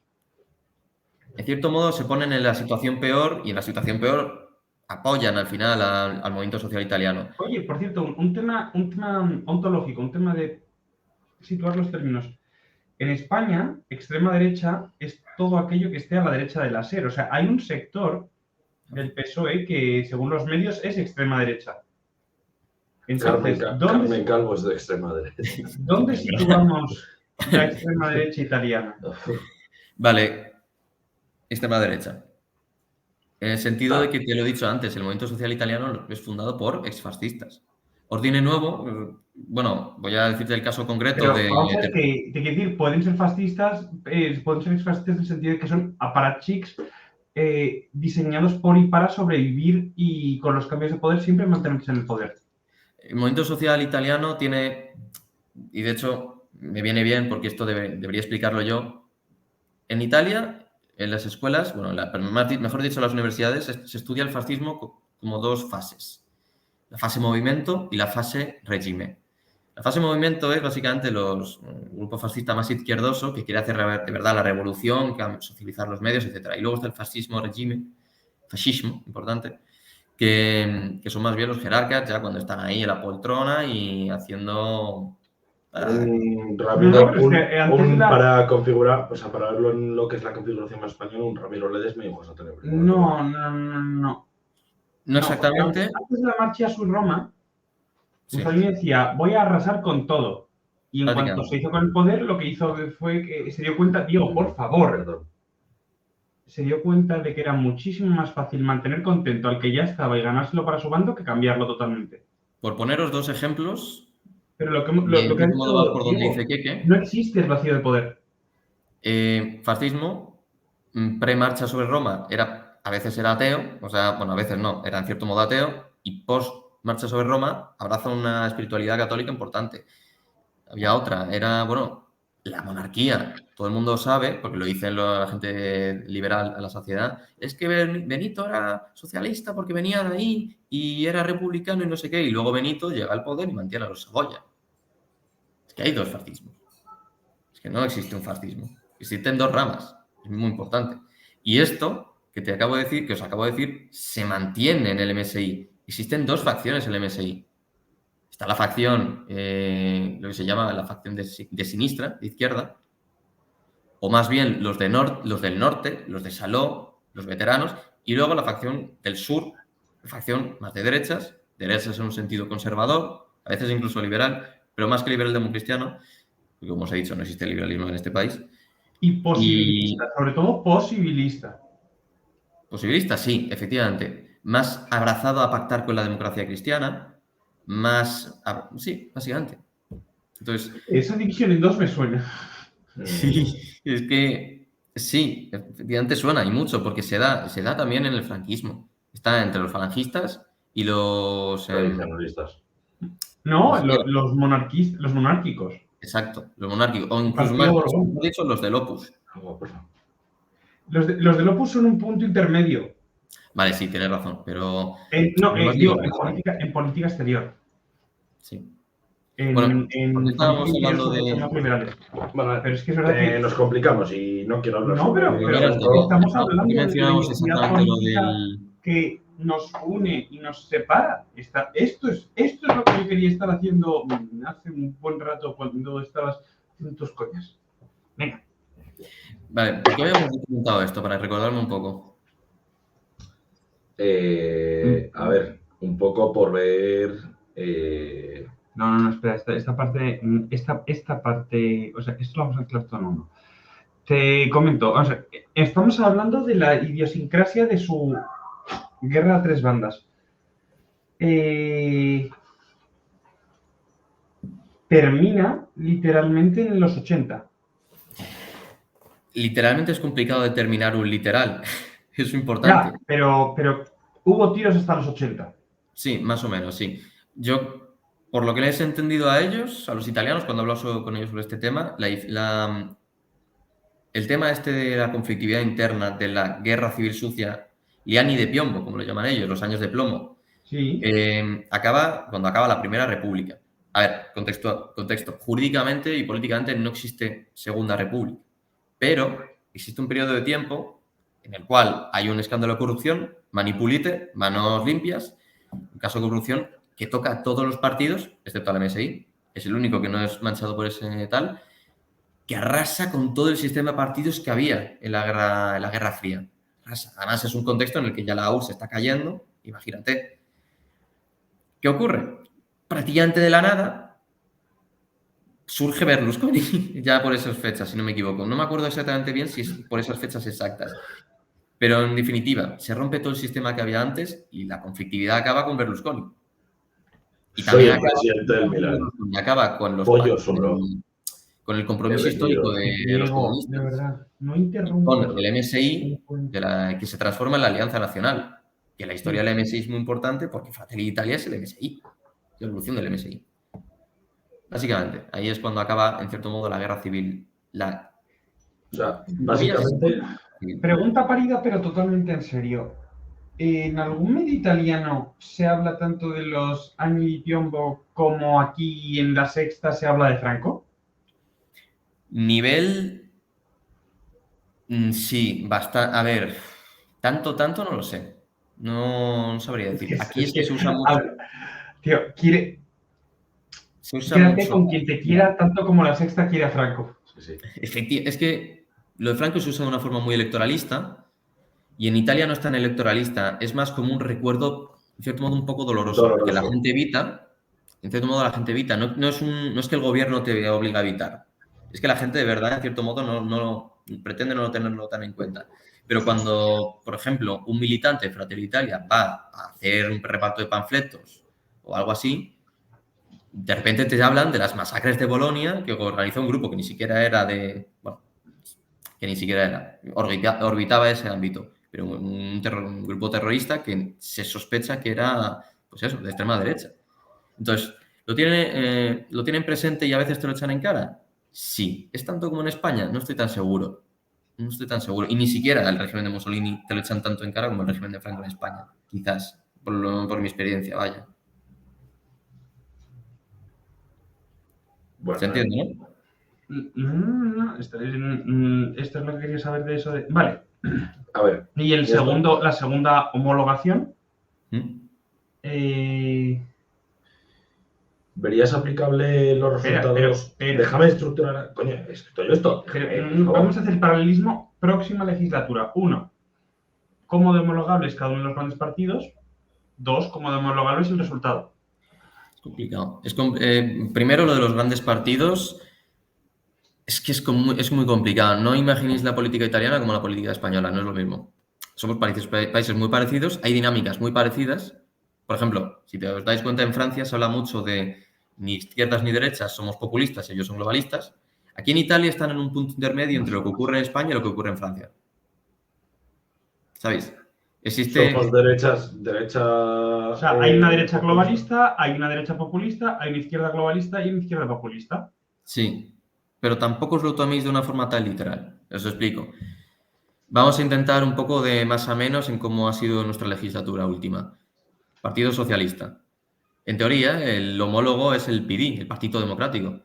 [SPEAKER 3] en cierto modo, se ponen en la situación peor y en la situación peor apoyan al final al movimiento social italiano.
[SPEAKER 1] Oye, por cierto, un tema ontológico, un tema de situar los términos. En España, extrema derecha es todo aquello que esté a la derecha de la SER. O sea, hay un sector del PSOE que, según los medios, es extrema derecha. Entonces,
[SPEAKER 2] Carmen Calvo es de extrema derecha.
[SPEAKER 1] ¿dónde situamos la extrema derecha italiana?
[SPEAKER 3] Vale, extrema derecha. En el sentido de que te lo he dicho antes, el movimiento social italiano es fundado por exfascistas. Ordine Nuevo, bueno, voy a decirte el caso concreto
[SPEAKER 1] Pero
[SPEAKER 3] de...
[SPEAKER 1] vamos a ver que, te quiero decir, pueden ser fascistas, pueden ser exfascistas en el sentido de que son aparachics diseñados por y para sobrevivir y con los cambios de poder siempre mantenerse en el poder.
[SPEAKER 3] El movimiento social italiano tiene, y de hecho me viene bien porque esto debería explicarlo yo, en Italia, en las escuelas, bueno, mejor dicho, en las universidades, se estudia el fascismo como dos fases. La fase movimiento y la fase régimen. La fase movimiento es básicamente el grupo fascista más izquierdoso que quiere hacer de verdad la revolución, socializar los medios, etc. Y luego está el fascismo importante, que son más bien los jerarcas, ya cuando están ahí en la poltrona y haciendo...
[SPEAKER 2] Para configurar, o sea, para verlo en lo que es la configuración más española, un Ramiro Ledesma y un José Antonio Primo.
[SPEAKER 1] No.
[SPEAKER 3] No exactamente.
[SPEAKER 1] Antes de la marcha sur Roma,
[SPEAKER 3] Sí.
[SPEAKER 1] Mussolini decía, voy a arrasar con todo. Y en cuanto se hizo con el poder, lo que hizo fue que se dio cuenta, Diego, por favor, se dio cuenta de que era muchísimo más fácil mantener contento al que ya estaba y ganárselo para su bando que cambiarlo totalmente.
[SPEAKER 3] Por poneros dos ejemplos...
[SPEAKER 1] Pero lo que ha dicho,
[SPEAKER 3] por donde dice Keke,
[SPEAKER 1] no existe el vacío de poder.
[SPEAKER 3] Fascismo, pre-marcha sobre Roma, a veces era ateo, o sea, bueno, a veces no, era en cierto modo ateo, y post-marcha sobre Roma abraza una espiritualidad católica importante. Había otra, era, bueno, la monarquía. Todo el mundo sabe, porque lo dice la gente liberal a la sociedad, es que Benito era socialista porque venía de ahí y era republicano y no sé qué, y luego Benito llega al poder y mantiene a los Saboya. Es que hay dos fascismos. Es que no existe un fascismo. Existen dos ramas. Es muy importante. Y esto que os acabo de decir, se mantiene en el MSI. Existen dos facciones en el MSI. Está la facción, lo que se llama la facción de sinistra, de izquierda, o más bien los del norte, los de Saló, los veteranos, y luego la facción del sur, la facción más de derechas en un sentido conservador, a veces incluso liberal, pero más que liberal democristiano, porque como os he dicho, no existe liberalismo en este país.
[SPEAKER 1] Y posibilista, sobre todo posibilista.
[SPEAKER 3] Posibilista, sí, efectivamente. Más abrazado a pactar con la democracia cristiana, sí, básicamente. Entonces,
[SPEAKER 1] esa división en dos me suena.
[SPEAKER 3] Sí, es que sí, efectivamente suena y mucho, porque se da también en el franquismo. Está entre los falangistas y los
[SPEAKER 2] tradicionalistas.
[SPEAKER 1] No, los monárquicos.
[SPEAKER 3] Exacto, los monárquicos, o incluso más dicho, los del Opus.
[SPEAKER 1] Los del Opus son un punto intermedio.
[SPEAKER 3] Vale, sí, tienes razón, pero...
[SPEAKER 1] en política exterior.
[SPEAKER 3] Sí.
[SPEAKER 1] En
[SPEAKER 3] estábamos hablando de...
[SPEAKER 1] liberales.
[SPEAKER 2] Bueno,
[SPEAKER 1] pero es que es verdad que
[SPEAKER 2] nos complicamos y no quiero hablar
[SPEAKER 1] pero estamos hablando
[SPEAKER 3] mencionamos exactamente lo
[SPEAKER 1] del... que nos une y nos separa. Esto es lo que yo quería estar haciendo hace un buen rato cuando estabas haciendo tus coñas. Venga.
[SPEAKER 3] Vale, ¿por qué habíamos documentado esto? Para recordarme un poco.
[SPEAKER 2] A ver, un poco por ver...
[SPEAKER 1] No, espera, esta parte, o sea, esto lo vamos a mezclar todo en uno. Te comento, o sea, estamos hablando de la idiosincrasia de su guerra a tres bandas. Termina literalmente en los 80.
[SPEAKER 3] Literalmente es complicado determinar un literal. Es importante.
[SPEAKER 1] Ya, pero hubo tiros hasta los 80.
[SPEAKER 3] Sí, más o menos, sí. Yo, por lo que les he entendido a ellos, a los italianos, cuando he hablado con ellos sobre este tema, el tema este de la conflictividad interna, de la guerra civil sucia, gli anni de piombo, como lo llaman ellos, los años de plomo,
[SPEAKER 1] Sí.
[SPEAKER 3] acaba cuando acaba la Primera República. A ver, contexto. Jurídicamente y políticamente no existe Segunda República, pero existe un periodo de tiempo en el cual hay un escándalo de corrupción, manipulite, manos limpias, un caso de corrupción que toca a todos los partidos, excepto al MSI, es el único que no es manchado por ese tal, que arrasa con todo el sistema de partidos que había en la Guerra Fría. Arrasa. Además, es un contexto en el que ya la URSS está cayendo, imagínate. ¿Qué ocurre? Prácticamente de la nada surge Berlusconi, ya por esas fechas, si no me equivoco. No me acuerdo exactamente bien si es por esas fechas exactas. Pero en definitiva, se rompe todo el sistema que había antes y la conflictividad acaba con Berlusconi. Y
[SPEAKER 2] Soy
[SPEAKER 3] también
[SPEAKER 2] el presidente del Milán.
[SPEAKER 3] acaba con los
[SPEAKER 2] Pollo sobró.
[SPEAKER 3] con el compromiso histórico de los comunistas.
[SPEAKER 1] De verdad, no interrumpas.
[SPEAKER 3] Con el MSI, que se transforma en la Alianza Nacional. Que la historia del MSI es muy importante porque Fratelli d'Italia es el MSI. La evolución del MSI. Básicamente, ahí es cuando acaba, en cierto modo, la guerra civil.
[SPEAKER 2] O sea, básicamente...
[SPEAKER 1] Pregunta parida, pero totalmente en serio. ¿En algún medio italiano se habla tanto de los Agni di Piombo como aquí en La Sexta se habla de Franco?
[SPEAKER 3] Nivel... Sí, bastante... A ver, tanto no lo sé. No sabría decir. Aquí es que se usa mucho...
[SPEAKER 1] Tío, quédate con quien te quiera tanto como La Sexta quiere a Franco.
[SPEAKER 2] Sí.
[SPEAKER 3] Es que lo de Franco se usa de una forma muy electoralista y en Italia no es tan electoralista, es más como un recuerdo, en cierto modo, un poco doloroso. Que la gente evita, en cierto modo la gente evita. No es que el gobierno te obliga a evitar, es que la gente de verdad, en cierto modo, no pretende no tenerlo tan en cuenta. Pero cuando, por ejemplo, un militante de Fratelli d'Italia va a hacer un reparto de panfletos o algo así, de repente te hablan de las masacres de Bolonia que organizó un grupo que ni siquiera era orbitaba ese ámbito, pero un grupo terrorista que se sospecha que era, pues eso, de extrema derecha. Entonces, ¿lo tienen presente y a veces te lo echan en cara? Sí. ¿Es tanto como en España? No estoy tan seguro. Y ni siquiera el régimen de Mussolini te lo echan tanto en cara como el régimen de Franco en España. Quizás, por mi experiencia, vaya.
[SPEAKER 2] Bueno,
[SPEAKER 3] ¿Se entiende,
[SPEAKER 1] no? Esto es lo que quería saber de eso. Vale.
[SPEAKER 2] A ver.
[SPEAKER 1] Y la segunda homologación.
[SPEAKER 2] ¿Verías aplicable los resultados?
[SPEAKER 1] Pero,
[SPEAKER 2] déjame estructurar. Coño, esto.
[SPEAKER 1] Vamos a hacer paralelismo. Próxima legislatura. 1. ¿Cómo de homologable es cada uno de los grandes partidos? 2. ¿Cómo de homologable es el resultado?
[SPEAKER 3] Es complicado. Primero, lo de los grandes partidos. Es que es muy complicado. No imaginéis la política italiana como la política española, no es lo mismo. Somos países muy parecidos, hay dinámicas muy parecidas. Por ejemplo, si os dais cuenta, en Francia se habla mucho de ni izquierdas ni derechas, somos populistas, ellos son globalistas. Aquí en Italia están en un punto intermedio entre lo que ocurre en España y lo que ocurre en Francia. ¿Sabéis?
[SPEAKER 2] Somos derechas.
[SPEAKER 1] O sea, hay una derecha globalista, hay una derecha populista, hay una izquierda globalista y una izquierda populista.
[SPEAKER 3] Sí. Pero tampoco os lo toméis de una forma tan literal. Os explico. Vamos a intentar un poco de más a menos en cómo ha sido nuestra legislatura última. Partido Socialista. En teoría, el homólogo es el PD, el Partido Democrático.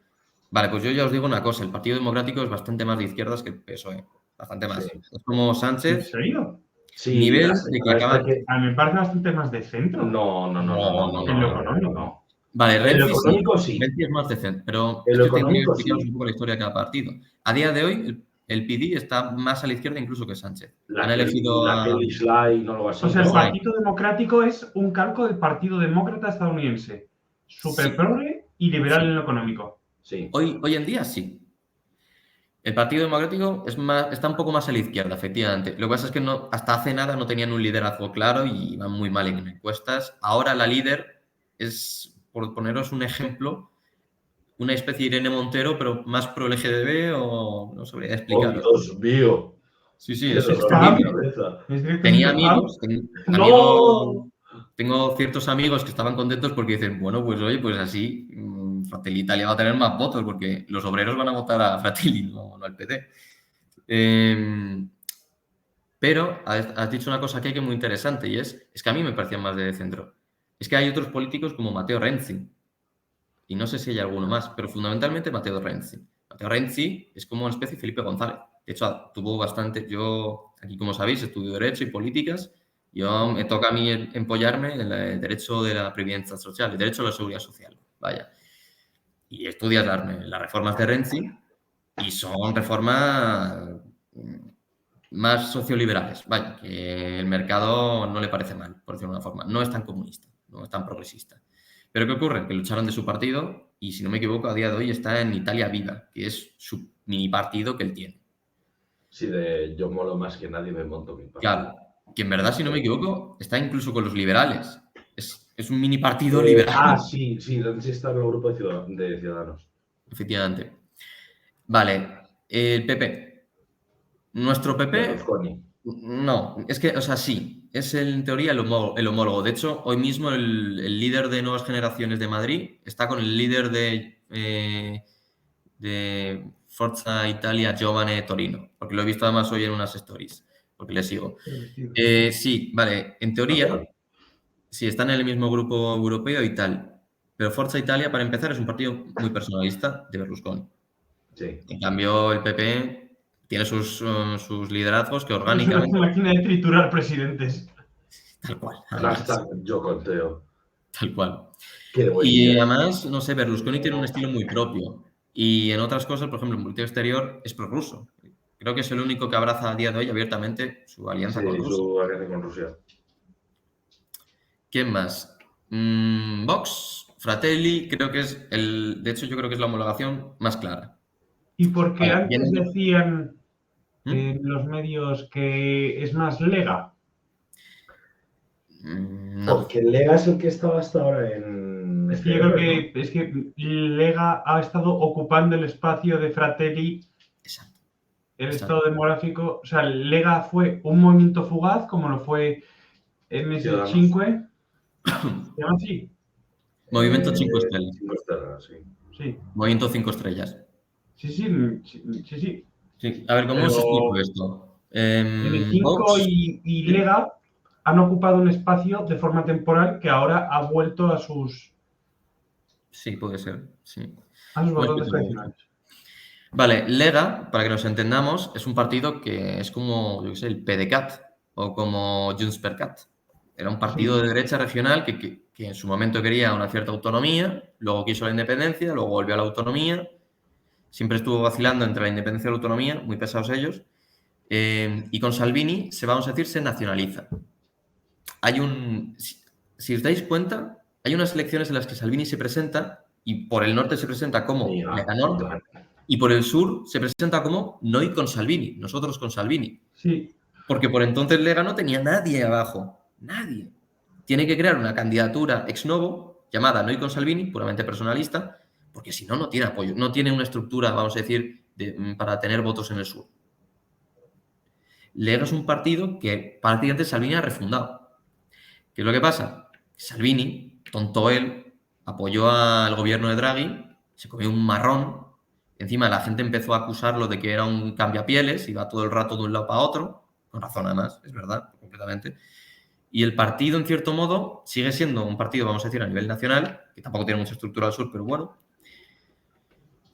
[SPEAKER 3] Vale, pues yo ya os digo una cosa. El Partido Democrático es bastante más de izquierdas que el PSOE. Bastante más. Sí. Es como Sánchez.
[SPEAKER 1] ¿En serio?
[SPEAKER 3] Sí. Nivel de que acaba...
[SPEAKER 1] A mí me parece bastante más de centro.
[SPEAKER 2] No.
[SPEAKER 1] En lo económico.
[SPEAKER 3] Vale, Renzi
[SPEAKER 2] sí.
[SPEAKER 3] es más decente, pero
[SPEAKER 2] es
[SPEAKER 3] que tengo que
[SPEAKER 2] explicaros
[SPEAKER 3] un poco la historia de cada partido. A día de hoy, el PD está más a la izquierda incluso que Sánchez. Han
[SPEAKER 2] La
[SPEAKER 3] elegido a...
[SPEAKER 2] Kelly Sly, no lo va a
[SPEAKER 1] O sea, el
[SPEAKER 3] No.
[SPEAKER 1] Partido Democrático es un calco del Partido Demócrata estadounidense. Súper
[SPEAKER 3] Sí.
[SPEAKER 1] progre y liberal
[SPEAKER 3] Sí.
[SPEAKER 1] en lo económico.
[SPEAKER 2] Sí.
[SPEAKER 3] Hoy en día sí. El Partido Democrático está un poco más a la izquierda, efectivamente. Lo que pasa es que hasta hace nada no tenían un liderazgo claro y iban muy mal en encuestas. Ahora la líder es, por poneros un ejemplo, una especie de Irene Montero, pero más pro LGTB o no sabría
[SPEAKER 2] Oh,
[SPEAKER 3] explicaros.
[SPEAKER 2] Dios mío.
[SPEAKER 3] Sí, sí,
[SPEAKER 2] Qué
[SPEAKER 3] es
[SPEAKER 2] dolor
[SPEAKER 1] spam.
[SPEAKER 2] de cabeza.
[SPEAKER 1] Es directamente
[SPEAKER 3] Tenía
[SPEAKER 1] spam.
[SPEAKER 3] amigos,
[SPEAKER 2] ¡No!
[SPEAKER 3] tengo ciertos amigos que estaban contentos porque dicen, bueno, pues oye, pues así Fratelli Italia va a tener más votos porque los obreros van a votar a Fratelli, no al PT. Pero has dicho una cosa aquí que es muy interesante y es que a mí me parecían más de centro. Es que hay otros políticos como Matteo Renzi y no sé si hay alguno más, pero fundamentalmente Matteo Renzi. Matteo Renzi es como una especie de Felipe González. De hecho, tuvo bastante... Yo, aquí como sabéis, estudio Derecho y Políticas. Me toca a mí empollarme en el derecho de la previdencia social, el derecho a la seguridad social. Vaya. Y estudias las reformas de Renzi y son reformas más socioliberales. Vaya, que el mercado no le parece mal, por decirlo de una forma. No es tan comunista, no es tan progresista. Pero ¿qué ocurre? Que lucharon de su partido y, si no me equivoco, a día de hoy está en Italia Viva, que es su mini partido que él tiene.
[SPEAKER 2] Sí, de yo molo más que nadie, me monto mi partido.
[SPEAKER 3] Claro, que en verdad, si no me equivoco, está incluso con los liberales. Es un mini partido liberal.
[SPEAKER 2] Sí, Renzi está en el grupo de Ciudadanos.
[SPEAKER 3] Efectivamente. Vale, el PP. Nuestro PP...
[SPEAKER 2] Berlusconi.
[SPEAKER 3] No, es que, o sea, sí, es en teoría el homólogo. De hecho, hoy mismo el líder de Nuevas Generaciones de Madrid está con el líder de Forza Italia, Giovane Torino, porque lo he visto además hoy en unas stories, porque le sigo. Sí, vale, en teoría, sí, están en el mismo grupo europeo y tal, pero Forza Italia, para empezar, es un partido muy personalista de Berlusconi.
[SPEAKER 2] Sí.
[SPEAKER 3] En cambio, el PP tiene sus liderazgos que
[SPEAKER 1] Es
[SPEAKER 3] orgánicamente...
[SPEAKER 1] una máquina de triturar presidentes.
[SPEAKER 3] Tal cual.
[SPEAKER 2] Hashtag yo conteo.
[SPEAKER 3] Tal cual.
[SPEAKER 2] Qué buen
[SPEAKER 3] Y
[SPEAKER 2] día.
[SPEAKER 3] además, no sé, Berlusconi tiene un estilo muy propio. Y en otras cosas, por ejemplo, en política exterior es prorruso. Creo que es el único que abraza a día de hoy abiertamente su alianza con Rusia.
[SPEAKER 2] Su alianza con Rusia.
[SPEAKER 3] ¿Quién más? Vox, Fratelli, creo que es de hecho, yo creo que es la homologación más clara.
[SPEAKER 1] Y porque
[SPEAKER 3] Vale,
[SPEAKER 1] antes
[SPEAKER 3] bien.
[SPEAKER 1] decían en los medios que es más Lega.
[SPEAKER 3] No.
[SPEAKER 2] Porque Lega es el que estaba hasta ahora en...
[SPEAKER 1] Es que yo creo que es que Lega ha estado ocupando el espacio de Fratelli.
[SPEAKER 3] Exacto.
[SPEAKER 1] El
[SPEAKER 3] Exacto.
[SPEAKER 1] estado demográfico. O sea, Lega fue un movimiento fugaz, como lo fue MS5. ¿Se llama así?
[SPEAKER 3] Movimiento 5 estrellas.
[SPEAKER 2] 5 estrellas, sí.
[SPEAKER 1] Sí.
[SPEAKER 3] Movimiento 5 estrellas.
[SPEAKER 1] Sí.
[SPEAKER 3] Sí. A ver, ¿cómo os explico esto?
[SPEAKER 1] MS5
[SPEAKER 3] Vox...
[SPEAKER 1] y Lega han ocupado un espacio de forma temporal que ahora ha vuelto a sus...
[SPEAKER 3] Sí, puede ser, sí.
[SPEAKER 1] A sus votantes tradicionales.
[SPEAKER 3] Vale, Lega, para que nos entendamos, es un partido que es como, yo qué sé, el PDeCAT o como Junts per Cat. Era un partido de derecha regional que en su momento quería una cierta autonomía, luego quiso la independencia, luego volvió a la autonomía, siempre estuvo vacilando entre la independencia y la autonomía, muy pesados ellos, y con Salvini, vamos a decir, se nacionaliza. Si os dais cuenta, hay unas elecciones en las que Salvini se presenta y por el norte se presenta como Lega Nord y por el sur se presenta como Noi con Salvini, nosotros con Salvini.
[SPEAKER 1] Sí.
[SPEAKER 3] Porque por entonces Lega no tenía nadie abajo, nadie. Tiene que crear una candidatura ex novo llamada Noi con Salvini, puramente personalista, porque si no, no tiene apoyo, no tiene una estructura, vamos a decir, para tener votos en el sur. Lega es un partido que prácticamente Salvini ha refundado. ¿Qué es lo que pasa? Salvini, tonto él, apoyó al gobierno de Draghi, se comió un marrón, encima la gente empezó a acusarlo de que era un cambiapieles, iba todo el rato de un lado para otro, con razón además, es verdad, completamente. Y el partido, en cierto modo, sigue siendo un partido, vamos a decir, a nivel nacional, que tampoco tiene mucha estructura al sur, pero bueno,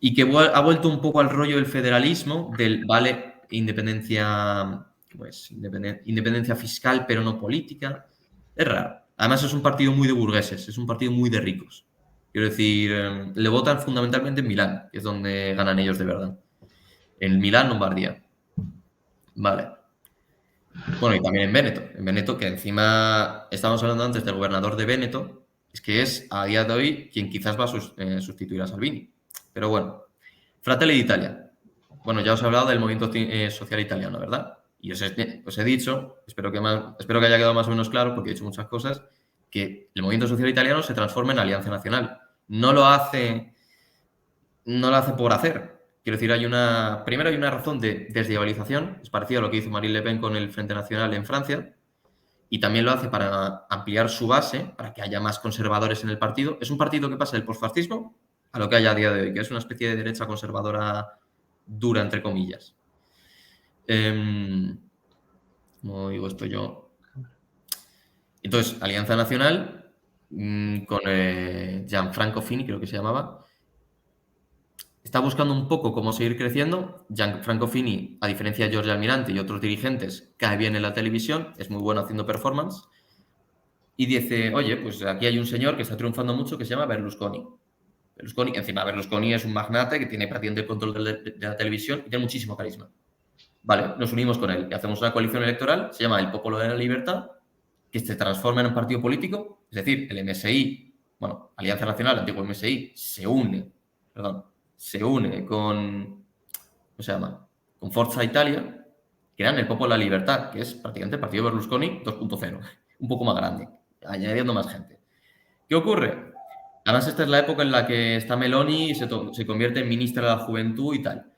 [SPEAKER 3] y que ha vuelto un poco al rollo del federalismo, del vale, independencia, pues, independencia fiscal, pero no política. Es raro. Además es un partido muy de burgueses, es un partido muy de ricos. Quiero decir, le votan fundamentalmente en Milán, que es donde ganan ellos de verdad. En Milán, Lombardía. Vale. Bueno, y también en Véneto. En Véneto, que encima estábamos hablando antes del gobernador de Véneto, es que es a día de hoy quien quizás va a sustituir a Salvini. Pero bueno, Fratelli d'Italia. Bueno, ya os he hablado del movimiento social italiano, ¿verdad? Y os he dicho, espero que haya quedado más o menos claro, porque he dicho muchas cosas, que el movimiento social italiano se transforma en Alianza Nacional. No lo hace por hacer. Quiero decir, primero hay una razón de desdiabolización, es parecido a lo que hizo Marine Le Pen con el Frente Nacional en Francia, y también lo hace para ampliar su base, para que haya más conservadores en el partido. Es un partido que pasa del postfascismo a lo que hay a día de hoy, que es una especie de derecha conservadora dura, entre comillas. ¿Cómo digo esto yo? Entonces, Alianza Nacional, con Gianfranco Fini, creo que se llamaba, está buscando un poco cómo seguir creciendo. Gianfranco Fini, a diferencia de Giorgio Almirante y otros dirigentes, cae bien en la televisión, es muy bueno haciendo performance, y dice, oye, pues aquí hay un señor que está triunfando mucho que se llama Berlusconi. Berlusconi es un magnate que tiene prácticamente el control de la televisión y tiene muchísimo carisma. Vale, nos unimos con él y hacemos una coalición electoral, se llama el Popolo de la Libertad, que se transforma en un partido político, es decir, el MSI, bueno, Alianza Nacional, antiguo MSI, se une con, ¿cómo se llama? Con Forza Italia, crean el Popolo de la Libertad, que es prácticamente el partido Berlusconi 2.0, un poco más grande, añadiendo más gente. ¿Qué ocurre? Además, esta es la época en la que está Meloni y se convierte en ministra de la Juventud y tal.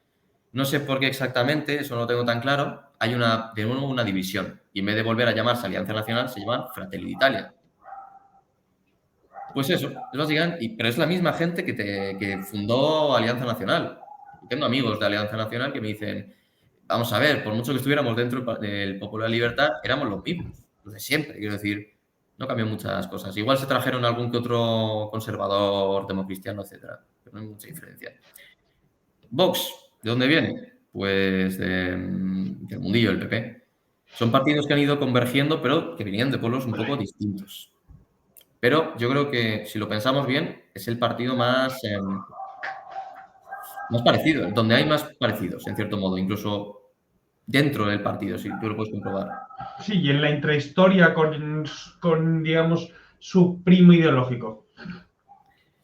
[SPEAKER 3] No sé por qué exactamente, eso no lo tengo tan claro. Hay de nuevo una división. Y en vez de volver a llamarse Alianza Nacional, se llaman Fratelli d'Italia. Pues eso, es básicamente, pero es la misma gente que fundó Alianza Nacional. Tengo amigos de Alianza Nacional que me dicen, vamos a ver, por mucho que estuviéramos dentro del Popolo de la Libertad, éramos los mismos, los de siempre. Quiero decir, no cambió muchas cosas. Igual se trajeron algún que otro conservador, democristiano, etcétera, pero no hay mucha diferencia. Vox, ¿de dónde viene? Pues del mundillo, el PP. Son partidos que han ido convergiendo, pero que venían de pueblos un poco distintos. Pero yo creo que, si lo pensamos bien, es el partido más parecido, donde hay más parecidos, en cierto modo, incluso dentro del partido, si tú lo puedes comprobar.
[SPEAKER 1] Sí, y en la intrahistoria con digamos, su primo ideológico.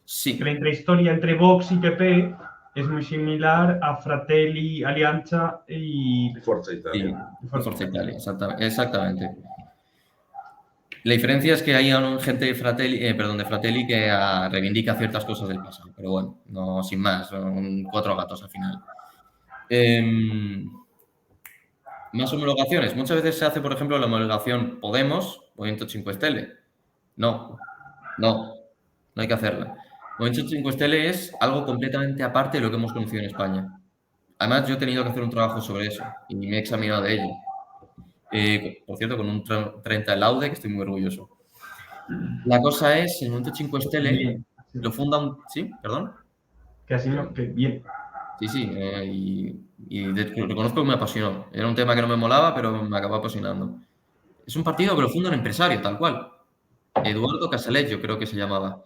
[SPEAKER 3] Sí.
[SPEAKER 1] Que la intrahistoria entre Vox y PP es muy similar a Fratelli, Alianza y
[SPEAKER 2] Forza Italia.
[SPEAKER 3] Sí, Forza Italia, exactamente. La diferencia es que hay gente de Fratelli que reivindica ciertas cosas del pasado, pero bueno, no sin más, son 4 gatos al final. Más homologaciones. Muchas veces se hace, por ejemplo, la homologación Podemos, Movimiento 5 Stelle. No hay que hacerla. Movimiento 5 Stelle es algo completamente aparte de lo que hemos conocido en España. Además, yo he tenido que hacer un trabajo sobre eso y me he examinado de ello. Por cierto, con un 30 de laude, que estoy muy orgulloso. La cosa es, el Movimiento 5 Stelle lo funda ¿Sí? ¿Perdón?
[SPEAKER 1] Que así no, que bien.
[SPEAKER 3] Sí, reconozco que me apasionó. Era un tema que no me molaba, pero me acabó apasionando. Es un partido que lo funda un empresario, tal cual. Eduardo Casaleggio, creo que se llamaba.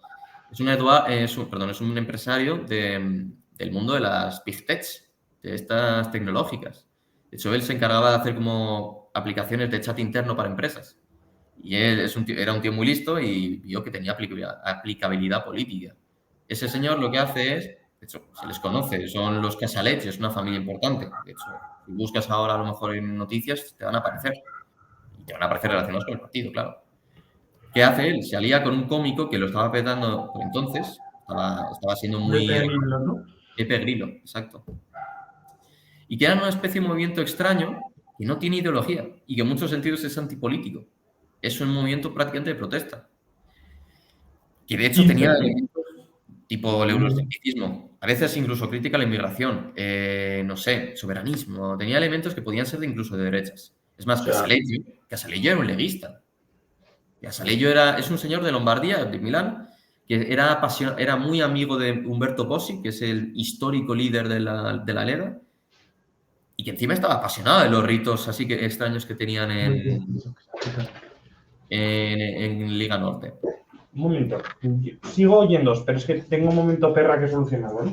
[SPEAKER 3] Es un empresario del mundo de las Big Techs, de estas tecnológicas. De hecho, él se encargaba de hacer como aplicaciones de chat interno para empresas. Y él era un tío muy listo y vio que tenía aplicabilidad política. Ese señor lo que hace es, de hecho, se les conoce, son los Casaleggio, es una familia importante. De hecho, si buscas ahora a lo mejor en noticias, te van a aparecer. Y te van a aparecer relacionados con el partido, claro. ¿Qué hace él? Se alía con un cómico que lo estaba petando por entonces. Estaba siendo muy...
[SPEAKER 1] Pepe Grillo, ¿no?
[SPEAKER 3] Pepe Grillo, exacto. Y que era una especie de movimiento extraño que no tiene ideología y que en muchos sentidos es antipolítico. Es un movimiento prácticamente de protesta. Que de hecho tenía elementos tipo el euroescepticismo, a veces incluso crítica a la inmigración, no sé, soberanismo. Tenía elementos que podían ser incluso de derechas. Es más, Casaleggio era un leguista. Casaleggio es un señor de Lombardía, de Milán, que era muy amigo de Umberto Bossi, que es el histórico líder de la Lega, y que encima estaba apasionado de los ritos así que extraños que tenían en Liga Norte.
[SPEAKER 1] Un momento. Sigo oyéndoos, pero es que tengo un momento perra que solucionar, ¿vale?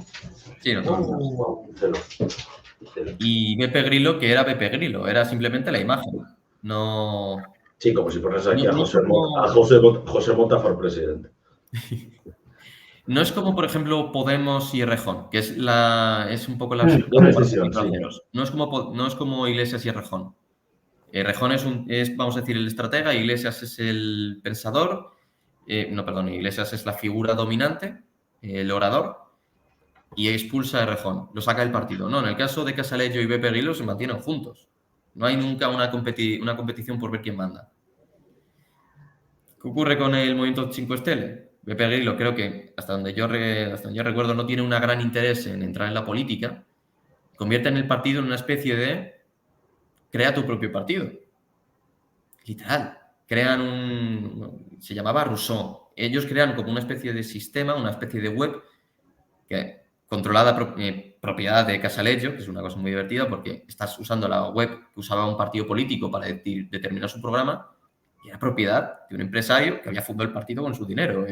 [SPEAKER 3] Sí, no te preocupes.
[SPEAKER 2] Cero.
[SPEAKER 3] Y Beppe Grillo, que era Beppe Grillo, era simplemente la imagen. No,
[SPEAKER 2] Sí, como si pones aquí
[SPEAKER 3] no,
[SPEAKER 2] a
[SPEAKER 3] no es
[SPEAKER 2] José
[SPEAKER 3] como,
[SPEAKER 2] José Mota for presidente.
[SPEAKER 3] no es como, por ejemplo, Podemos y Errejón, que es un poco la
[SPEAKER 2] Dos decisiones,
[SPEAKER 3] de
[SPEAKER 2] sí.
[SPEAKER 3] aceros. No es como Iglesias y Errejón. Errejón vamos a decir, el estratega, Iglesias es el pensador, no, perdón, Iglesias es la figura dominante, el orador, y expulsa a Errejón, lo saca del partido. No, en el caso de Casaleggio y Beppe Grillo se mantienen juntos. No hay nunca una competición por ver quién manda. ¿Qué ocurre con el movimiento 5 Stelle? Beppe Grillo creo que, hasta donde yo recuerdo, no tiene un gran interés en entrar en la política. Convierte en el partido en una especie de crea tu propio partido. Literal. Se llamaba Rousseau. Ellos crean como una especie de sistema, una especie de web que controlada propiedad de Casaleggio, que es una cosa muy divertida porque estás usando la web que usaba un partido político para determinar su programa y era propiedad de un empresario que había fundado el partido con su dinero.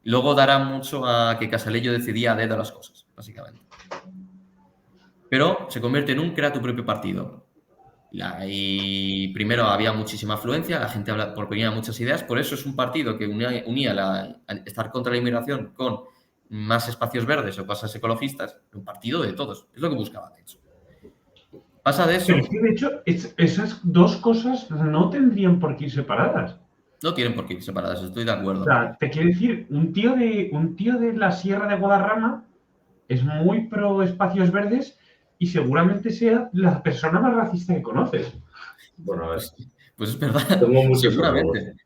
[SPEAKER 3] Luego dará mucho a que Casaleggio decidía a dedo las cosas, básicamente. Pero se convierte en un crea tu propio partido. Y primero había muchísima afluencia, la gente proponía muchas ideas, por eso es un partido que unía estar contra la inmigración con más espacios verdes o cosas ecologistas, un partido de todos, es lo que buscaba, de hecho. Pasa de eso,
[SPEAKER 1] Pero es que, de hecho, esas dos cosas no tendrían por qué ir separadas.
[SPEAKER 3] no tienen por qué ir separadas, estoy de acuerdo.
[SPEAKER 1] O sea, te quiero decir, un tío de la Sierra de Guadarrama es muy pro espacios verdes y seguramente sea la persona más racista que conoces.
[SPEAKER 2] Bueno, a ver.
[SPEAKER 3] Pues es verdad,
[SPEAKER 2] Tengo muchos
[SPEAKER 3] seguramente.
[SPEAKER 2] errores.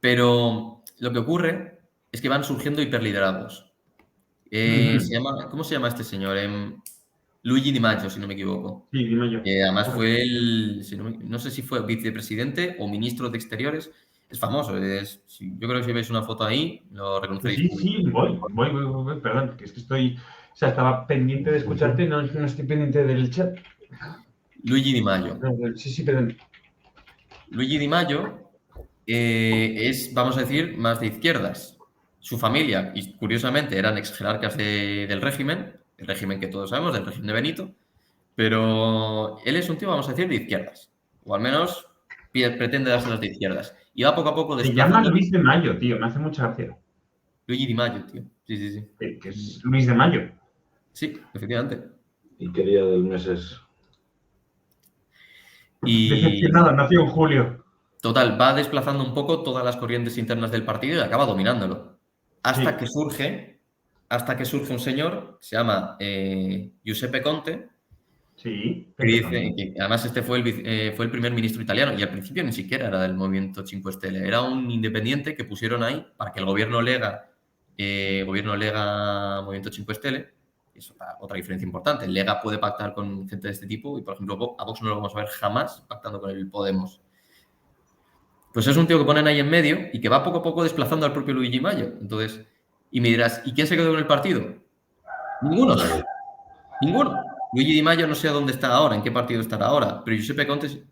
[SPEAKER 3] Pero lo que ocurre es que van surgiendo hiperliderados. ¿Cómo se llama este señor? Luigi Di Maggio, si no me equivoco.
[SPEAKER 1] Sí, dime yo.
[SPEAKER 3] Además fue no sé si fue vicepresidente o ministro de Exteriores. Es famoso. Yo creo que si veis una foto ahí, lo reconoceréis.
[SPEAKER 1] Sí, voy, perdón, que es que estoy, o sea, estaba pendiente de escucharte, no estoy pendiente del chat.
[SPEAKER 3] Luigi Di Maggio.
[SPEAKER 1] Sí, perdón.
[SPEAKER 3] Luigi Di Maggio es, vamos a decir, más de izquierdas. Su familia, y curiosamente, eran ex jerarcas del régimen, el régimen que todos sabemos, del régimen de Benito, pero él es un tío, vamos a decir, de izquierdas, o al menos pretende dárselas de izquierdas. Y va poco a poco
[SPEAKER 1] Se llama
[SPEAKER 3] desplazando.
[SPEAKER 1] Luis de Mayo, tío, me hace mucha gracia.
[SPEAKER 3] Luigi Di Maggio, tío. Sí.
[SPEAKER 1] Que es Luis de Mayo.
[SPEAKER 3] Sí, efectivamente.
[SPEAKER 2] ¿Y qué día del mes es?
[SPEAKER 3] Y
[SPEAKER 1] Decepcionado, nació en julio.
[SPEAKER 3] total, va desplazando un poco todas las corrientes internas del partido y acaba dominándolo. Hasta
[SPEAKER 1] Sí.
[SPEAKER 3] que surge un señor, se llama Giuseppe Conte,
[SPEAKER 1] Sí.
[SPEAKER 3] que dice que además fue el primer ministro italiano y al principio ni siquiera era del movimiento 5 Stelle, era un independiente que pusieron ahí para que el gobierno lega movimiento 5 Stelle. Es otra diferencia importante. El Lega puede pactar con gente de este tipo y, por ejemplo, a Vox no lo vamos a ver jamás pactando con el Podemos. Pues es un tío que ponen ahí en medio y que va poco a poco desplazando al propio Luigi Maggio. Entonces, y me dirás, ¿y quién se quedó con el partido? Ninguno. Ninguno. Luigi Di Maggio no sé a dónde está ahora, en qué partido estará ahora, pero Giuseppe Conte...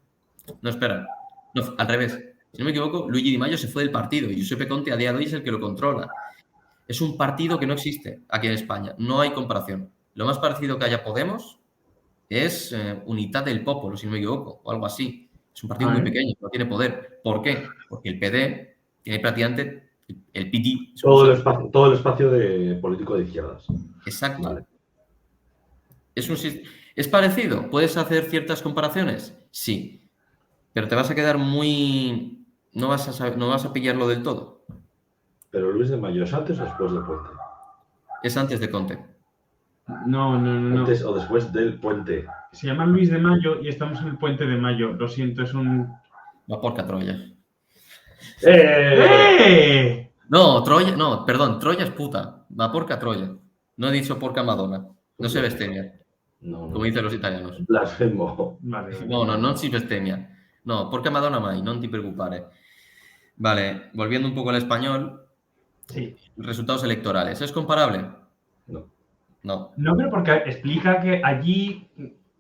[SPEAKER 3] No, espera. No, al revés. Si no me equivoco, Luigi Di Maggio se fue del partido y Giuseppe Conte a día de hoy es el que lo controla. Es un partido que no existe aquí en España. No hay comparación. Lo más parecido que haya Podemos es Unidad del Popolo, si no me equivoco, o algo así. Es un partido muy pequeño, no tiene poder. ¿Por qué? Porque el PD tiene prácticamente el PD.
[SPEAKER 2] Todo el espacio de político de izquierdas.
[SPEAKER 3] Exacto.
[SPEAKER 2] Vale.
[SPEAKER 3] ¿Es parecido? ¿Puedes hacer ciertas comparaciones? Sí. Pero te vas a quedar muy... No vas a pillarlo del todo.
[SPEAKER 2] ¿Pero Luis de Mayo es antes o después del puente?
[SPEAKER 3] Es antes de Conte.
[SPEAKER 1] No.
[SPEAKER 2] ¿Antes o después del puente?
[SPEAKER 1] Se llama Luis de Mayo y estamos en el puente de Mayo. Lo siento, es un...
[SPEAKER 3] Va porca Troya.
[SPEAKER 1] ¡Eh!
[SPEAKER 3] No, Troya, no, perdón, Troya es puta. Va porca Troya. No he dicho porca Madonna. No se bestemmia.
[SPEAKER 2] No.
[SPEAKER 3] Como dicen los italianos.
[SPEAKER 2] Blasfemo.
[SPEAKER 1] Vale.
[SPEAKER 3] No si bestemmia. No, porca Madonna mai, non ti preoccupare. Vale, volviendo un poco al español.
[SPEAKER 1] Sí.
[SPEAKER 3] Resultados electorales. ¿Es comparable?
[SPEAKER 2] No.
[SPEAKER 1] No, pero porque explica que allí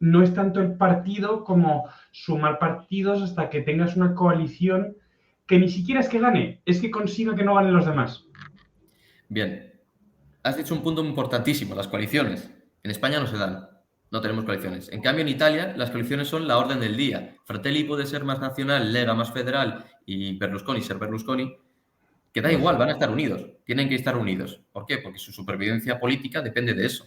[SPEAKER 1] no es tanto el partido como sumar partidos hasta que tengas una coalición que ni siquiera es que gane, es que consiga que no ganen los demás.
[SPEAKER 3] Bien. Has dicho un punto importantísimo, las coaliciones. En España no se dan, no tenemos coaliciones. En cambio, en Italia las coaliciones son la orden del día. Fratelli puede ser más nacional, Lega más federal y Berlusconi ser Berlusconi, que da igual, van a estar unidos, tienen que estar unidos. ¿Por qué? Porque su supervivencia política depende de eso.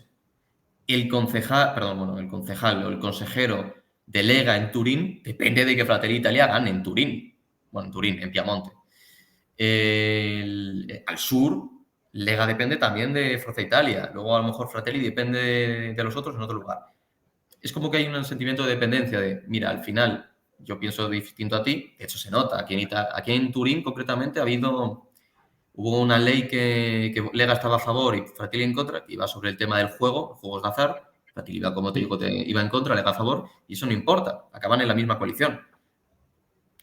[SPEAKER 3] El concejal o el consejero de Lega en Turín depende de que Fratelli Italia gane en Turín. Bueno, en Turín, en Piamonte. Al sur, Lega depende también de Forza Italia. Luego, a lo mejor, Fratelli depende de los otros en otro lugar. Es como que hay un sentimiento de dependencia de, mira, al final, yo pienso distinto a ti. De hecho, se nota. Aquí en Turín, concretamente, hubo una ley que Lega estaba a favor y Fratelli en contra, que iba sobre el tema del juego, juegos de azar. Fratelli iba, como te digo, iba en contra, Lega a favor, y eso no importa. Acaban en la misma coalición.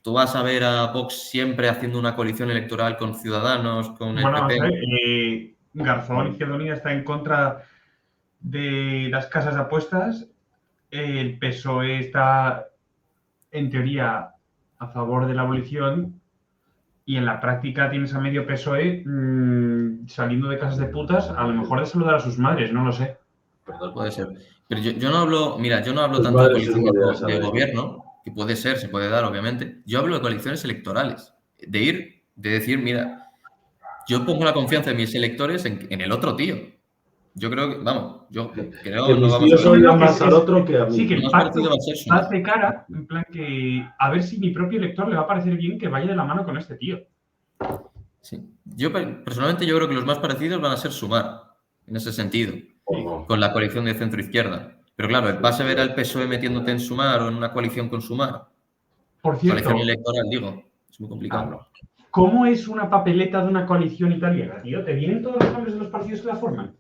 [SPEAKER 3] ¿Tú vas a ver a Vox siempre haciendo una coalición electoral con Ciudadanos, con el PP?
[SPEAKER 1] Garzón, Izquierda Unida, está en contra de las casas de apuestas. El PSOE está, en teoría, a favor de la abolición y en la práctica tienes a medio PSOE saliendo de casas de putas, a lo mejor de saludar a sus madres, no lo sé.
[SPEAKER 3] Puede ser. Pero yo no hablo, mira, yo no hablo tanto de coaliciones de gobierno, que puede ser, se puede dar, obviamente. Yo hablo de coaliciones electorales. De decir, mira, yo pongo la confianza de mis electores en el otro tío. Yo creo que,
[SPEAKER 2] que mis tíos oigan más al otro que a mí.
[SPEAKER 1] Sí, que el pacto va de cara, en plan que a ver si mi propio elector le va a parecer bien que vaya de la mano con este tío.
[SPEAKER 3] Sí. Yo personalmente creo que los más parecidos van a ser Sumar, en ese sentido, con la coalición de centro-izquierda. Pero claro, ¿vas a ver al PSOE metiéndote en Sumar o en una coalición con Sumar?
[SPEAKER 1] Por cierto,
[SPEAKER 3] coalición electoral, digo. Es muy complicado.
[SPEAKER 1] ¿Cómo es una papeleta de una coalición italiana, tío? ¿Te vienen todos los nombres de los partidos que la forman?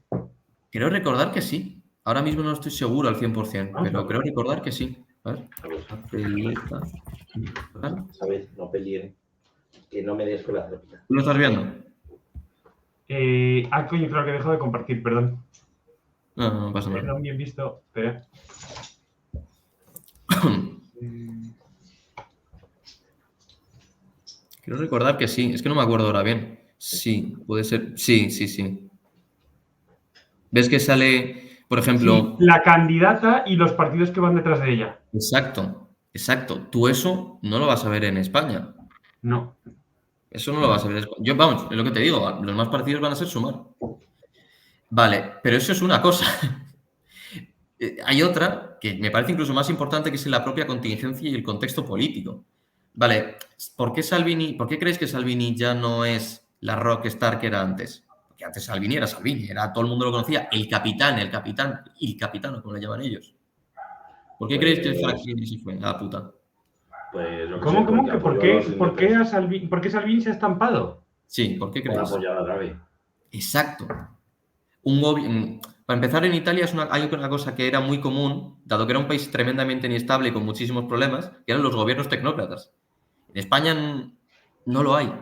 [SPEAKER 3] Creo recordar que sí. Ahora mismo no estoy seguro al 100%, pero creo recordar que sí. A ver.
[SPEAKER 2] ¿Sabes? No peleen. Que no me des con la cerveza.
[SPEAKER 3] ¿Tú lo estás viendo?
[SPEAKER 1] Coño, claro que dejo de compartir, perdón.
[SPEAKER 3] No pasa nada.
[SPEAKER 1] Perdón, bien visto. Espera.
[SPEAKER 3] Quiero recordar que sí. Es que no me acuerdo ahora bien. Sí, puede ser. Sí. ¿Ves que sale, por ejemplo...
[SPEAKER 1] Sí, la candidata y los partidos que van detrás de ella.
[SPEAKER 3] Exacto. Tú eso no lo vas a ver en España.
[SPEAKER 1] No.
[SPEAKER 3] Eso no lo vas a ver. Es lo que te digo. Los más parecidos van a ser Sumar. Vale, pero eso es una cosa. Hay otra que me parece incluso más importante, que es la propia contingencia y el contexto político. Vale, ¿por qué crees que Salvini ya no es la rockstar que era antes? Porque antes Salvini, todo el mundo lo conocía, el capitano, como le llaman ellos. ¿Por qué crees que Salvini se fue? La puta.
[SPEAKER 2] Pues,
[SPEAKER 1] ¿Cómo? ¿Por qué Salvini se ha estampado?
[SPEAKER 3] Sí, ¿por qué crees?
[SPEAKER 2] Para apoyar a Draghi.
[SPEAKER 3] Exacto. Para empezar, en Italia hay una cosa que era muy común, dado que era un país tremendamente inestable y con muchísimos problemas, que eran los gobiernos tecnócratas. En España no lo hay.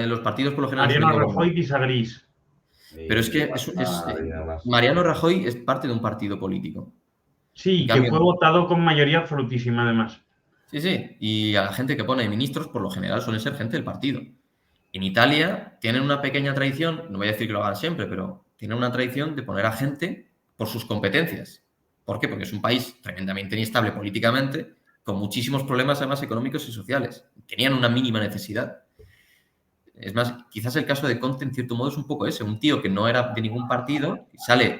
[SPEAKER 3] Los partidos, por lo general...
[SPEAKER 1] Mariano Rajoy disagrís.
[SPEAKER 3] Pero es que Mariano Rajoy es parte de un partido político.
[SPEAKER 1] Sí, que fue votado con mayoría absolutísima, además.
[SPEAKER 3] Sí. Y a la gente que pone ministros, por lo general, suele ser gente del partido. En Italia tienen una pequeña tradición, no voy a decir que lo hagan siempre, pero tienen una tradición de poner a gente por sus competencias. ¿Por qué? Porque es un país tremendamente inestable políticamente, con muchísimos problemas además económicos y sociales. Tenían una mínima necesidad. Es más, quizás el caso de Conte en cierto modo es un poco ese, un tío que no era de ningún partido,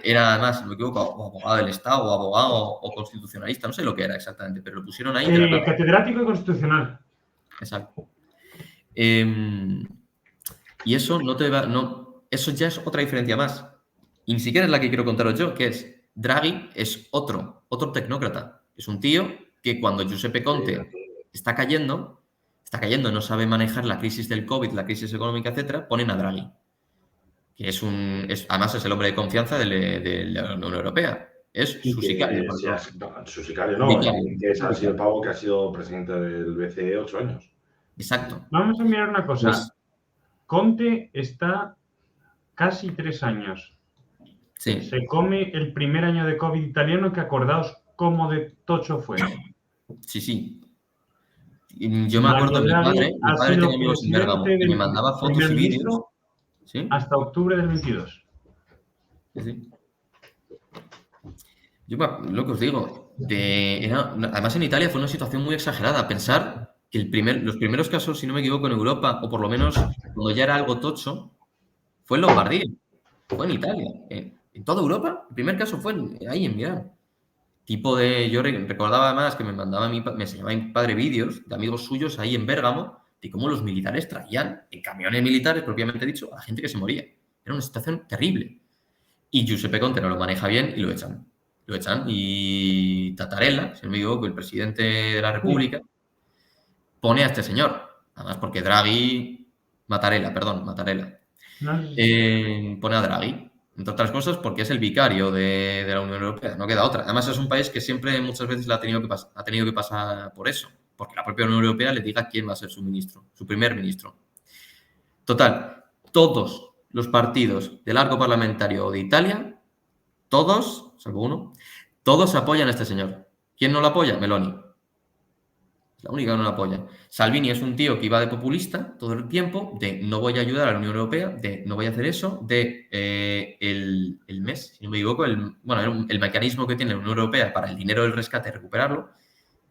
[SPEAKER 3] era además, si no me equivoco, o abogado del Estado, o abogado, o constitucionalista, no sé lo que era exactamente, pero lo pusieron ahí.
[SPEAKER 1] Catedrático y constitucional.
[SPEAKER 3] Exacto. Y eso eso ya es otra diferencia más. Y ni siquiera es la que quiero contaros yo, que es Draghi es otro tecnócrata. Es un tío que cuando Giuseppe Conte está cayendo, no sabe manejar la crisis del COVID, la crisis económica, etcétera, ponen a Draghi. Que además es el hombre de confianza de la Unión Europea. Es su sicario.
[SPEAKER 2] Su sicario no, que ha sido el pavo que ha sido presidente del BCE 8 años.
[SPEAKER 3] Exacto.
[SPEAKER 1] Vamos a mirar una cosa. Conte está casi 3 años.
[SPEAKER 3] Sí.
[SPEAKER 1] Se come el primer año de COVID italiano, que acordaos cómo de tocho fue.
[SPEAKER 3] Sí. Yo me acuerdo de
[SPEAKER 1] Mario
[SPEAKER 3] mi
[SPEAKER 1] Draghi ha
[SPEAKER 3] padre
[SPEAKER 1] sido
[SPEAKER 3] tenía amigos en Bérgamo
[SPEAKER 1] presidente
[SPEAKER 3] y me
[SPEAKER 1] del
[SPEAKER 3] mandaba fotos
[SPEAKER 1] primer
[SPEAKER 3] y vídeos.
[SPEAKER 1] ministro
[SPEAKER 3] ¿Sí?
[SPEAKER 1] hasta octubre del 22.
[SPEAKER 3] Sí. Lo que os digo, además en Italia fue una situación muy exagerada. Pensar que los primeros casos, si no me equivoco, en Europa, o por lo menos cuando ya era algo tocho, fue en Lombardía, fue en Italia. En toda Europa, el primer caso fue ahí en Milán. Yo recordaba además que me enseñaba mi padre vídeos de amigos suyos ahí en Bérgamo de cómo los militares traían en camiones militares, propiamente dicho, a gente que se moría. Era una situación terrible. Y Giuseppe Conte no lo maneja bien y lo echan. Lo echan y Tattarella, si no me equivoco, el presidente de la República, pone a este señor. Además porque Mattarella.
[SPEAKER 1] No,
[SPEAKER 3] Pone a Draghi. Entre otras cosas porque es el vicario de la Unión Europea, no queda otra. Además es un país que siempre muchas veces ha tenido que pasar por eso, porque la propia Unión Europea le diga quién va a ser su ministro, su primer ministro. Total, todos los partidos del arco parlamentario de Italia, todos, salvo uno, todos apoyan a este señor. ¿Quién no lo apoya? Meloni. Es la única que no lo apoya. Salvini es un tío que iba de populista todo el tiempo, de no voy a ayudar a la Unión Europea, de no voy a hacer eso, de el MES, si no me equivoco, el mecanismo que tiene la Unión Europea para el dinero del rescate recuperarlo,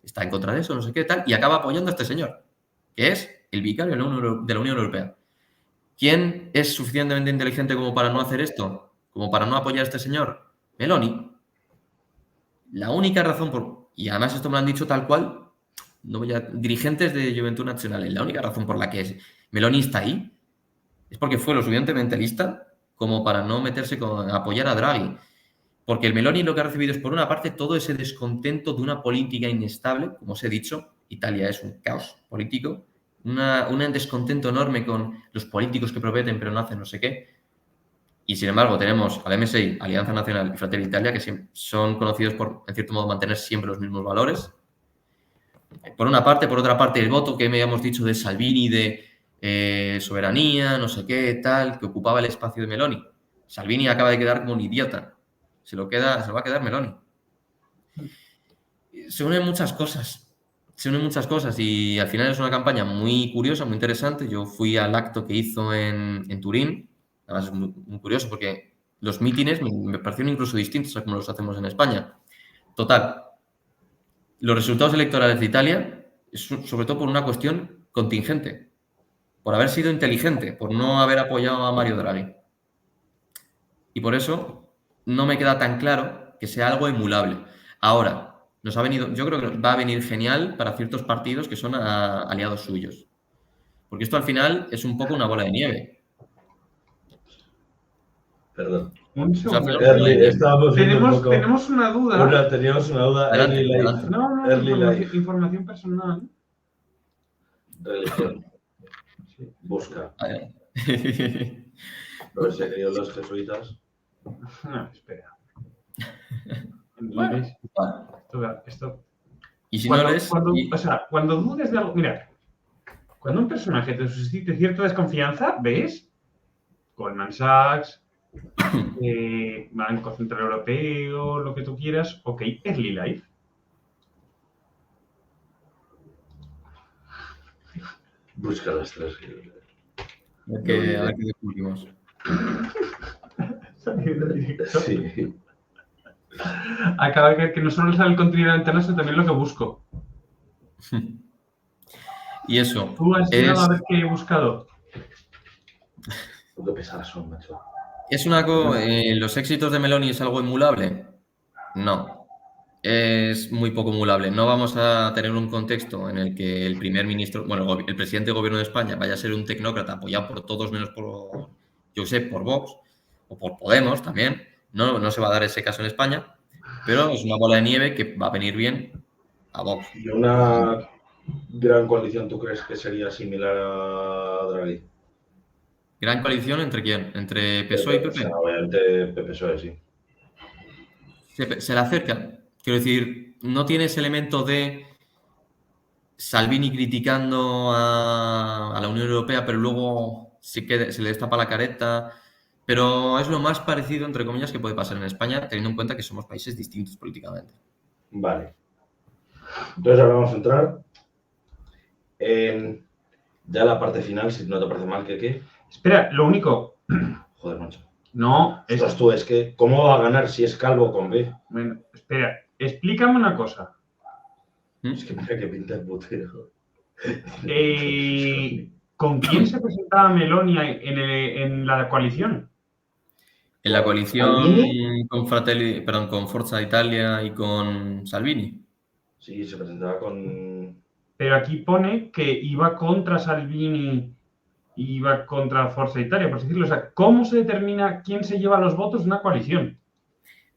[SPEAKER 3] está en contra de eso, no sé qué tal, y acaba apoyando a este señor, que es el vicario de la Unión Europea. ¿Quién es suficientemente inteligente como para no hacer esto? Como para no apoyar a este señor? Meloni. La única razón y además esto me lo han dicho tal cual, dirigentes de Juventud Nacional, la única razón por la que Meloni está ahí es porque fue lo suficientemente lista como para no meterse con apoyar a Draghi. Porque el Meloni lo que ha recibido es, por una parte, todo ese descontento de una política inestable. Como os he dicho, Italia es un caos político, un descontento enorme con los políticos que prometen pero no hacen no sé qué. Y sin embargo tenemos al MSI, Alianza Nacional y Fratelli Italia, que son conocidos por, en cierto modo, mantener siempre los mismos valores. Por una parte. Por otra parte, el voto que me habíamos dicho de Salvini, de soberanía, no sé qué, tal, que ocupaba el espacio de Meloni. Salvini acaba de quedar como un idiota. Se lo va a quedar Meloni. Se unen muchas cosas. Y al final es una campaña muy curiosa, muy interesante. Yo fui al acto que hizo en Turín. Además es muy, muy curioso porque los mítines me parecieron incluso distintos a como los hacemos en España. Total. Los resultados electorales de Italia es sobre todo por una cuestión contingente, por haber sido inteligente, por no haber apoyado a Mario Draghi. Y por eso no me queda tan claro que sea algo emulable. Ahora, yo creo que va a venir genial para ciertos partidos que son aliados suyos. Porque esto al final es un poco una bola de nieve.
[SPEAKER 2] Perdón.
[SPEAKER 1] un segundo.
[SPEAKER 2] Estábamos viendo un poco...
[SPEAKER 1] Tenemos una duda.
[SPEAKER 2] Teníamos una duda.
[SPEAKER 3] Adelante,
[SPEAKER 2] Early life.
[SPEAKER 3] adelante.
[SPEAKER 1] No,
[SPEAKER 2] Early life.
[SPEAKER 1] información personal.
[SPEAKER 2] Religión. Busca.
[SPEAKER 3] A ver.
[SPEAKER 2] A ver si ha querido los jesuitas.
[SPEAKER 1] No, espera.
[SPEAKER 3] Bueno,
[SPEAKER 1] Esto.
[SPEAKER 3] y si no lees...
[SPEAKER 1] Cuando dudes de algo. Mira, cuando un personaje te suscite cierta desconfianza, ¿ves? Goldman Sachs, Banco Central Europeo, lo que tú quieras. Ok, Early Life.
[SPEAKER 2] Busca las tres.
[SPEAKER 3] A ver qué descubrimos.
[SPEAKER 2] Sí.
[SPEAKER 1] Acaba de ver que no solo sale el contenido de la ventana, sino también lo que busco.
[SPEAKER 3] Y eso.
[SPEAKER 1] ¿Tú has llegado a ver qué he buscado?
[SPEAKER 2] Qué pesadas son, macho.
[SPEAKER 3] ¿Los éxitos de Meloni es algo emulable? No. Es muy poco emulable. No vamos a tener un contexto en el que el primer ministro, el presidente del gobierno de España vaya a ser un tecnócrata apoyado por todos menos por Vox o por Podemos también. No se va a dar ese caso en España, pero es una bola de nieve que va a venir bien a Vox.
[SPEAKER 2] ¿Y una gran coalición tú crees que sería similar a Draghi?
[SPEAKER 3] ¿Gran coalición entre quién? ¿Entre PSOE y PP?
[SPEAKER 2] O sea, obviamente PSOE, sí.
[SPEAKER 3] Se le acercan. Quiero decir, no tiene ese elemento de Salvini criticando a la Unión Europea, pero luego se le destapa la careta. Pero es lo más parecido, entre comillas, que puede pasar en España, teniendo en cuenta que somos países distintos políticamente.
[SPEAKER 2] Vale. Entonces ahora vamos a entrar Ya la parte final, si no te parece mal, ¿qué?
[SPEAKER 1] Espera, lo único.
[SPEAKER 2] Joder, macho.
[SPEAKER 1] No,
[SPEAKER 2] Ostras, tú, es que, ¿cómo va a ganar si es calvo con B?
[SPEAKER 1] Bueno, espera, explícame una cosa.
[SPEAKER 2] Es que mira que pinta el putero.
[SPEAKER 1] ¿Con quién se presentaba Meloni en la coalición?
[SPEAKER 3] En la coalición
[SPEAKER 2] ¿Salvini?
[SPEAKER 3] con Forza Italia y con Salvini.
[SPEAKER 2] Sí, se presentaba con...
[SPEAKER 1] Pero aquí pone que iba contra Salvini, iba contra Forza Italia, por así decirlo. O sea, ¿cómo se determina quién se lleva los votos de una coalición?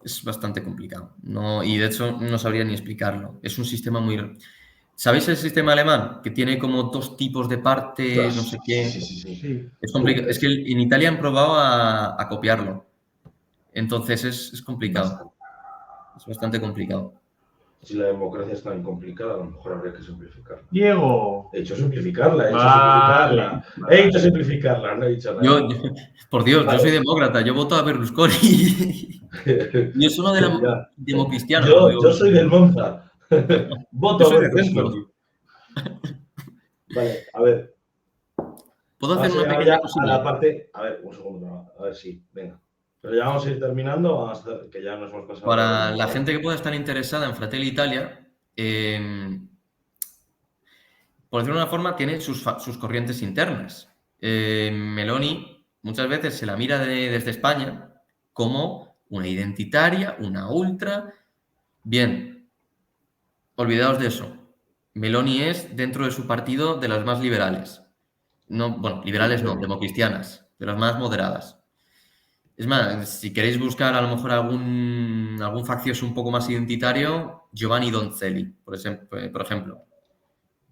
[SPEAKER 3] Es bastante complicado. No, y de hecho no sabría ni explicarlo. Es un sistema muy... ¿Sabéis el sistema alemán? Que tiene como 2 tipos de partes, no sé qué.
[SPEAKER 2] Sí.
[SPEAKER 3] Es complicado. Es que en Italia han probado a copiarlo. Entonces es complicado. Es bastante complicado.
[SPEAKER 2] Si la democracia es tan complicada, a lo mejor habría que simplificarla.
[SPEAKER 1] Diego.
[SPEAKER 2] He dicho simplificarla,
[SPEAKER 1] Vale.
[SPEAKER 2] He dicho simplificarla, no he dicho nada.
[SPEAKER 3] Por Dios,
[SPEAKER 2] Vale.
[SPEAKER 3] yo soy demócrata, yo voto a Berlusconi. Yo soy uno de la democristiano.
[SPEAKER 2] Yo soy del Monza. Voto
[SPEAKER 3] Yo
[SPEAKER 2] a
[SPEAKER 3] soy de centro.
[SPEAKER 2] Berlusconi. Vale, a ver.
[SPEAKER 3] ¿Puedo hacer una
[SPEAKER 2] Vamos a
[SPEAKER 3] pequeña
[SPEAKER 2] ya
[SPEAKER 3] cosilla?
[SPEAKER 2] a la parte... A ver, un segundo. A ver, sí, venga. Pero ya vamos a ir terminando, vamos a hacer, que ya nos hemos pasado.
[SPEAKER 3] Para la gente que pueda estar interesada en Fratelli Italia, por decirlo de una forma, tiene sus corrientes internas. Meloni muchas veces se la mira desde España como una identitaria, una ultra. Bien, olvidaos de eso. Meloni es, dentro de su partido, de las más liberales. No, bueno, liberales no, democristianas, de las más moderadas. Es más, si queréis buscar a lo mejor algún faccioso un poco más identitario, Giovanni Donzelli, por ejemplo.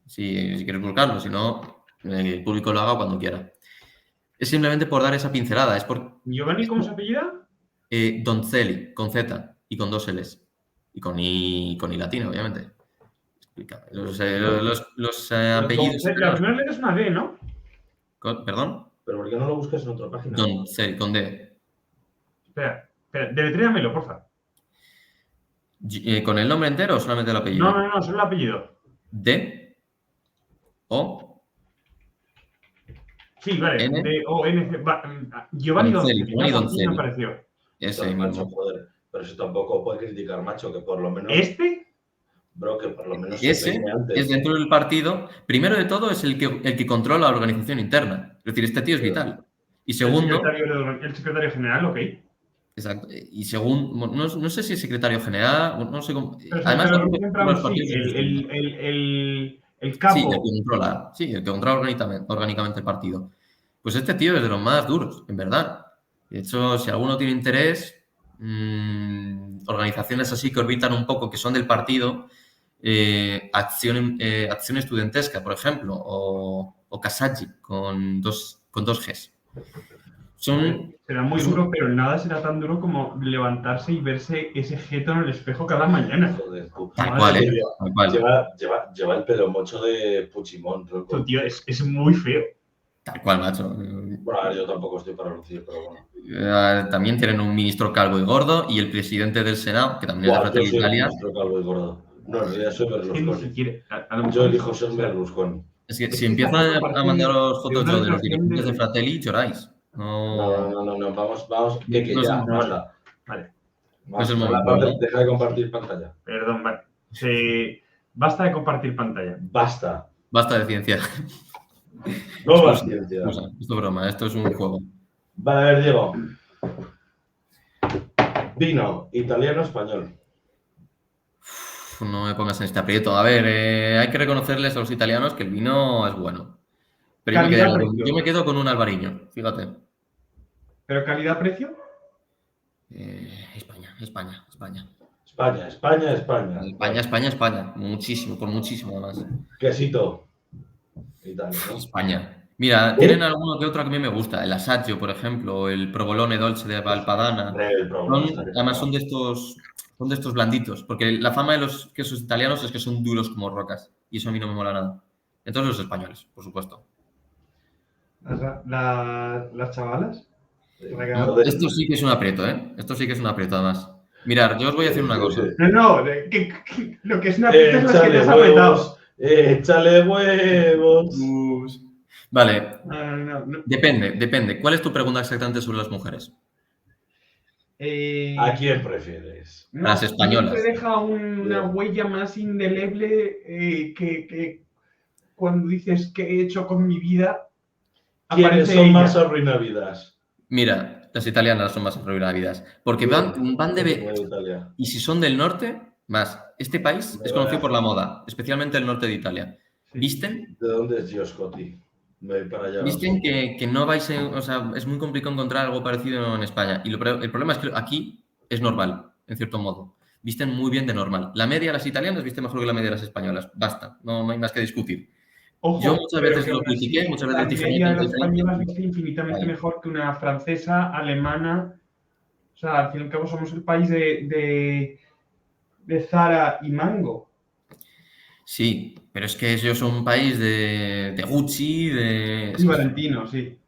[SPEAKER 3] Si quieres buscarlo, si no, el público lo haga cuando quiera. Es simplemente por dar esa pincelada.
[SPEAKER 1] ¿Giovanni cómo se apellida?
[SPEAKER 3] Donzelli, con Z y con 2 Ls. Y con I latina, obviamente. Los apellidos...
[SPEAKER 1] La primera letra es una D, ¿no?
[SPEAKER 3] ¿Perdón?
[SPEAKER 2] ¿Pero por qué no lo buscas en otra página?
[SPEAKER 3] Donzelli, con D.
[SPEAKER 1] Espera, deletréamelo, porfa.
[SPEAKER 3] ¿Con el nombre entero o solamente el apellido?
[SPEAKER 1] No, solo el apellido.
[SPEAKER 3] D. O.
[SPEAKER 1] Sí, vale.
[SPEAKER 3] N.
[SPEAKER 1] D-O-N-C. Giovanni Donzelli.
[SPEAKER 3] Giovanni Donzelli.
[SPEAKER 1] Me pareció.
[SPEAKER 3] Ese
[SPEAKER 2] macho,
[SPEAKER 3] mismo.
[SPEAKER 2] joder. Pero eso tampoco puede criticar, macho, que por lo menos... Bro, que por lo menos
[SPEAKER 3] Ese es dentro del partido. Primero de todo es el que controla la organización interna. Es decir, este tío es vital. Y segundo...
[SPEAKER 1] El secretario general, ok.
[SPEAKER 3] Exacto. Y segundo... No sé si es secretario general, no sé cómo...
[SPEAKER 1] Pero
[SPEAKER 3] Además,
[SPEAKER 1] el capo.
[SPEAKER 3] Sí, el que controla orgánicamente el partido. Pues este tío es de los más duros, en verdad. De hecho, si alguno tiene interés, organizaciones así que orbitan un poco, que son del partido, Acción Estudentesca, por ejemplo, o Casaggi, con dos Gs.
[SPEAKER 1] Será muy duro, pero nada será tan duro como levantarse y verse ese jeto en el espejo cada mañana.
[SPEAKER 2] Joder,
[SPEAKER 3] tal cual.
[SPEAKER 2] Lleva el pelo mocho de Puigdemont, tronco.
[SPEAKER 1] Tío, es muy feo.
[SPEAKER 3] Tal cual, macho.
[SPEAKER 2] Bueno, a ver, yo tampoco estoy para lucir, pero bueno.
[SPEAKER 3] También tienen un ministro calvo y gordo y el presidente del Senado, que también es de Fratelli Italia.
[SPEAKER 2] Ministro calvo y gordo. No, en realidad soy Berlusconi. Yo elijo ser Berlusconi.
[SPEAKER 3] Es que si empiezan a mandaros fotos de los dirigentes de Fratelli, lloráis.
[SPEAKER 2] No. Vamos. Que ya, basta.
[SPEAKER 1] Vale.
[SPEAKER 3] Es el momento.
[SPEAKER 2] Deja de compartir pantalla.
[SPEAKER 1] Perdón, vale. Basta de compartir pantalla.
[SPEAKER 2] Basta.
[SPEAKER 3] Basta de ciencia.
[SPEAKER 2] No más ciencia.
[SPEAKER 3] Esto es broma, esto es un juego.
[SPEAKER 2] Vale, a ver, Diego. Vino, italiano, español.
[SPEAKER 3] No me pongas en este aprieto. A ver, hay que reconocerles a los italianos que el vino es bueno. Pero yo me quedo con un albariño, fíjate.
[SPEAKER 1] ¿Pero calidad-precio?
[SPEAKER 3] España. España. Muchísimo, por muchísimo más.
[SPEAKER 2] Quesito. Italia, ¿no?
[SPEAKER 3] España. Mira, tienen alguno que otro que a mí me gusta. El Assaggio, por ejemplo, el Provolone Dolce de Valpadana. Además son de estos blanditos, porque la fama de los quesos italianos es que son duros como rocas. Y eso a mí no me mola nada. Entonces los españoles, por supuesto.
[SPEAKER 1] ¿Las chavalas?
[SPEAKER 3] No, esto sí que es un aprieto, ¿eh? Esto sí que es un aprieto, además. Mirad, yo os voy a decir una cosa.
[SPEAKER 1] No, lo que es una aprieto es la que te has apretado.
[SPEAKER 2] Échale huevos.
[SPEAKER 3] Vale,
[SPEAKER 1] No.
[SPEAKER 3] depende. ¿Cuál es tu pregunta exactamente sobre las mujeres?
[SPEAKER 2] ¿A quién prefieres?
[SPEAKER 3] A las españolas.
[SPEAKER 1] ¿Quién te deja una
[SPEAKER 2] Bien.
[SPEAKER 1] huella más indeleble que cuando dices qué he hecho con mi vida?
[SPEAKER 2] ¿Quiénes
[SPEAKER 1] Aparece
[SPEAKER 2] son
[SPEAKER 1] ella.
[SPEAKER 2] más arruinavidas?
[SPEAKER 3] Mira, las italianas son más arruinadas. Porque van de...
[SPEAKER 2] de Italia.
[SPEAKER 3] Y si son del norte, más. Este país es conocido por la moda, especialmente el norte de Italia.
[SPEAKER 1] Sí.
[SPEAKER 3] Visten
[SPEAKER 2] ¿De dónde es Gioscotti? Me voy para allá.
[SPEAKER 3] Visten que no vais a... O sea, es muy complicado encontrar algo parecido en España. Y el problema es que aquí es normal, en cierto modo. Visten muy bien de normal. La media de las italianas viste mejor que la media de las españolas. Basta, no hay más que discutir.
[SPEAKER 1] Ojo,
[SPEAKER 3] Yo muchas
[SPEAKER 1] pero
[SPEAKER 3] veces
[SPEAKER 1] que
[SPEAKER 3] lo
[SPEAKER 1] aún
[SPEAKER 3] critiqué,
[SPEAKER 1] así
[SPEAKER 3] muchas
[SPEAKER 1] la
[SPEAKER 3] veces dije, no hay
[SPEAKER 1] media de
[SPEAKER 3] tanta
[SPEAKER 1] las
[SPEAKER 3] diferencia.
[SPEAKER 1] españolas viste infinitamente
[SPEAKER 3] Vale.
[SPEAKER 1] mejor que una francesa, alemana. O sea, al fin y al cabo somos el país de Zara y Mango.
[SPEAKER 3] Sí, pero es que ellos son un país de Gucci,
[SPEAKER 1] Y Valentino, sí.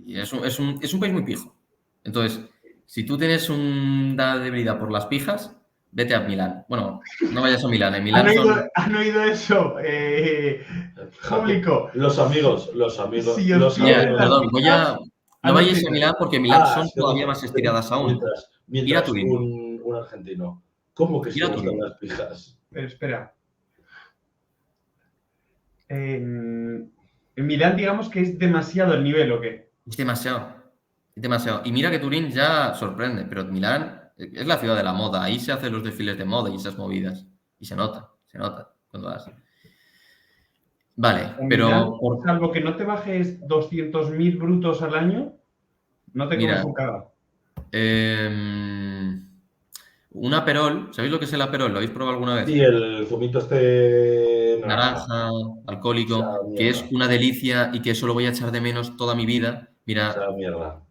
[SPEAKER 3] y es un país muy pijo. Entonces, si tú tienes una debilidad por las pijas, vete a Milán. Bueno, no vayas a Milán. En Milán
[SPEAKER 1] ¿Han oído eso? Público.
[SPEAKER 2] Los amigos.
[SPEAKER 1] Si os
[SPEAKER 2] Los
[SPEAKER 1] pierden
[SPEAKER 2] amigos.
[SPEAKER 1] las
[SPEAKER 3] perdón,
[SPEAKER 1] pijas,
[SPEAKER 3] no vayáis a Milán porque en Milán son
[SPEAKER 2] Es que
[SPEAKER 3] todavía más estiradas aún. Ir a
[SPEAKER 2] mientras
[SPEAKER 3] Turín.
[SPEAKER 2] un argentino. ¿Cómo que
[SPEAKER 3] Ir
[SPEAKER 2] se
[SPEAKER 3] a
[SPEAKER 2] gustan
[SPEAKER 3] Turín.
[SPEAKER 2] las pijas?
[SPEAKER 1] Pero espera. En Milán, digamos que es demasiado el nivel, ¿o qué?
[SPEAKER 3] Es demasiado. Es demasiado. Y mira que Turín ya sorprende, pero Milán es la ciudad de la moda. Ahí se hacen los desfiles de moda y esas movidas. Y se nota cuando vas. Vale,
[SPEAKER 1] En
[SPEAKER 3] pero
[SPEAKER 1] Milán, salvo que no te bajes 200.000 brutos al año, no te comes
[SPEAKER 3] mira,
[SPEAKER 1] un cagado.
[SPEAKER 3] un aperol, ¿sabéis lo que es el aperol? ¿Lo habéis probado alguna vez?
[SPEAKER 2] Sí, el zumito este naranja.
[SPEAKER 3] Naranja, alcohólico,
[SPEAKER 2] Esa
[SPEAKER 3] que es
[SPEAKER 2] mierda.
[SPEAKER 3] una delicia y que eso lo voy a echar de menos toda mi vida.
[SPEAKER 2] Esa
[SPEAKER 3] Mira,
[SPEAKER 2] mierda.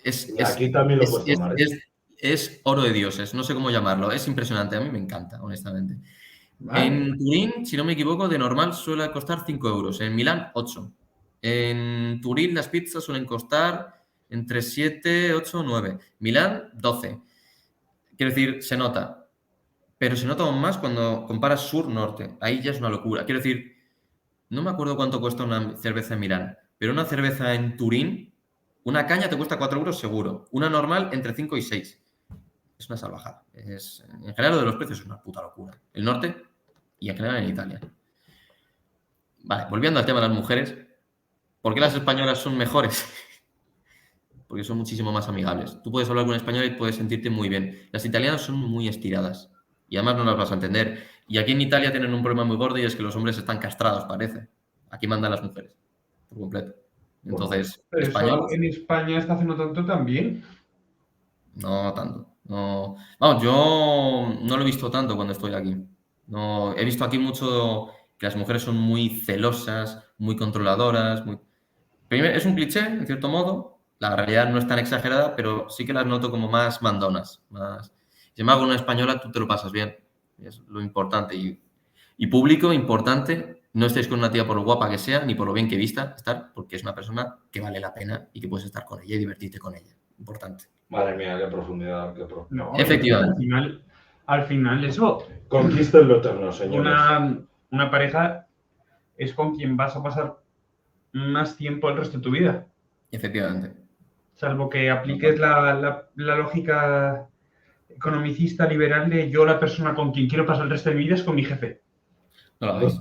[SPEAKER 3] es,
[SPEAKER 2] Y
[SPEAKER 3] es,
[SPEAKER 2] aquí también lo
[SPEAKER 3] es,
[SPEAKER 2] puedes
[SPEAKER 3] es,
[SPEAKER 2] tomar, ¿eh?
[SPEAKER 3] es- es oro de dioses, no sé cómo llamarlo, es impresionante, a mí me encanta, honestamente.
[SPEAKER 1] Vale.
[SPEAKER 3] En Turín, si no me equivoco, de normal suele costar 5 euros, en Milán 8. En Turín las pizzas suelen costar entre 7, 8, 9. Milán 12. Quiero decir, se nota, pero se nota aún más cuando comparas sur-norte. Ahí ya es una locura. Quiero decir, no me acuerdo cuánto cuesta una cerveza en Milán, pero una cerveza en Turín, una caña te cuesta 4 euros seguro. Una normal entre 5 y 6. Es una salvajada. En general, lo de los precios es una puta locura. El norte y en general en Italia. Vale, volviendo al tema de las mujeres, ¿por qué las españolas son mejores? Porque son muchísimo más amigables. Tú puedes hablar con un español y puedes sentirte muy bien. Las italianas son muy estiradas y además no las vas a entender. Y aquí en Italia tienen un problema muy gordo y es que los hombres están castrados, parece. Aquí mandan las mujeres, por completo. Entonces,
[SPEAKER 1] Pero
[SPEAKER 3] español,
[SPEAKER 1] eso en España está haciendo tanto también.
[SPEAKER 3] no tanto. No. Vamos, yo no lo he visto tanto cuando estoy aquí. No, he visto aquí mucho que las mujeres son muy celosas, muy controladoras. Primero, es un cliché, en cierto modo. La realidad no es tan exagerada, pero sí que las noto como más mandonas. Más... Si me hago una española, tú te lo pasas bien. Es lo importante. Y público, importante, no estéis con una tía por lo guapa que sea, ni por lo bien que vista, estar, porque es una persona que vale la pena y que puedes estar con ella y divertirte con ella. Importante.
[SPEAKER 2] Madre mía, qué profundidad, qué profundidad.
[SPEAKER 1] No,
[SPEAKER 3] Efectivamente.
[SPEAKER 1] al final eso,
[SPEAKER 2] Conquisten lo eterno, señores.
[SPEAKER 1] una pareja es con quien vas a pasar más tiempo el resto de tu vida.
[SPEAKER 3] Efectivamente.
[SPEAKER 1] Salvo que apliques la lógica economicista liberal de yo la persona con quien quiero pasar el resto de mi vida es con mi jefe.
[SPEAKER 3] No lo hagáis.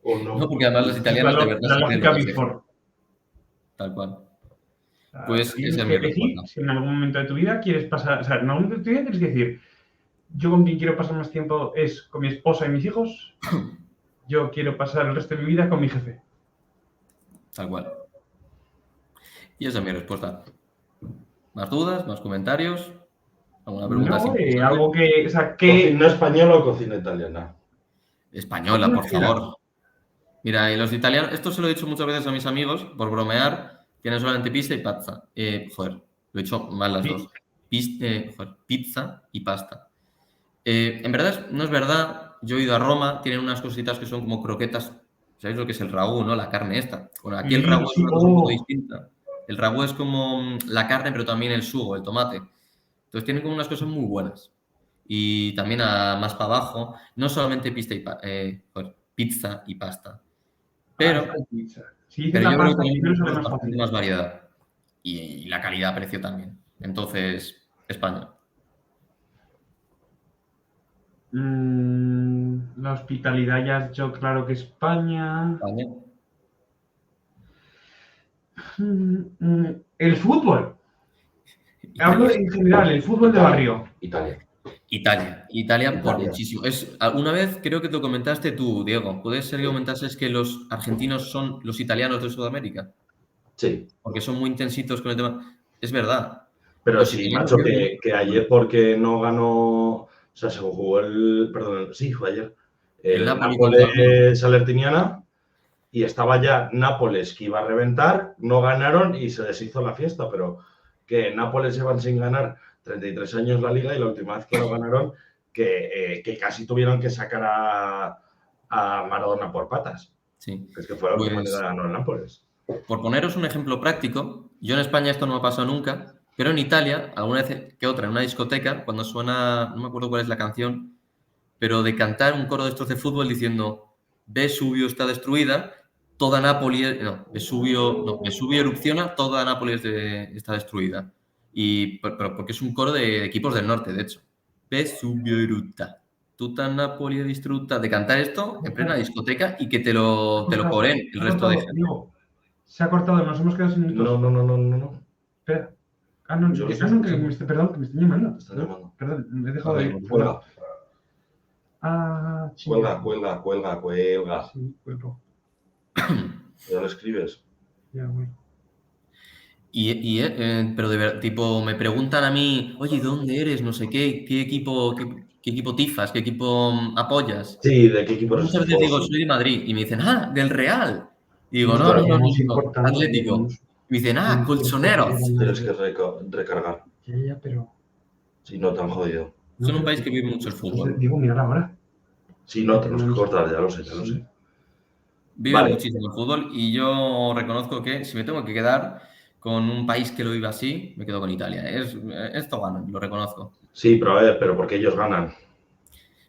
[SPEAKER 2] ¿O no?
[SPEAKER 3] No, porque además los
[SPEAKER 1] Es
[SPEAKER 3] italianos de verdad
[SPEAKER 1] la
[SPEAKER 3] se creen
[SPEAKER 1] lógica
[SPEAKER 3] los jefes.
[SPEAKER 1] before.
[SPEAKER 3] Tal cual. Pues
[SPEAKER 1] Tienes
[SPEAKER 3] esa es
[SPEAKER 1] que
[SPEAKER 3] mi
[SPEAKER 1] elegir
[SPEAKER 3] respuesta.
[SPEAKER 1] si en algún momento de tu vida quieres pasar, o sea, en algún momento de tu vida tienes que decir, yo con quien quiero pasar más tiempo es con mi esposa y mis hijos, yo quiero pasar el resto de mi vida con mi jefe.
[SPEAKER 3] Tal cual. Y esa es mi respuesta. ¿Más dudas? ¿Más comentarios? ¿Alguna pregunta así interesante?
[SPEAKER 1] Algo que, o sea,
[SPEAKER 2] ¿Cocina española o cocina italiana?
[SPEAKER 3] Española, por favor. Mira, y los italianos, esto se lo he dicho muchas veces a mis amigos, por bromear, tienen solamente pizza y pasta. Joder, lo he dicho mal las dos. Pizza y pasta. En verdad, no es verdad. Yo he ido a Roma, tienen unas cositas que son como croquetas. ¿Sabéis lo que es el ragú, no? La carne esta. Bueno, aquí el ragú es una cosa un poco distinta. El ragú es como la carne, pero también el sugo, el tomate. Entonces tienen como unas cosas muy buenas. Y también más para abajo, no solamente pizza y pasta.
[SPEAKER 1] Pero
[SPEAKER 3] Pero,
[SPEAKER 1] si dices
[SPEAKER 3] pero
[SPEAKER 1] la
[SPEAKER 3] yo creo
[SPEAKER 1] pasta,
[SPEAKER 3] que
[SPEAKER 1] primero sale
[SPEAKER 3] tenemos
[SPEAKER 1] más
[SPEAKER 3] bastante
[SPEAKER 1] fácil.
[SPEAKER 3] más variedad. Y la calidad-precio también. Entonces, España.
[SPEAKER 1] La hospitalidad ya has dicho claro que España.
[SPEAKER 3] España.
[SPEAKER 1] El fútbol. Hablo en general, el fútbol de barrio.
[SPEAKER 2] Italia.
[SPEAKER 3] Italia por
[SPEAKER 2] Italia.
[SPEAKER 3] muchísimo. Una vez creo que te comentaste tú, Diego. ¿Puede ser que comentases que los argentinos son los italianos de Sudamérica?
[SPEAKER 2] Sí.
[SPEAKER 3] Porque son muy intensitos con el tema. Es verdad.
[SPEAKER 2] Pero
[SPEAKER 3] Los
[SPEAKER 2] sí,
[SPEAKER 3] italianos
[SPEAKER 2] macho,
[SPEAKER 3] viven
[SPEAKER 2] que ayer porque no ganó, o sea, se jugó perdón, sí, fue ayer,
[SPEAKER 3] el
[SPEAKER 2] el
[SPEAKER 3] Napoli contra el Milan.
[SPEAKER 2] Nápoles-Salernitana y estaba ya Nápoles que iba a reventar, no ganaron y se deshizo la fiesta, pero que Nápoles llevan sin ganar 33 años la liga y la última vez que lo ganaron, que casi tuvieron que sacar a Maradona por patas.
[SPEAKER 3] Sí.
[SPEAKER 2] Es que fue la última
[SPEAKER 3] Pues,
[SPEAKER 2] liga que ganó el Nápoles.
[SPEAKER 3] por poneros un ejemplo práctico, yo en España esto no me ha pasado nunca, pero en Italia, alguna vez que otra, en una discoteca, cuando suena, no me acuerdo cuál es la canción, pero de cantar un coro de estos de fútbol diciendo Vesubio está destruida, toda Nápoles, no, Vesubio erupciona, toda Nápoles está destruida. Pero porque es un coro de equipos del norte, de hecho. Vesubio eruta, tutta Nápoles distrutta. De cantar esto en plena discoteca y que te lo coreen el resto de gente.
[SPEAKER 1] Diego, se ha cortado, nos hemos quedado sin minutos.
[SPEAKER 2] No.
[SPEAKER 1] Espera. No,
[SPEAKER 2] Yo lo
[SPEAKER 1] perdón, que me están llamando.
[SPEAKER 2] Me están llamando.
[SPEAKER 1] Perdón, me he dejado de ir.
[SPEAKER 2] Cuelga.
[SPEAKER 1] Chica.
[SPEAKER 2] Cuelga.
[SPEAKER 1] Sí, cuelgo.
[SPEAKER 2] Ya lo escribes.
[SPEAKER 1] Ya, güey.
[SPEAKER 3] Pero de verdad, tipo, me preguntan a mí, oye, ¿dónde eres? No sé qué equipo tifas, qué equipo apoyas.
[SPEAKER 2] Sí, ¿de qué equipo eres?
[SPEAKER 3] Muchas veces digo, soy de Madrid, y me dicen, del Real. Y digo,
[SPEAKER 2] Ostras,
[SPEAKER 3] no,
[SPEAKER 1] importante,
[SPEAKER 3] Atlético. Y me dicen, Colchoneros.
[SPEAKER 2] Tienes que recargar.
[SPEAKER 1] Ya, pero.
[SPEAKER 2] Si no, te han jodido.
[SPEAKER 3] Son un país que vive mucho el fútbol.
[SPEAKER 1] Digo, mira ahora.
[SPEAKER 2] Si no, tenemos que cortar, ya lo sé.
[SPEAKER 3] Vive
[SPEAKER 2] Vale.
[SPEAKER 3] muchísimo el fútbol y yo reconozco que si me tengo que quedar con un país que lo vive así, me quedo con Italia. Esto gana, lo reconozco.
[SPEAKER 2] Sí, pero a ver, porque ellos ganan.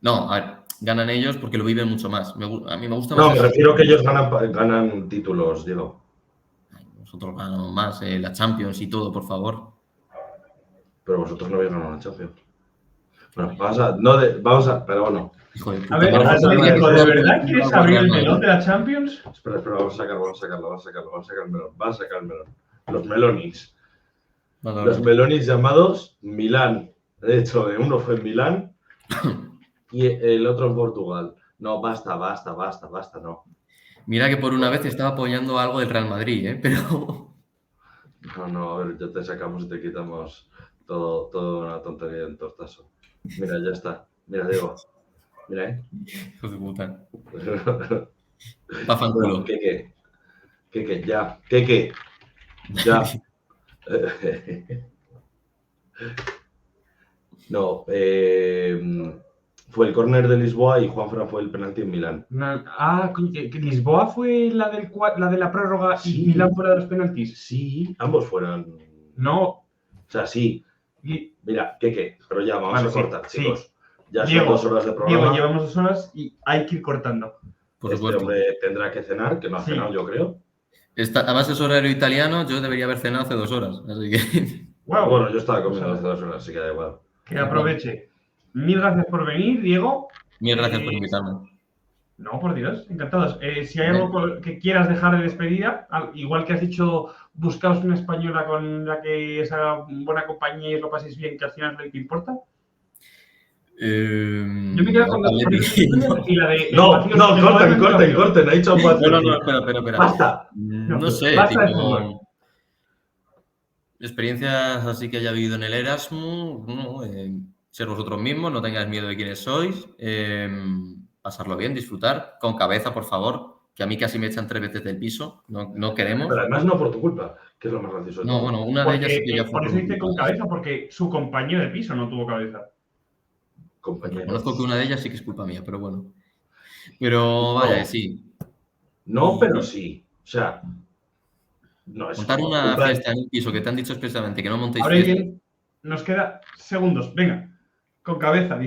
[SPEAKER 3] No, a ver, ganan ellos porque lo viven mucho más. A mí me gusta
[SPEAKER 2] No,
[SPEAKER 3] más.
[SPEAKER 2] me refiero que ellos ganan títulos, Diego.
[SPEAKER 3] Nosotros ganamos más, la Champions y todo, por favor.
[SPEAKER 2] Pero vosotros no habéis ganado la Champions. Bueno, pero bueno.
[SPEAKER 3] Hijo de puta.
[SPEAKER 1] A ver, Atlético, ¿de verdad quieres abrir el melón de la Champions?
[SPEAKER 2] Espera, vamos a sacar el melón. Los melonis. Los melonis llamados Milán. De hecho, uno fue en Milán y el otro en Portugal. No, basta, no.
[SPEAKER 3] Mira que por una vez estaba apoyando algo del Real Madrid, pero...
[SPEAKER 2] No, a ver, ya te sacamos y te quitamos todo una tontería en tortazo. Mira, ya está. Mira, Diego. Mira,
[SPEAKER 3] Hijo de puta. Pa' fanculo.
[SPEAKER 2] Bueno, ¿Qué? Ya. ¿Qué? Ya. No, fue el córner de Lisboa y Juanfran fue el penalti en Milán.
[SPEAKER 1] Coño, que Lisboa fue la de la prórroga
[SPEAKER 2] Sí.
[SPEAKER 1] y Milán fuera de los penaltis.
[SPEAKER 2] Sí, ambos fueron.
[SPEAKER 1] No.
[SPEAKER 2] O sea, sí. Mira, ¿qué? Pero ya vamos a cortar,
[SPEAKER 1] sí.
[SPEAKER 2] chicos. Ya
[SPEAKER 1] Diego,
[SPEAKER 2] son 2 horas de programa.
[SPEAKER 1] Diego, llevamos 2 horas y hay que ir cortando.
[SPEAKER 3] Por
[SPEAKER 2] Este
[SPEAKER 3] supuesto.
[SPEAKER 2] hombre tendrá que cenar, que no ha cenado, yo creo.
[SPEAKER 3] Además es horario italiano, yo debería haber cenado hace 2 horas. Así que...
[SPEAKER 1] Wow.
[SPEAKER 2] Bueno, yo estaba comiendo hace 2 horas, así que da igual.
[SPEAKER 1] Que aproveche. Mil gracias por venir, Diego.
[SPEAKER 3] Mil gracias por invitarme.
[SPEAKER 1] No, por Dios, encantados. Si hay algo que quieras dejar de despedida, igual que has dicho, buscaos una española con la que esa buena compañía y os lo paséis bien, que al final es lo que importa. Yo me quedo con y la de...
[SPEAKER 2] corten, ha dicho
[SPEAKER 3] No, espera.
[SPEAKER 2] ¡Basta!
[SPEAKER 3] No sé,
[SPEAKER 1] basta de
[SPEAKER 3] tipo...
[SPEAKER 1] fútbol.
[SPEAKER 3] Experiencias así que haya vivido en el Erasmus, ¿no? Ser vosotros mismos, no tengáis miedo de quiénes sois, pasarlo bien, disfrutar, con cabeza, por favor, que a mí casi me echan 3 veces del piso, no queremos.
[SPEAKER 2] Pero además no por tu culpa, que es lo más gracioso.
[SPEAKER 3] No, bueno, una de ellas sí que ya fue
[SPEAKER 1] por eso dice con
[SPEAKER 3] culpa.
[SPEAKER 1] cabeza, porque su compañero de piso no tuvo cabeza.
[SPEAKER 2] Compañeros.
[SPEAKER 3] Conozco que una de ellas sí que es culpa mía, pero bueno. Pero vaya, sí.
[SPEAKER 2] No, pero sí. O sea, no es
[SPEAKER 3] Montar una fiesta en un piso que te han dicho expresamente que no montéis
[SPEAKER 1] Ahora
[SPEAKER 3] fiesta.
[SPEAKER 1] bien, nos queda segundos. Venga, con cabeza,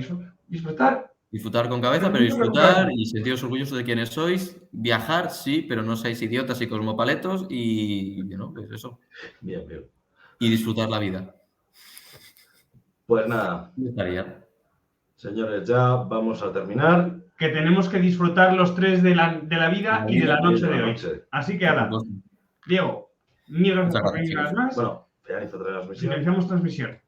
[SPEAKER 1] disfrutar
[SPEAKER 3] Disfrutar con cabeza, pero disfrutar y sentiros orgullosos de quienes sois. Viajar, sí, pero no seáis idiotas y cosmopaletos y, ¿no? Pues eso.
[SPEAKER 2] Bien, bien.
[SPEAKER 3] Y disfrutar la vida.
[SPEAKER 2] Pues nada,
[SPEAKER 3] Me estaría.
[SPEAKER 2] señores, ya vamos a terminar.
[SPEAKER 1] Que tenemos que disfrutar los tres de la vida y de la noche de hoy. Así que, ala, Diego, mil gracias por venir una vez más.
[SPEAKER 2] Bueno, finalizo transmisión.
[SPEAKER 1] Finalizamos transmisión.